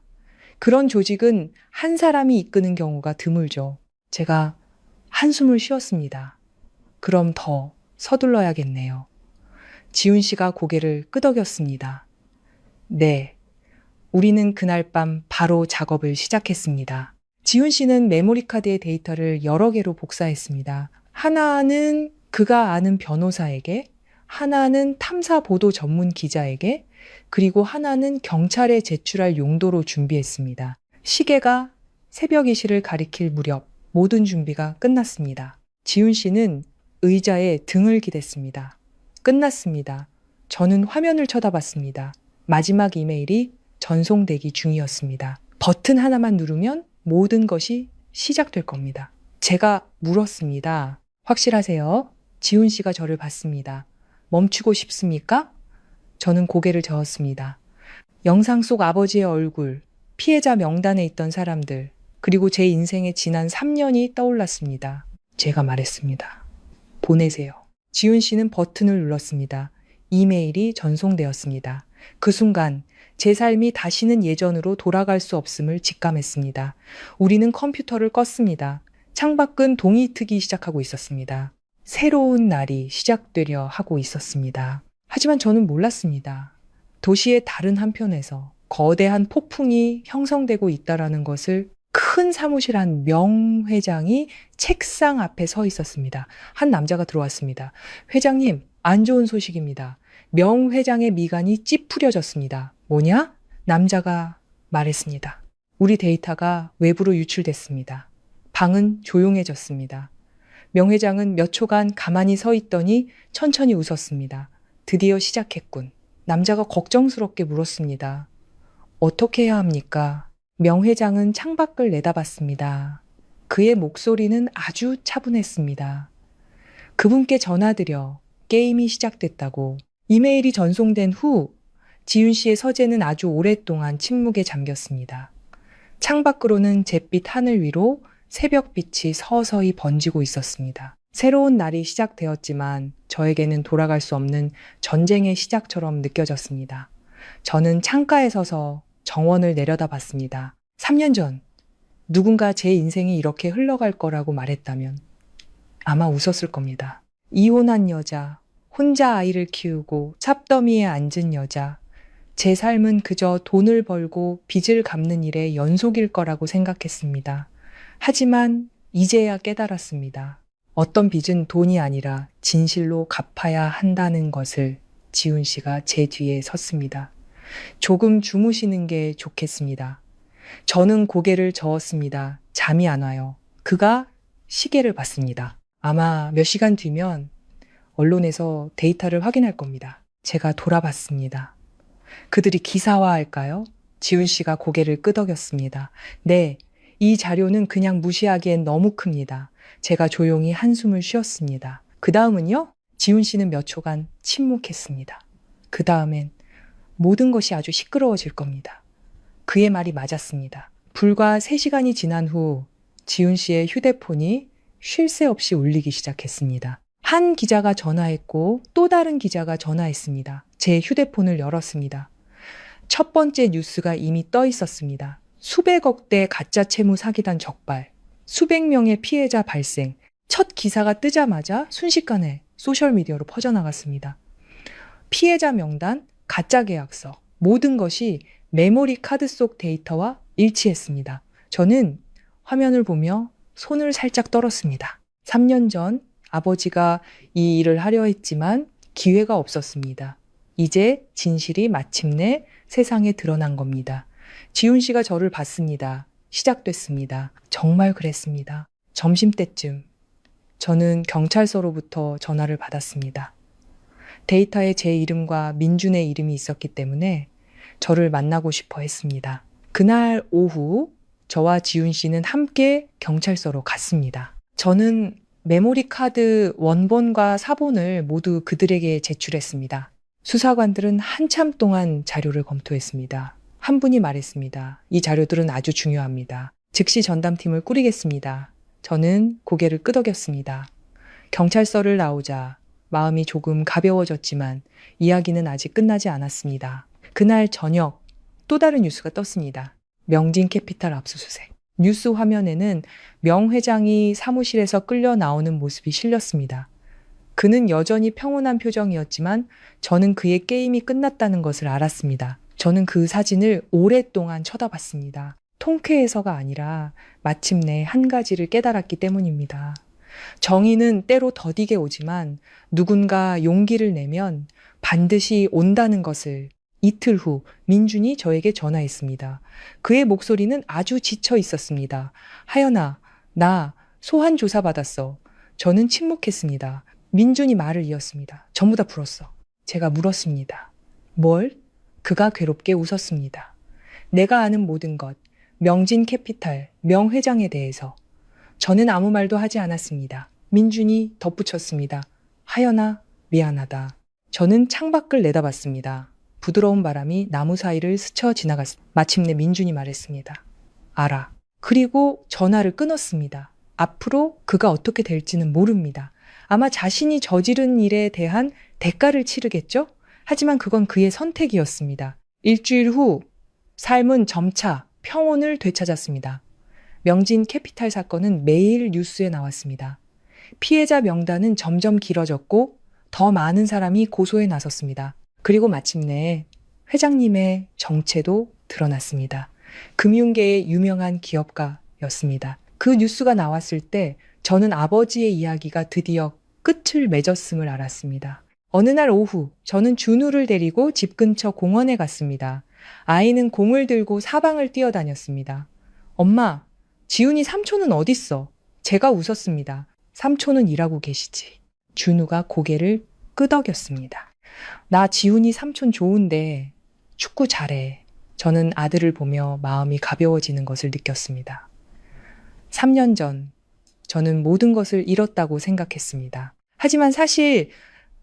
Speaker 2: 그런 조직은 한 사람이 이끄는 경우가 드물죠. 제가 한숨을 쉬었습니다. 그럼 더 서둘러야겠네요. 지훈 씨가 고개를 끄덕였습니다. 네. 우리는 그날 밤 바로 작업을 시작했습니다. 지훈 씨는 메모리 카드의 데이터를 여러 개로 복사했습니다. 하나는 그가 아는 변호사에게, 하나는 탐사 보도 전문 기자에게, 그리고 하나는 경찰에 제출할 용도로 준비했습니다. 시계가 새벽 2시를 가리킬 무렵 모든 준비가 끝났습니다. 지훈 씨는 의자에 등을 기댔습니다. 끝났습니다. 저는 화면을 쳐다봤습니다. 마지막 이메일이 전송되기 중이었습니다. 버튼 하나만 누르면 모든 것이 시작될 겁니다. 제가 물었습니다. 확실하세요? 지훈 씨가 저를 봤습니다. 멈추고 싶습니까? 저는 고개를 저었습니다. 영상 속 아버지의 얼굴, 피해자 명단에 있던 사람들, 그리고 제 인생의 지난 3년이 떠올랐습니다. 제가 말했습니다. 보내세요. 지훈 씨는 버튼을 눌렀습니다. 이메일이 전송되었습니다. 그 순간 제 삶이 다시는 예전으로 돌아갈 수 없음을 직감했습니다. 우리는 컴퓨터를 껐습니다. 창밖은 동이 트기 시작하고 있었습니다. 새로운 날이 시작되려 하고 있었습니다. 하지만 저는 몰랐습니다. 도시의 다른 한편에서 거대한 폭풍이 형성되고 있다라는 것을 큰 사무실 한 명회장이 책상 앞에 서 있었습니다. 한 남자가 들어왔습니다. 회장님, 안 좋은 소식입니다. 명회장의 미간이 찌푸려졌습니다. 뭐냐? 남자가 말했습니다. 우리 데이터가 외부로 유출됐습니다. 방은 조용해졌습니다. 명회장은 몇 초간 가만히 서 있더니 천천히 웃었습니다. 드디어 시작했군. 남자가 걱정스럽게 물었습니다. 어떻게 해야 합니까? 명회장은 창밖을 내다봤습니다. 그의 목소리는 아주 차분했습니다. 그분께 전화드려 게임이 시작됐다고. 이메일이 전송된 후 지윤 씨의 서재는 아주 오랫동안 침묵에 잠겼습니다. 창밖으로는 잿빛 하늘 위로 새벽빛이 서서히 번지고 있었습니다. 새로운 날이 시작되었지만 저에게는 돌아갈 수 없는 전쟁의 시작처럼 느껴졌습니다. 저는 창가에 서서 정원을 내려다봤습니다. 3년 전 누군가 제 인생이 이렇게 흘러갈 거라고 말했다면 아마 웃었을 겁니다. 이혼한 여자, 혼자 아이를 키우고 삽더미에 앉은 여자, 제 삶은 그저 돈을 벌고 빚을 갚는 일의 연속일 거라고 생각했습니다. 하지만 이제야 깨달았습니다. 어떤 빚은 돈이 아니라 진실로 갚아야 한다는 것을. 지훈 씨가 제 뒤에 섰습니다. 조금 주무시는 게 좋겠습니다. 저는 고개를 저었습니다. 잠이 안 와요. 그가 시계를 봤습니다. 아마 몇 시간 뒤면 언론에서 데이터를 확인할 겁니다. 제가 돌아봤습니다. 그들이 기사화할까요? 지훈 씨가 고개를 끄덕였습니다. 네, 이 자료는 그냥 무시하기엔 너무 큽니다. 제가 조용히 한숨을 쉬었습니다. 그 다음은요? 지훈 씨는 몇 초간 침묵했습니다. 그 다음엔 모든 것이 아주 시끄러워질 겁니다. 그의 말이 맞았습니다. 불과 3시간이 지난 후 지훈 씨의 휴대폰이 쉴 새 없이 울리기 시작했습니다. 한 기자가 전화했고 또 다른 기자가 전화했습니다. 제 휴대폰을 열었습니다. 첫 번째 뉴스가 이미 떠 있었습니다. 수백억 대 가짜 채무 사기단 적발, 수백 명의 피해자 발생. 첫 기사가 뜨자마자 순식간에 소셜미디어로 퍼져나갔습니다. 피해자 명단, 가짜 계약서, 모든 것이 메모리 카드 속 데이터와 일치했습니다. 저는 화면을 보며 손을 살짝 떨었습니다. 3년 전 아버지가 이 일을 하려 했지만 기회가 없었습니다. 이제 진실이 마침내 세상에 드러난 겁니다. 지훈 씨가 저를 봤습니다. 시작됐습니다. 정말 그랬습니다. 점심때쯤 저는 경찰서로부터 전화를 받았습니다. 데이터에 제 이름과 민준의 이름이 있었기 때문에 저를 만나고 싶어 했습니다. 그날 오후 저와 지훈 씨는 함께 경찰서로 갔습니다. 저는 메모리 카드 원본과 사본을 모두 그들에게 제출했습니다. 수사관들은 한참 동안 자료를 검토했습니다. 한 분이 말했습니다. 이 자료들은 아주 중요합니다. 즉시 전담팀을 꾸리겠습니다. 저는 고개를 끄덕였습니다. 경찰서를 나오자 마음이 조금 가벼워졌지만 이야기는 아직 끝나지 않았습니다. 그날 저녁 또 다른 뉴스가 떴습니다. 명진캐피탈 압수수색. 뉴스 화면에는 명 회장이 사무실에서 끌려 나오는 모습이 실렸습니다. 그는 여전히 평온한 표정이었지만 저는 그의 게임이 끝났다는 것을 알았습니다. 저는 그 사진을 오랫동안 쳐다봤습니다. 통쾌해서가 아니라 마침내 한 가지를 깨달았기 때문입니다. 정의는 때로 더디게 오지만 누군가 용기를 내면 반드시 온다는 것을. 이틀 후 민준이 저에게 전화했습니다. 그의 목소리는 아주 지쳐 있었습니다. 하연아, 나 소환 조사 받았어. 저는 침묵했습니다. 민준이 말을 이었습니다. 전부 다 풀었어. 제가 물었습니다. 뭘? 그가 괴롭게 웃었습니다. 내가 아는 모든 것, 명진캐피탈, 명 회장에 대해서. 저는 아무 말도 하지 않았습니다. 민준이 덧붙였습니다. 하연아, 미안하다. 저는 창밖을 내다봤습니다. 부드러운 바람이 나무 사이를 스쳐 지나갔습니다. 마침내 민준이 말했습니다. 알아. 그리고 전화를 끊었습니다. 앞으로 그가 어떻게 될지는 모릅니다. 아마 자신이 저지른 일에 대한 대가를 치르겠죠? 하지만 그건 그의 선택이었습니다. 일주일 후 삶은 점차 평온을 되찾았습니다. 명진 캐피탈 사건은 매일 뉴스에 나왔습니다. 피해자 명단은 점점 길어졌고 더 많은 사람이 고소에 나섰습니다. 그리고 마침내 회장님의 정체도 드러났습니다. 금융계의 유명한 기업가였습니다. 그 뉴스가 나왔을 때 저는 아버지의 이야기가 드디어 끝을 맺었음을 알았습니다. 어느 날 오후 저는 준우를 데리고 집 근처 공원에 갔습니다. 아이는 공을 들고 사방을 뛰어다녔습니다. 엄마, 지훈이 삼촌은 어딨어? 제가 웃었습니다. 삼촌은 일하고 계시지. 준우가 고개를 끄덕였습니다. 나 지훈이 삼촌 좋은데 축구 잘해. 저는 아들을 보며 마음이 가벼워지는 것을 느꼈습니다. 3년 전 저는 모든 것을 잃었다고 생각했습니다. 하지만 사실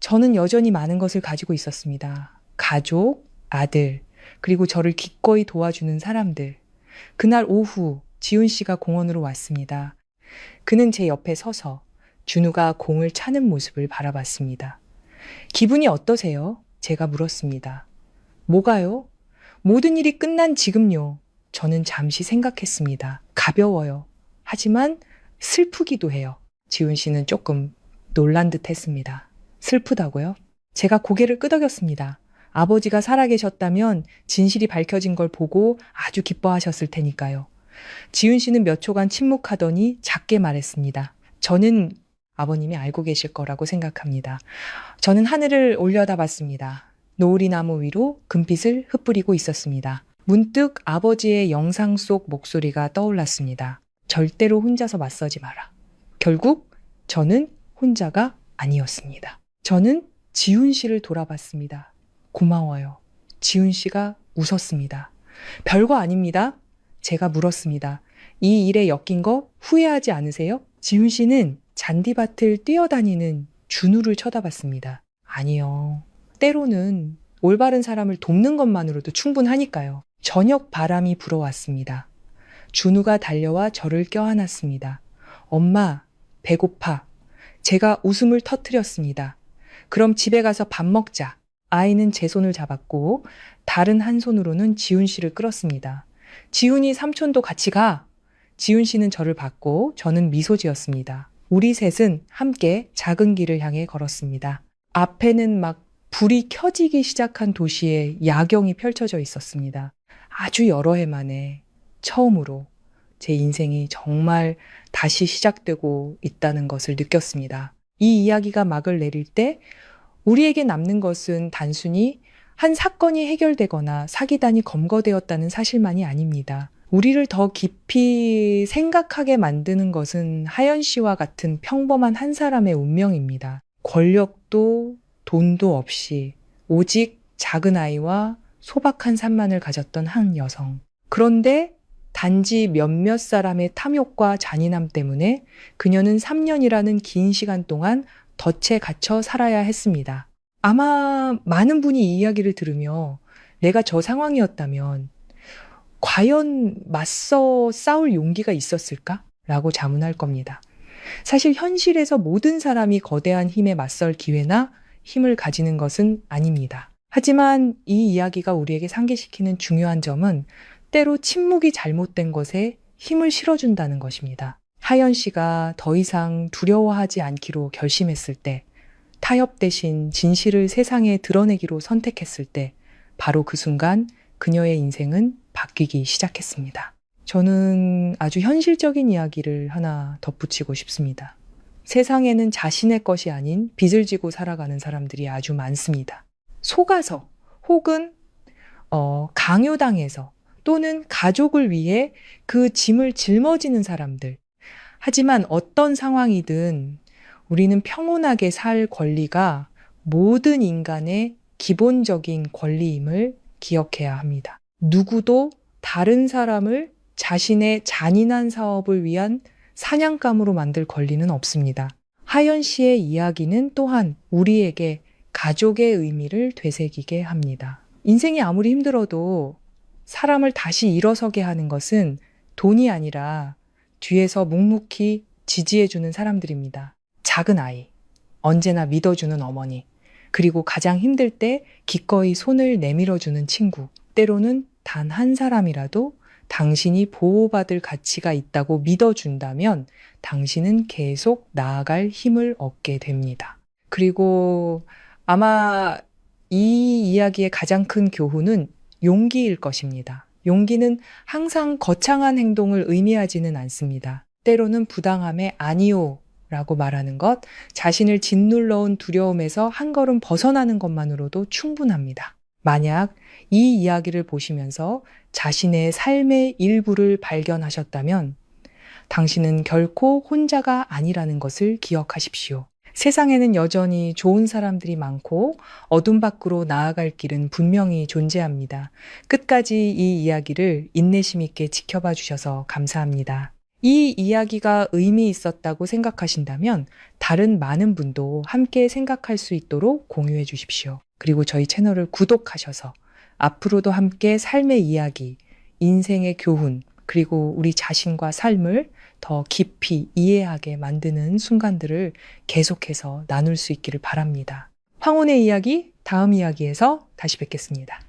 Speaker 2: 저는 여전히 많은 것을 가지고 있었습니다. 가족, 아들, 그리고 저를 기꺼이 도와주는 사람들. 그날 오후 지훈 씨가 공원으로 왔습니다. 그는 제 옆에 서서 준우가 공을 차는 모습을 바라봤습니다. 기분이 어떠세요? 제가 물었습니다. 뭐가요? 모든 일이 끝난 지금요. 저는 잠시 생각했습니다. 가벼워요. 하지만 슬프기도 해요. 지훈 씨는 조금 놀란 듯 했습니다. 슬프다고요? 제가 고개를 끄덕였습니다. 아버지가 살아계셨다면 진실이 밝혀진 걸 보고 아주 기뻐하셨을 테니까요. 지훈 씨는 몇 초간 침묵하더니 작게 말했습니다. 저는 아버님이 알고 계실 거라고 생각합니다. 저는 하늘을 올려다봤습니다. 노을이나무 위로 금빛을 흩뿌리고 있었습니다. 문득 아버지의 영상 속 목소리가 떠올랐습니다. 절대로 혼자서 맞서지 마라. 결국 저는 혼자가 아니었습니다. 저는 지훈 씨를 돌아봤습니다. 고마워요. 지훈 씨가 웃었습니다. 별거 아닙니다. 제가 물었습니다. 이 일에 엮인 거 후회하지 않으세요? 지훈 씨는 잔디밭을 뛰어다니는 준우를 쳐다봤습니다. 아니요. 때로는 올바른 사람을 돕는 것만으로도 충분하니까요. 저녁 바람이 불어왔습니다. 준우가 달려와 저를 껴안았습니다. 엄마, 배고파. 제가 웃음을 터뜨렸습니다. 그럼 집에 가서 밥 먹자. 아이는 제 손을 잡았고 다른 한 손으로는 지훈 씨를 끌었습니다. 지훈이 삼촌도 같이 가. 지훈 씨는 저를 봤고 저는 미소 지었습니다. 우리 셋은 함께 작은 길을 향해 걸었습니다. 앞에는 막 불이 켜지기 시작한 도시에 야경이 펼쳐져 있었습니다. 아주 여러 해 만에 처음으로 제 인생이 정말 다시 시작되고 있다는 것을 느꼈습니다. 이 이야기가 막을 내릴 때 우리에게 남는 것은 단순히 한 사건이 해결되거나 사기단이 검거되었다는 사실만이 아닙니다. 우리를 더 깊이 생각하게 만드는 것은 하연 씨와 같은 평범한 한 사람의 운명입니다. 권력도 돈도 없이 오직 작은 아이와 소박한 산만을 가졌던 한 여성. 그런데 단지 몇몇 사람의 탐욕과 잔인함 때문에 그녀는 3년이라는 긴 시간 동안 덫에 갇혀 살아야 했습니다. 아마 많은 분이 이 이야기를 들으며 내가 저 상황이었다면 과연 맞서 싸울 용기가 있었을까? 라고 자문할 겁니다. 사실 현실에서 모든 사람이 거대한 힘에 맞설 기회나 힘을 가지는 것은 아닙니다. 하지만 이 이야기가 우리에게 상기시키는 중요한 점은 때로 침묵이 잘못된 것에 힘을 실어준다는 것입니다. 하연 씨가 더 이상 두려워하지 않기로 결심했을 때, 타협 대신 진실을 세상에 드러내기로 선택했을 때, 바로 그 순간 그녀의 인생은 바뀌기 시작했습니다. 저는 아주 현실적인 이야기를 하나 덧붙이고 싶습니다. 세상에는 자신의 것이 아닌 빚을 지고 살아가는 사람들이 아주 많습니다. 속아서 혹은 강요당해서 또는 가족을 위해 그 짐을 짊어지는 사람들. 하지만 어떤 상황이든 우리는 평온하게 살 권리가 모든 인간의 기본적인 권리임을 기억해야 합니다. 누구도 다른 사람을 자신의 잔인한 사업을 위한 사냥감으로 만들 권리는 없습니다. 하연 씨의 이야기는 또한 우리에게 가족의 의미를 되새기게 합니다. 인생이 아무리 힘들어도 사람을 다시 일어서게 하는 것은 돈이 아니라 뒤에서 묵묵히 지지해주는 사람들입니다. 작은 아이, 언제나 믿어주는 어머니, 그리고 가장 힘들 때 기꺼이 손을 내밀어주는 친구. 때로는 단 한 사람이라도 당신이 보호받을 가치가 있다고 믿어준다면 당신은 계속 나아갈 힘을 얻게 됩니다. 그리고 아마 이 이야기의 가장 큰 교훈은 용기일 것입니다. 용기는 항상 거창한 행동을 의미하지는 않습니다. 때로는 부당함에 아니요 라고 말하는 것, 자신을 짓눌러온 두려움에서 한 걸음 벗어나는 것만으로도 충분합니다. 만약 이 이야기를 보시면서 자신의 삶의 일부를 발견하셨다면 당신은 결코 혼자가 아니라는 것을 기억하십시오. 세상에는 여전히 좋은 사람들이 많고 어둠 밖으로 나아갈 길은 분명히 존재합니다. 끝까지 이 이야기를 인내심 있게 지켜봐 주셔서 감사합니다. 이 이야기가 의미 있었다고 생각하신다면 다른 많은 분도 함께 생각할 수 있도록 공유해 주십시오. 그리고 저희 채널을 구독하셔서 앞으로도 함께 삶의 이야기, 인생의 교훈, 그리고 우리 자신과 삶을 더 깊이 이해하게 만드는 순간들을 계속해서 나눌 수 있기를 바랍니다. 황혼의 이야기, 다음 이야기에서 다시 뵙겠습니다.